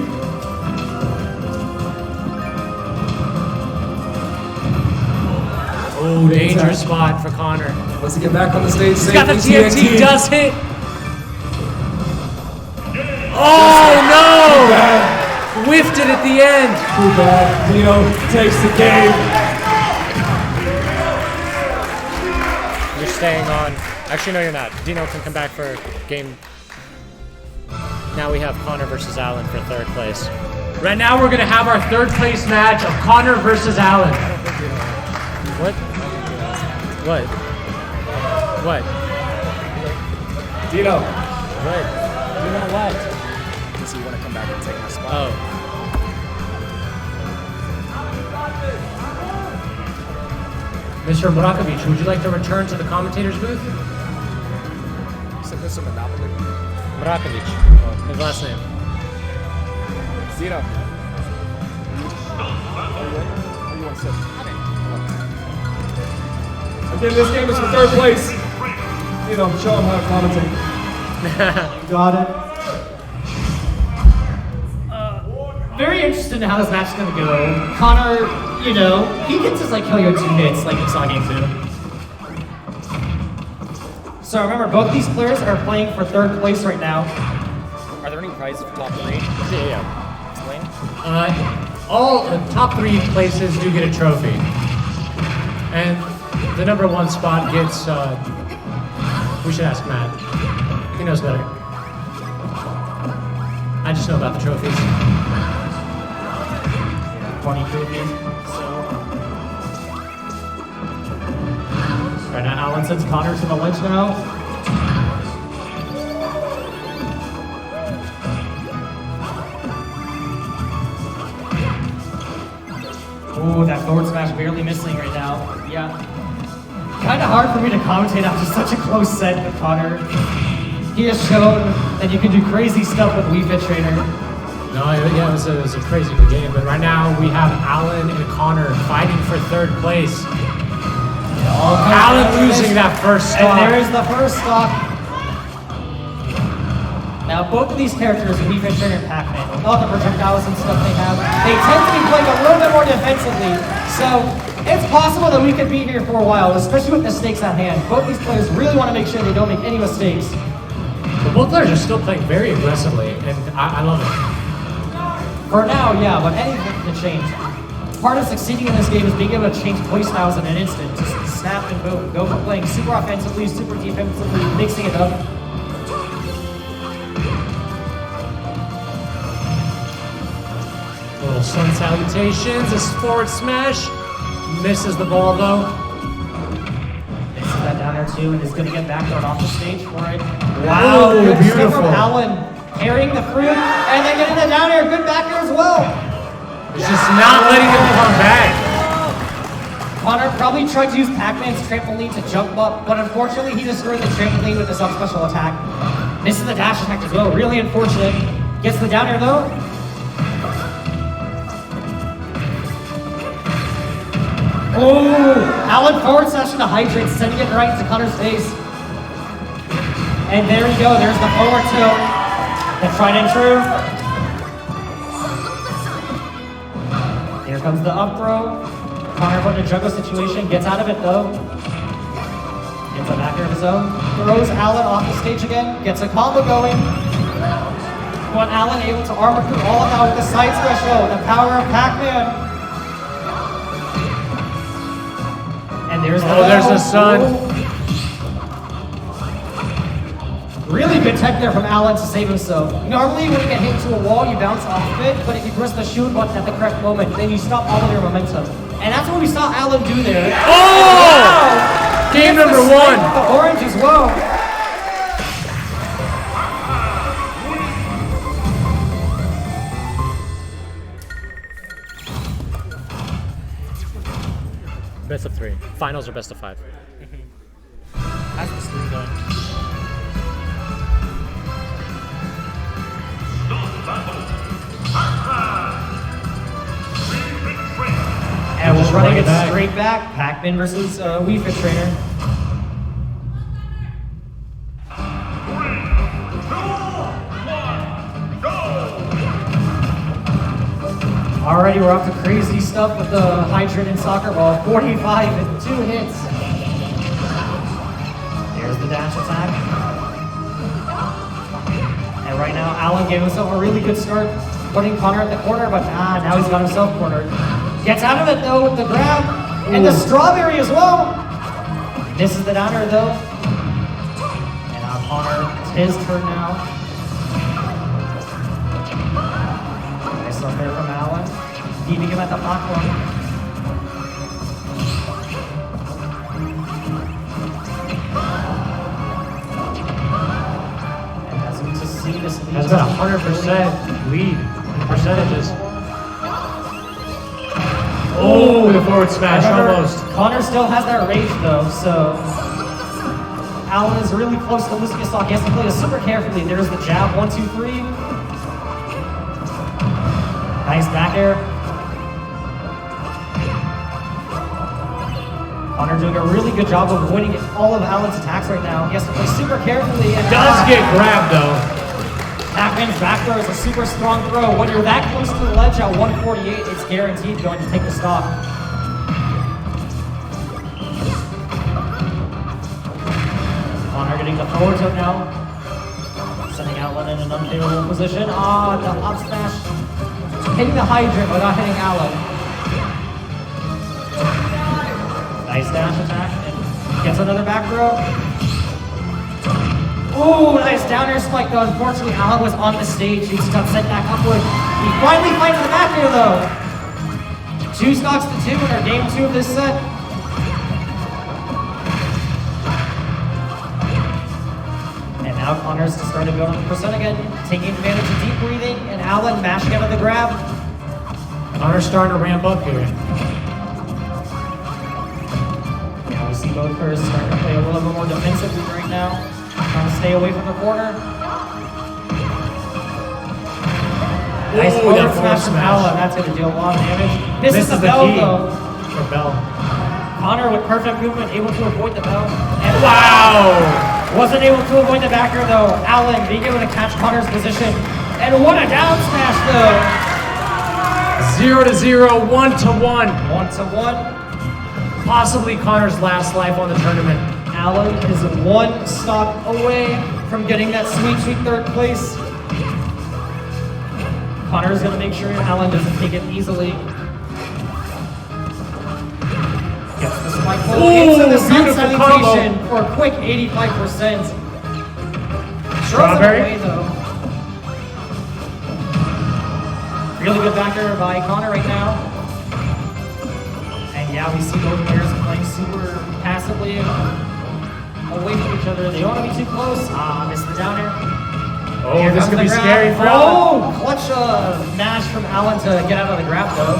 Oh, dangerous spot for Connor. Wants to get back on the stage. He's got the TNT, does hit. Oh no! Whiffed it at the end. Too bad. Dino takes the game. staying on. Actually, no, you're not. Dino can come back for game. Now we have Connor versus Alan for third place. Right now, we're gonna have our third place match of Connor versus Alan. What? What? What? Dino. What? Dino what? Does he want to come back and take my spot? Oh. Mr. Murakovic, would you like to return to the commentator's booth? So this is Monopoly. Murakovic. His last name. Zero. You want to sit? Again, this game is for third place. Dino, show him how to commentate. Got it. Very interested in how this match is gonna go. Connor, you know, he gets his like KO 2 hits like you saw in game 2. So remember, both these players are playing for third place right now. Are there any prizes for top 3? Yeah. Explain. All top 3 places do get a trophy. And the number 1 spot gets, we should ask Matt. He knows better. I just know about the trophies. 20 trophies. Right now, Alan sends Connor to the ledge now. Ooh, that forward smash barely missing right now. Yeah. Kind of hard for me to commentate after such a close set with Connor. He has shown that you can do crazy stuff with Wii Fit Trainer. No, yeah, it was a crazy good game. But right now, we have Alan and Connor fighting for third place. Alan losing that first stock. And there's the first stock. Now, both of these characters, Wii Fit Trainer and Pac-Man, with all the projectiles and stuff they have, they tend to be playing a little bit more defensively. So, it's possible that we could be here for a while, especially with the stakes at hand. Both these players really want to make sure they don't make any mistakes. But both players are still playing very aggressively, and I love it. For now, yeah, but anything can change. Part of succeeding in this game is being able to change playstyles in an instant. Just snap and boom. Go from playing super offensively, super defensively, mixing it up. Little sun salutations, this forward smash. Misses the ball though. Misses that down there too, and is going to get back thrown off the stage for it. Wow, Good stick beautiful. from Alan, carrying the fruit, and then getting the down air. Good back air as well. It's just not letting him come back. Connor probably tried to use Pac-Man's trampoline to jump up, but unfortunately he destroyed the trampoline with his up special attack. Misses the dash attack as well, really unfortunate. Gets the down air though. Oh, Alan forward slash into hydrate, sending it right into Connor's face. And there you go, there's the forward tilt. The tried and true. Here comes the up throw. Connor put in a juggle situation, gets out of it though. Gets a back air of his own. Throws Alan off the stage again, gets a combo going. But Alan able to armor through all of that with the side special, the power of Pac-Man. And there's the there's the sun. Really good tech there from Alan to save himself. Normally when you get hit into a wall, you bounce off of it, but if you press the shoot button at the correct moment, then you stop all of your momentum. And that's what we saw Alan do there. Oh! Wow! Game Gets number the one. snipe with the orange as well. Best of 3. Finals are best of 5. How's the stream going? And we're running it back. straight back. Pac-Man versus Wii Fit Trainer. Already we're up to crazy stuff with the hydrant and soccer ball. 45 and 2 hits. There's the dash attack. And right now, Alan gave himself a really good start, putting Connor at the corner, but now he's got himself cornered. Gets out of it though with the grab, and the strawberry as well. Misses the downer though. And now Connor, it's his turn now. Nice up there from Allen. Keeping him at the platform. And as we just see this lead. That's got 100% lead in percentages. Oh, the forward smash, almost. Connor still has that rage though, so Allen is really close to losing his stock. He has to play this super carefully. There's the jab, 1, 2, 3. Nice back air. Connor doing a really good job of avoiding all of Allen's attacks right now. He has to play super carefully. And does get grabbed though. Pac-Man's back throw is a super strong throw. When you're that close to the ledge at 148, it's guaranteed going to take the stock. Connor getting the forward tilt now. Sending Allen in an unfavorable position. The up smash. Hitting the hydrant without hitting Allen. Nice dash attack. And gets another back throw. Oh, nice down air spike though. Unfortunately, Allen was on the stage. He just got sent back upward. He finally finds the back air though. 2 stocks to 2 in our game 2 of this set. And now Connor's starting to build on the percent again, taking advantage of deep breathing, and Allen mashing out of the grab. Connor's starting to ramp up here. Yeah, we see both players starting to play a little bit more defensively right now. Trying to stay away from the corner. Nice forward smash from Allen. That's going to deal a lot of damage. Misses the bell though. For bell. Connor with perfect movement, able to avoid the bell. And Wow! Wasn't able to avoid the backer though. Allen being able to catch Connor's position. And what a down smash though. 0-0, 1-1. 1-1. Possibly Connor's last life on the tournament. Allen is 1 stock away from getting that sweet, sweet 3rd place. Connor is going to make sure Allen doesn't take it easily. Gets the spike into the sun salutation for a quick 85%. Strawberry. Away, though. Really good backer by Connor right now. And yeah, we see both players playing super passively away from each other. They don't want to be too close. Missed the downer. Oh, this could be scary for Allen. Oh, clutch mash from Allen to get out of the grab though.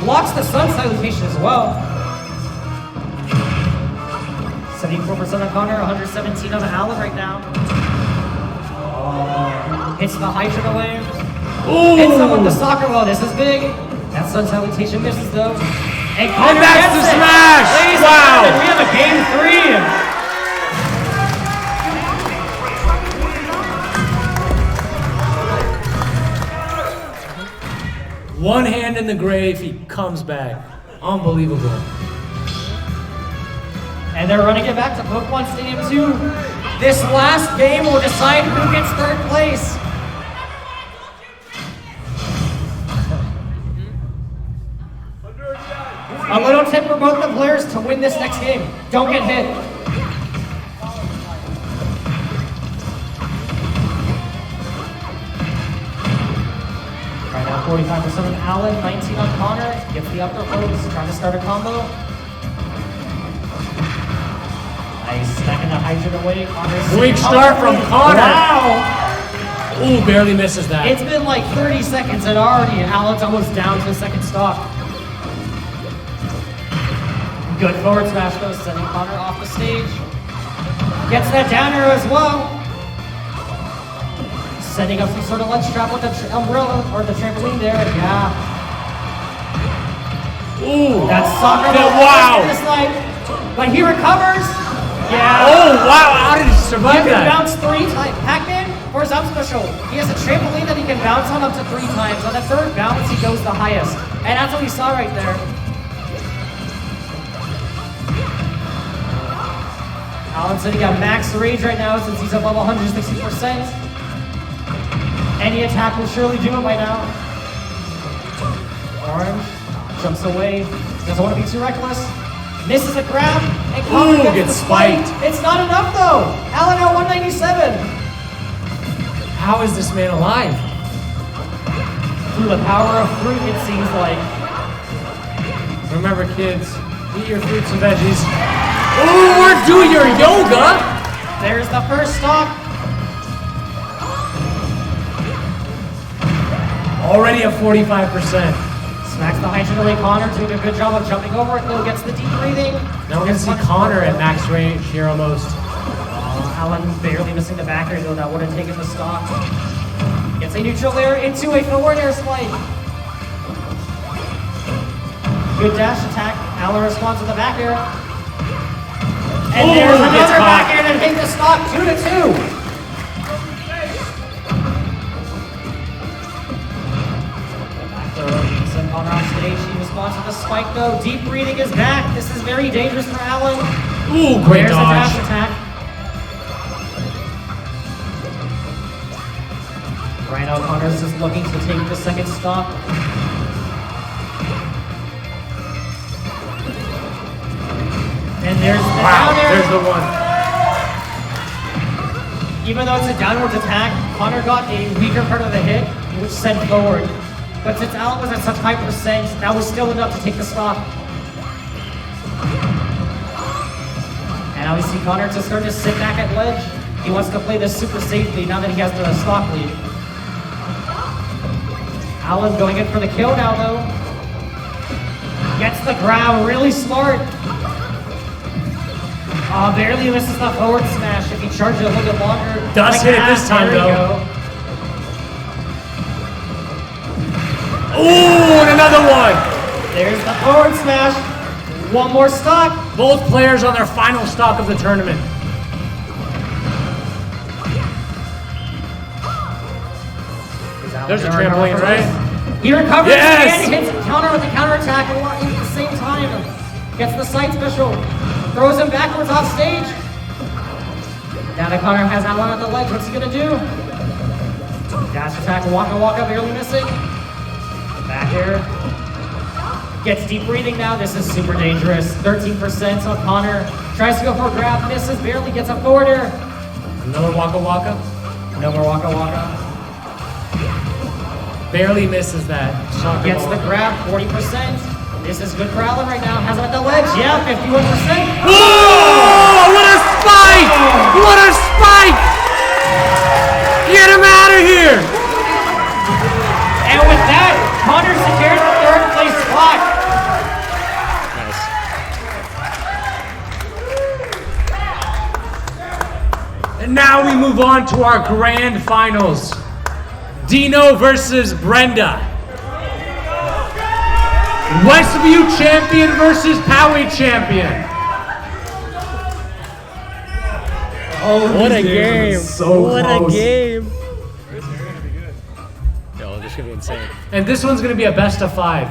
Blocks the sun salutation as well. 74% on Connor, 117 on Allen right now. Hits the hydrant away. Hits him with the soccer ball. This is big. That sun salutation misses though. And Connor that's the smash! Wow! We have a game 3. One hand in the grave, he comes back. Unbelievable. And they're running it back to Pokemon Stadium 2. This last game will decide who gets 3rd place. A little tip for both the players to win this next game. Don't get hit. Right now, 45% on Allen, 19 on Connor. Gets the upper post, trying to start a combo. Nice, stacking the hydrant away. Connor's Quick start from Connor. Wow! Ooh, barely misses that. It's been like 30 seconds and already Allen's almost down to the 2nd stock. Good forward smash though, sending Connor off the stage. Gets that down arrow as well. Setting up some sort of lunch trap with the umbrella or the trampoline there. Yeah. Ooh. That's soccer. Wow. But he recovers. Yeah. Oh, wow. How did he survive He can that? bounce 3 times. Pac-Man, for his up special, he has a trampoline that he can bounce on up to 3 times. On the 3rd bounce, he goes the highest. And that's what we saw right there. Allen said he got max rage right now since he's above 160%. Any attack will surely do it by now. Orange jumps away. Doesn't want to be too reckless. Misses a grab. And Connor Ooh, gets gets the spike. spiked. It's not enough though. Allen at 197. How is this man alive? Through the power of fruit, it seems like. Remember, kids, eat your fruits and veggies. Or do your yoga. There's the first stock. Already at 45%. Smacks the high away. Connor doing a good job of jumping over it, though gets the deep breathing. Now we're gonna see Connor at max range here almost. Allen barely missing the back air, though that would have taken the stock. Gets a neutral air into a forward air spike. Good dash attack. Allen responds with the back air. And Oh, there's gets another caught. back air to take the stock 2-2. Connor on stage, he responds with a spike though. Deep breathing is back. This is very dangerous for Allen. Ooh, great There's a dodge. dash attack. Right now, Connor's just looking to take the second stop. And there's the down air. There's the one. Even though it's a downwards attack, Connor got a weaker part of the hit, which sent forward. But since Allen was at such high percent, that was still enough to take the stop. And now we see Connor just start to sit back at ledge. He wants to play this super safely now that he has the stock lead. Allen going in for the kill now though. Gets the grab, really smart. Barely misses the forward smash. If he charges it a little bit longer. Does hit it this time, there we though. go. Ooh, and another one. There's the forward smash. One more stock. Both players on their final stock of the tournament. There's a trampoline, right? He recovers Yes! and hits a counter with a counterattack at the same time. Gets the side special. Throws him backwards off stage. Now that Connor has Allen at the ledge, what's he gonna do? Dash attack, Waka Waka barely missing. Back air. Gets deep breathing now. This is super dangerous. 13% on Connor. Tries to go for a grab, misses, barely gets a forward air. Another Waka Waka. No more Waka Waka. Barely misses that. Soccer Gets ball. the grab, 40%. This is good for Allen right now. Has him at the ledge. Yeah, 51%. Oh, what a spike! What a spike! Get him out of here! And with that, Connor secures the third place spot. And now we move on to our grand finals. Dino versus Brenda. Westview champion versus Poway champion. Oh, What a these games game. are So What a close. game. Yo, this is gonna be insane. And this one's gonna be a best of 5.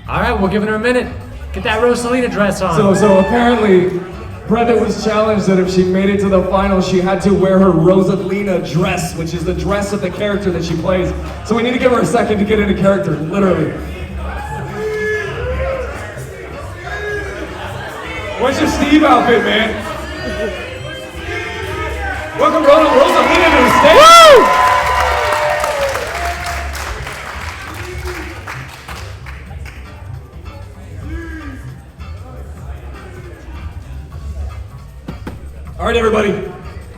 All right, we're giving her a minute. Get that Rosalina dress on. So apparently, Brenda was challenged that if she made it to the final, she had to wear her Rosalina dress, which is the dress of the character that she plays. So we need to give her a second to get into character, literally. What's your Steve outfit, man? Welcome Rosalina to the stage. Woo! All right, everybody.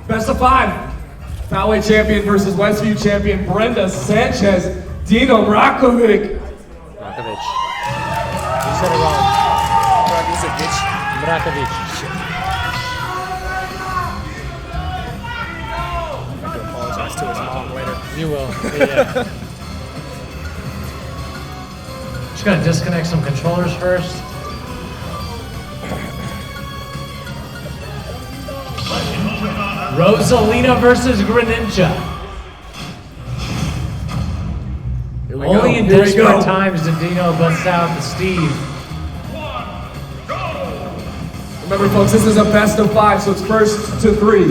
Best of 5. Poway champion versus Westview champion Brenda Sanchez, Dino Mrakovic. Mrakovic. You said it wrong. Mrakovic. I have to apologize to his mom later. You will. Yeah. Just gonna disconnect some controllers first. Rosalina versus Greninja. Here we Only go. in Here we desperate go. times did Dino bust out the Steve. Remember, folks, this is a best of 5, so it's first to 3.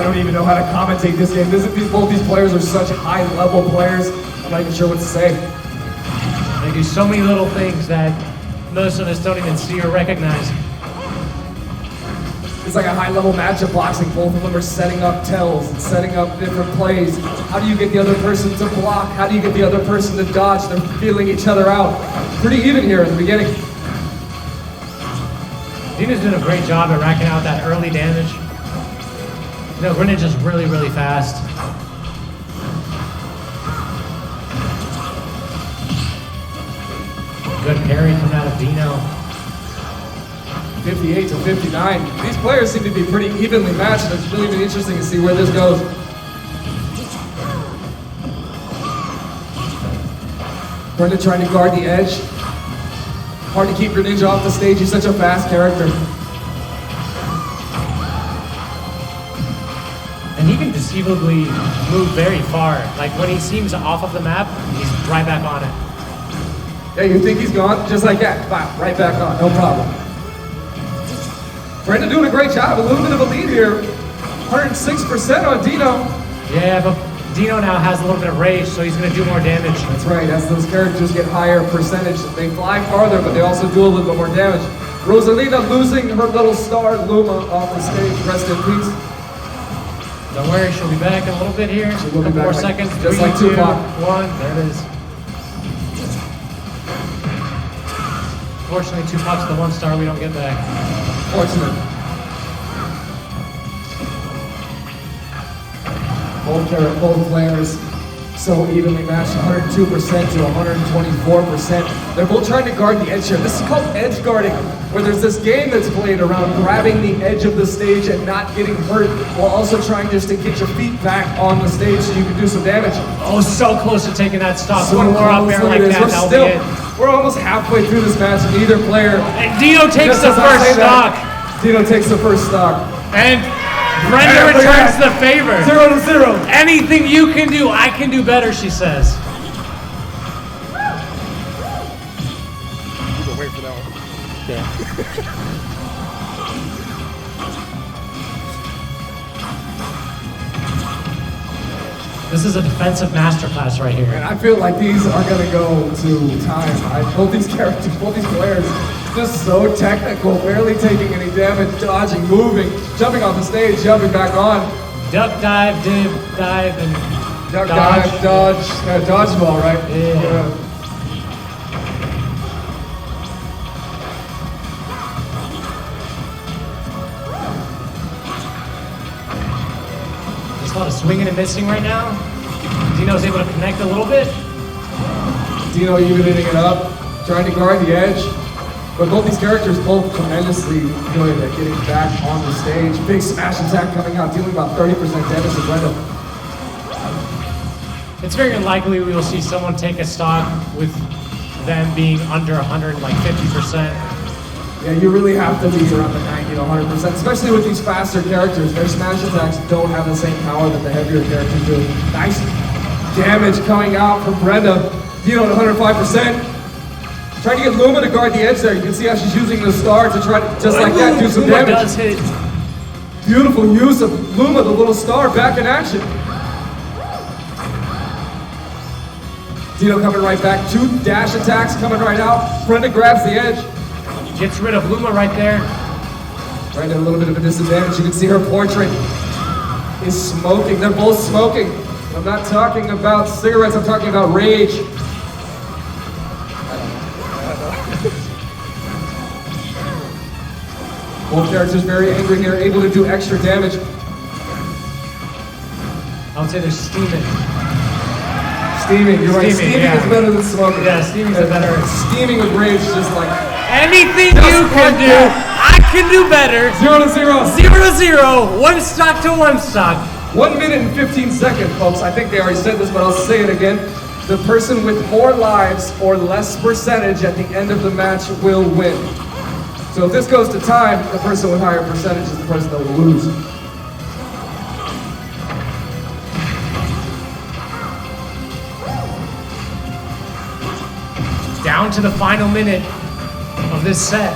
don't even know how to commentate this game. Both these players are such high-level players. I'm not even sure what to say. They do so many little things that most of us don't even see or recognize. It's like a high-level matchup boxing. Both of them are setting up tells and setting up different plays. How do you get the other person to block? How do you get the other person to dodge? They're feeling each other out. Pretty even here in the beginning. Dino's doing a great job at racking out that early damage. You know, Greenwich is really, really fast. Good parry coming out of Dino. 58 to 59. These players seem to be pretty evenly matched. It's really been interesting to see where this goes. Brenda trying to guard the edge. Hard to keep Greninja off the stage. He's such a fast character. And he can deceivably move very far. Like when he seems off of the map, he's right back on it. Yeah, you think he's gone? Just like that. Wow, right back on. No problem. Brenda doing a great job. A little bit of a lead here. 106% on Dino. Yeah, but Dino now has a little bit of rage, so he's going to do more damage. That's right. As those characters get higher percentage, they fly farther, but they also do a little bit more damage. Rosalina losing her little star, Luma, off the stage. Rest in peace. Don't worry, she'll be back in a little bit here. She will be back more like, seconds. just 3, like 2, Tupac. 1. There it is. Fortunately, Tupac's the 1 star we don't get back. Fortunate. Both players so evenly matched, 102% to 124%. They're both trying to guard the edge here. This is called edge guarding, where there's this game that's played around grabbing the edge of the stage and not getting hurt, while also trying just to get your feet back on the stage so you can do some damage. Oh, so close to taking that stop. So One more up there like that, that'll be it. We're almost halfway through this match, and either player... And Dino takes the first stock. Dino takes the first stock. And Brenda returns the favor. 0-0. Anything you can do, I can do better, she says. You can wait for that one. Yeah. This is a defensive masterclass right here. And I feel like these are going to go to time. Both these characters, both these players, just so technical, barely taking any damage, dodging, moving, jumping off the stage, jumping back on. Duck dive, dip, dive, and Duck, dodge. dive, dodge, dodgeball, right? Yeah. There's a lot of swinging and missing right now. Dino's able to connect a little bit. Dino evening it up, trying to guard the edge. But both these characters both tremendously good at getting back on the stage. Big smash attack coming out, dealing about 30% damage to Brenda. It's very unlikely we will see someone take a stock with them being under 100, like 50%. Yeah, you really have to be around the 90 to 100%, especially with these faster characters. Their smash attacks don't have the same power that the heavier characters do. Nice damage coming out from Brenda. Dino at 105%. Trying to get Luma to guard the edge there. You can see how she's using the star to try to, just like that, do some Luma damage. does hit. Beautiful use of Luma, the little star, back in action. Dino coming right back. 2 dash attacks coming right out. Brenda grabs the edge. Gets rid of Luma right there. Brenda a little bit of a disadvantage. You can see her portrait is smoking. They're both smoking. I'm not talking about cigarettes, I'm talking about rage. Both characters very angry here, able to do extra damage. I would say they're steaming. Steaming, you're right. Steaming yeah. is better than smoking. Yeah, steaming's a better. Steaming with rage is just like... Anything Just you can like do, that. I can do better. 0-0. 0-0, 1 stock to 1 stock. 1 minute and 15 seconds, folks. I think they already said this, but I'll say it again. The person with more lives or less percentage at the end of the match will win. So if this goes to time, the person with higher percentage is the person that will lose. Down to the final minute of this set.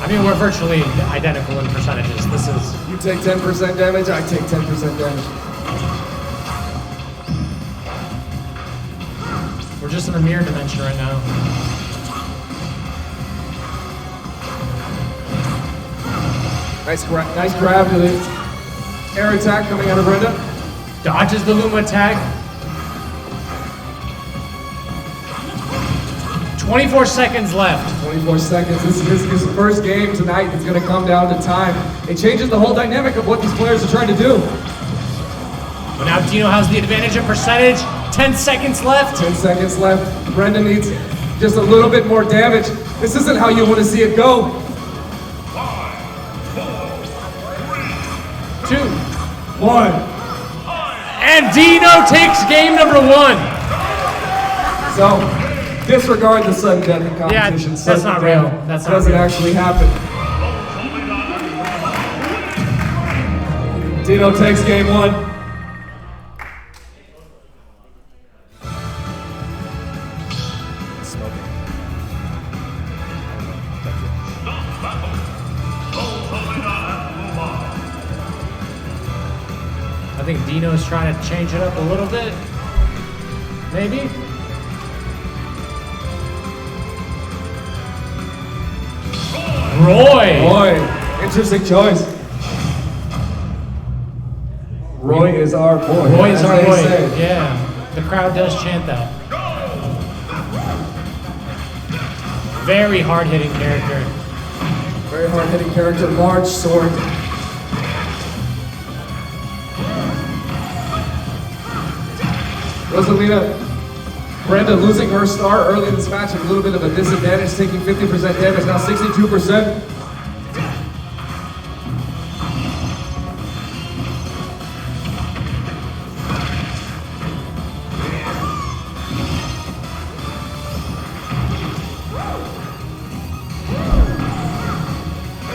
I mean, we're virtually identical in percentages. This is... You take 10% damage, I take 10% damage. We're just in the mirror dimension right now. Nice grab to the air attack coming out of Brenda. Dodges the Luma attack. 24 seconds left. 24 seconds. This is his first game tonight. It's going to come down to time. It changes the whole dynamic of what these players are trying to do. But now Dino has the advantage in percentage. 10 seconds left. 10 seconds left. Brenda needs just a little bit more damage. This isn't how you want to see it go. 2, 1. And Dino takes game number 1. So, disregard the sudden death in competition. Yeah, that's not real. That's not doesn't real. actually happen. Dino takes game 1. I think Dino's trying to change it up a little bit. Maybe? Roy! Interesting choice. Roy is our boy. Roy is as our they boy. say. Yeah, the crowd does chant that. Very hard-hitting character. Very hard-hitting character, large sword. Rosalina, Brenda losing her star early in this match with a little bit of a disadvantage, taking 50% damage, now 62%.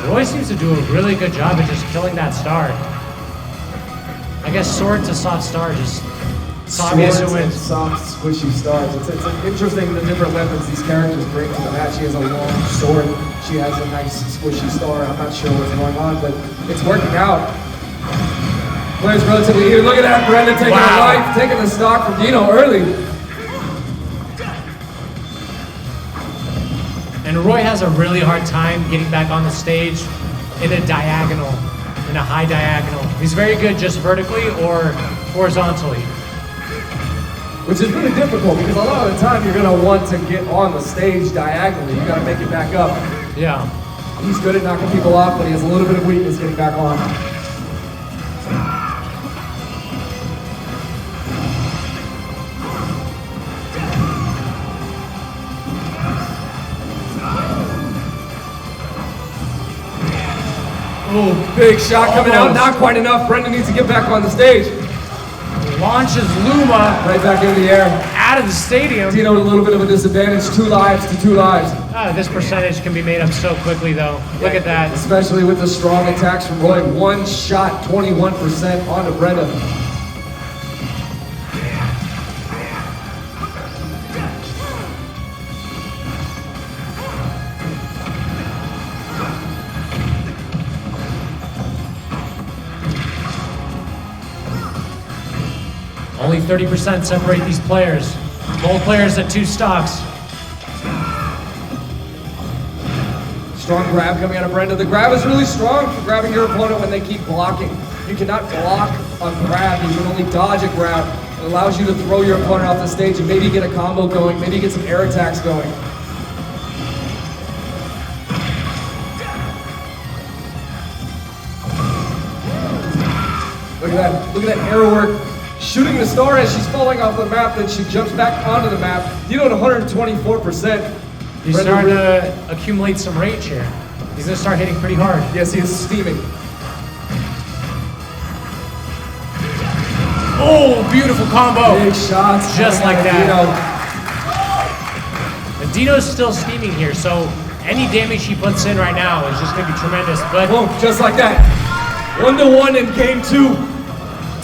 Roy seems to do a really good job at just killing that star. I guess sword to soft star, just it's obvious who Swords and wins. soft, squishy stars. It's interesting the different weapons these characters bring to the match. She has a long sword. She has a nice squishy star. I'm not sure what's going on, but it's working out. Players relatively even. Look at that, Brenda taking a life, taking the stock from Dino early. And Roy has a really hard time getting back on the stage in a diagonal, in a high diagonal. He's very good just vertically or horizontally. Which is really difficult because a lot of the time you're going to want to get on the stage diagonally. You got to make it back up. Yeah. He's good at knocking people off, but he has a little bit of weakness getting back on. Oh, big shot coming out. Not quite enough. Brendan needs to get back on the stage. Launches Luma right back into the air. Out of the stadium. Dino with a little bit of a disadvantage. 2 lives to 2 lives. This percentage can be made up so quickly, though. Look at that. Especially with the strong attacks from Roy. 1 shot, 21% onto Brenda. Only 30% separate these players. Both players at 2 stocks. Strong grab coming out of Brenda. The grab is really strong for grabbing your opponent when they keep blocking. You cannot block a grab. You can only dodge a grab. It allows you to throw your opponent off the stage and maybe get a combo going, maybe get some air attacks going. Look at that. Look at that arrow work. Shooting the star as she's falling off the map, then she jumps back onto the map. Dino at 124%. He's starting to accumulate some range here. He's going to start hitting pretty hard. Yes, he is steaming. Oh, beautiful combo. Big shots. Just like that. Dino. And Dino's still steaming here, so any damage he puts in right now is just going to be tremendous. But boom, just like that. 1-1 in game 2.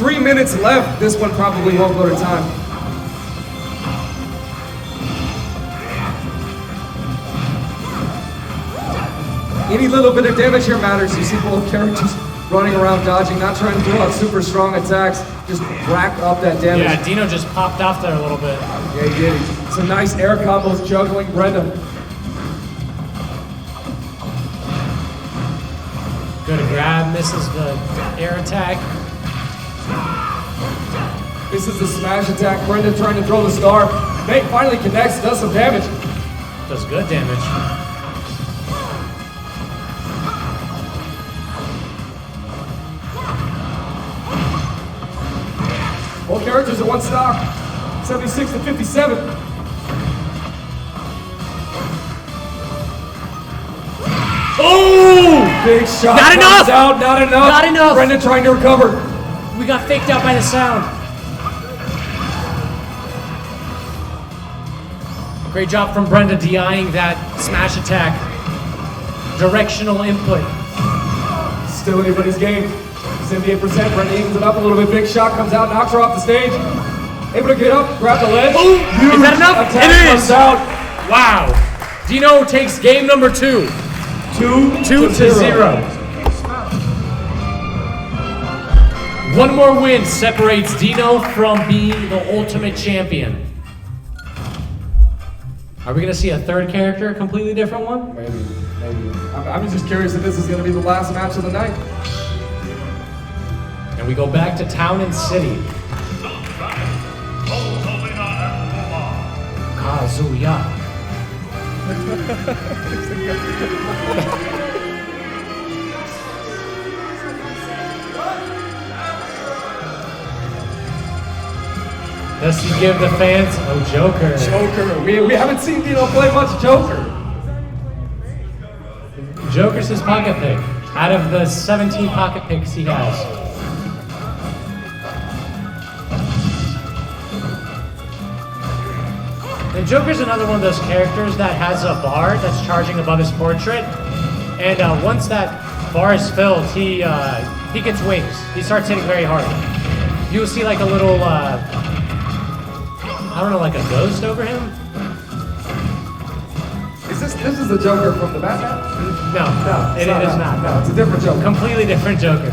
3 minutes left. This one probably won't go to time. Any little bit of damage here matters. You see both characters running around dodging, not trying to throw out super strong attacks, just rack up that damage. Yeah, Dino just popped off there a little bit. Yeah, he did. Some nice air combos juggling Brenda. Good grab, misses the air attack. This is the smash attack. Brenda trying to throw the star. Nate finally connects, does some damage. Does good damage. Both characters at one stock. 76 to 57. Oh! Big shot. Not enough! Comes out, not enough. Not enough. Brenda trying to recover. We got faked out by the sound. Great job from Brenda DIing that smash attack. Directional input. Still anybody's game. 78%. Brenda evens it up a little bit. Big shot comes out, knocks her off the stage. Able to get up, grab the ledge. Ooh, is that enough? Attack It comes is. out. Wow. Dino takes game number 2. 2 to 0. One more win separates Dino from being the ultimate champion. Are we gonna see a third character, a completely different one? Maybe. I'm just curious if this is gonna be the last match of the night. And we go back to Town and City. Kazuya. Does he give the fans a Joker? Joker. We haven't seen Dino play much Joker. Joker's his pocket pick. Out of the 17 pocket picks he has. And Joker's another one of those characters that has a bar that's charging above his portrait. And once that bar is filled, he gets wings. He starts hitting very hard. You'll see like a little, I don't know, like a ghost over him? This is the Joker from the Batman? No, it is not. No, it's a different Joker. Completely different Joker.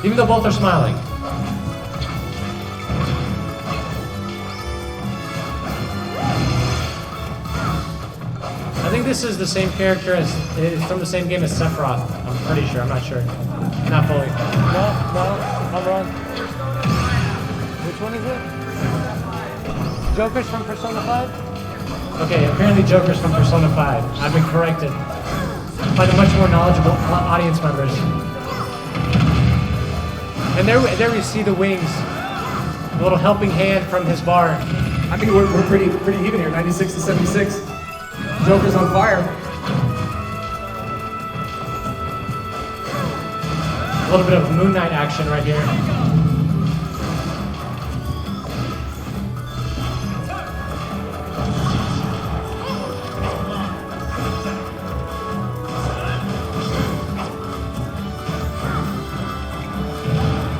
Even though both are smiling. I think this is the same character as, it's from the same game as Sephiroth. I'm pretty sure, I'm not sure. Not fully. No, I'm wrong. Which one is it? Joker's from Persona 5? Okay, apparently Joker's from Persona 5. I've been corrected by the much more knowledgeable audience members. And there we see the wings. A little helping hand from his bar. I think we're pretty even here, 96 to 76. Joker's on fire. A little bit of Moon Knight action right here.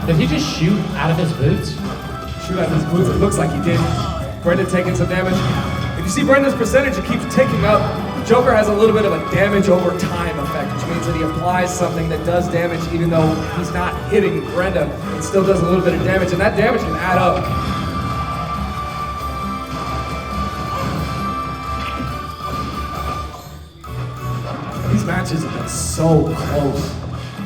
Did he just shoot out of his boots? Shoot out of his boots, it looks like he did. Brenda taking some damage. If you see Brenda's percentage, it keeps ticking up. Joker has a little bit of a damage over time effect, which means that he applies something that does damage even though he's not hitting Brenda. It still does a little bit of damage, and that damage can add up. These matches have been so close.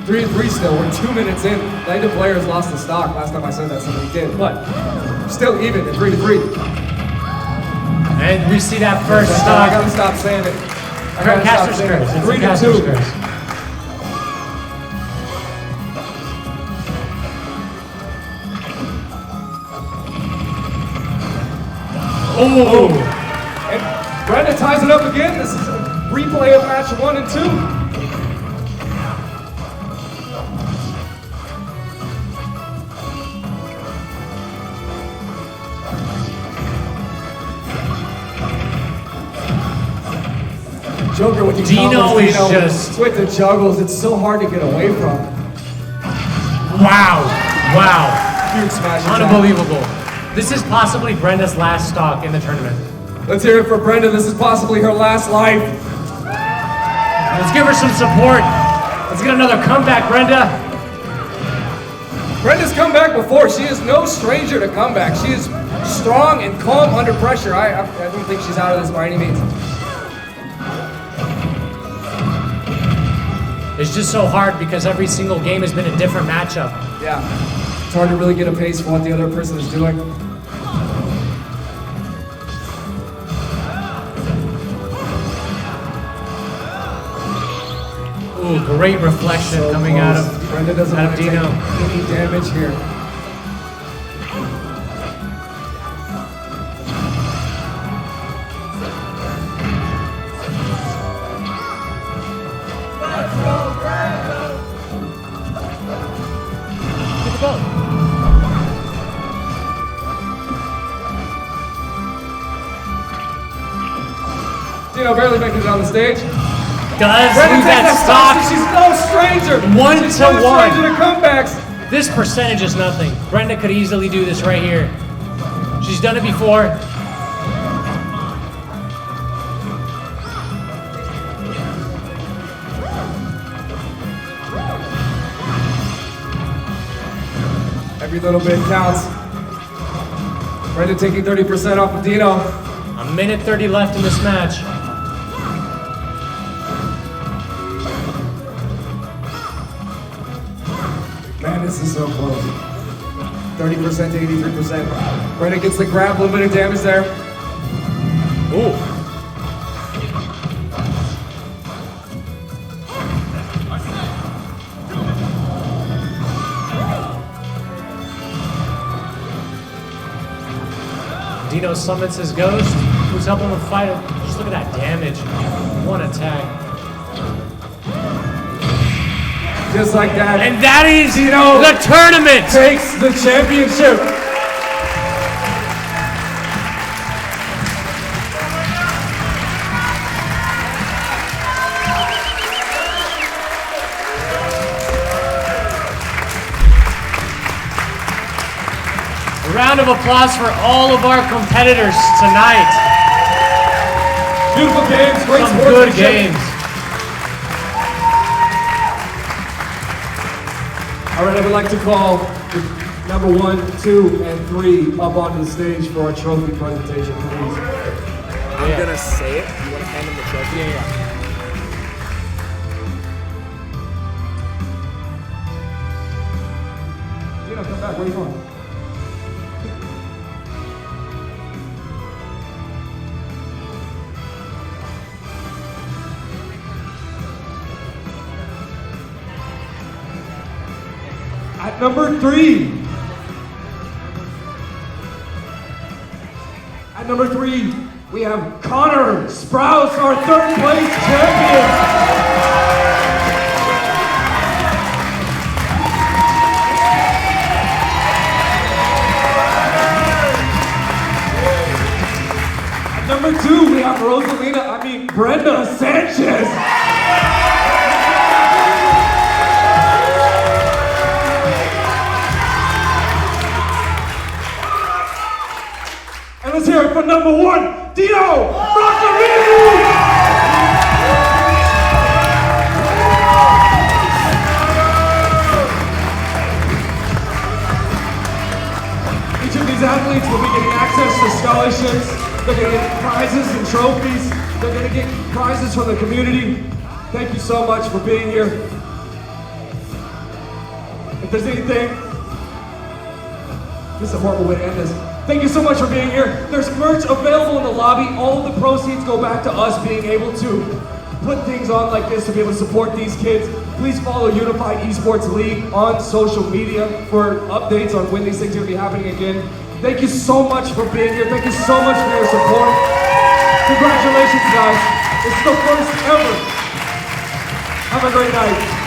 3-3 still, we're 2 minutes in. Neither player has lost the stock. Last time I said that, somebody did. But still even at 3-3. And we see that first I stock. gotta stop saying it. I gotta stop Caster's saying curse. it. It's 3 a to Caster's 2. curse. Oh! And Brenda ties it up again. This is a replay of match 1 and 2. Joker with the Dino is just with the juggles. It's so hard to get away from. Wow! Wow! Huge smash attack. Unbelievable. This is possibly Brenda's last stock in the tournament. Let's hear it for Brenda. This is possibly her last life. Let's give her some support. Let's get another comeback, Brenda. Brenda's come back before. She is no stranger to comeback. She is strong and calm under pressure. I don't think she's out of this by any means. It's just so hard because every single game has been a different matchup. Yeah, it's hard to really get a pace for what the other person is doing. Ooh, great reflection So coming close. out of Brenda doesn't out want of to take Dino. any damage here. Get the ball. Dino barely making it on the stage. Does Brenda lose takes that stock. stock. She's no stranger. One She's to no one. stranger to comebacks. This percentage is nothing. Brenda could easily do this right here. She's done it before. Every little bit counts. Brenda taking 30% off of Dino. A minute 30 left in this match. Man, this is so close. 30% to 83%. Brenda gets the grab, a little bit of damage there. Ooh. Dino summons his ghost. Who's helping him fight it? Just look at that damage. One attack. Just like that. And that is Dino the tournament! takes the championship. A round of applause for all of our competitors tonight. Beautiful games, great Some good sportsmanship. games. All right, I would like to call the number 1, 2, and 3 up onto the stage for our trophy presentation, please. I'm gonna say it. You want to hand him the trophy? Yeah. Dino, come back. Where are you going? At number 3. At number 3, we have Connor Sprouse, our 3rd place champion. At number 2, we have Brenda Sanchez. And let's hear it for number 1, Dino Rockerini! Each of these athletes will be getting access to scholarships. They're going to get prizes and trophies. They're going to get prizes from the community. Thank you so much for being here. If there's anything, this is a horrible way to end this. Thank you so much for being here. There's merch available in the lobby. All of the proceeds go back to us being able to put things on like this to be able to support these kids. Please follow Unified Esports League on social media for updates on when these things are going to be happening again. Thank you so much for being here. Thank you so much for your support. Congratulations, guys. It's the first ever. Have a great night.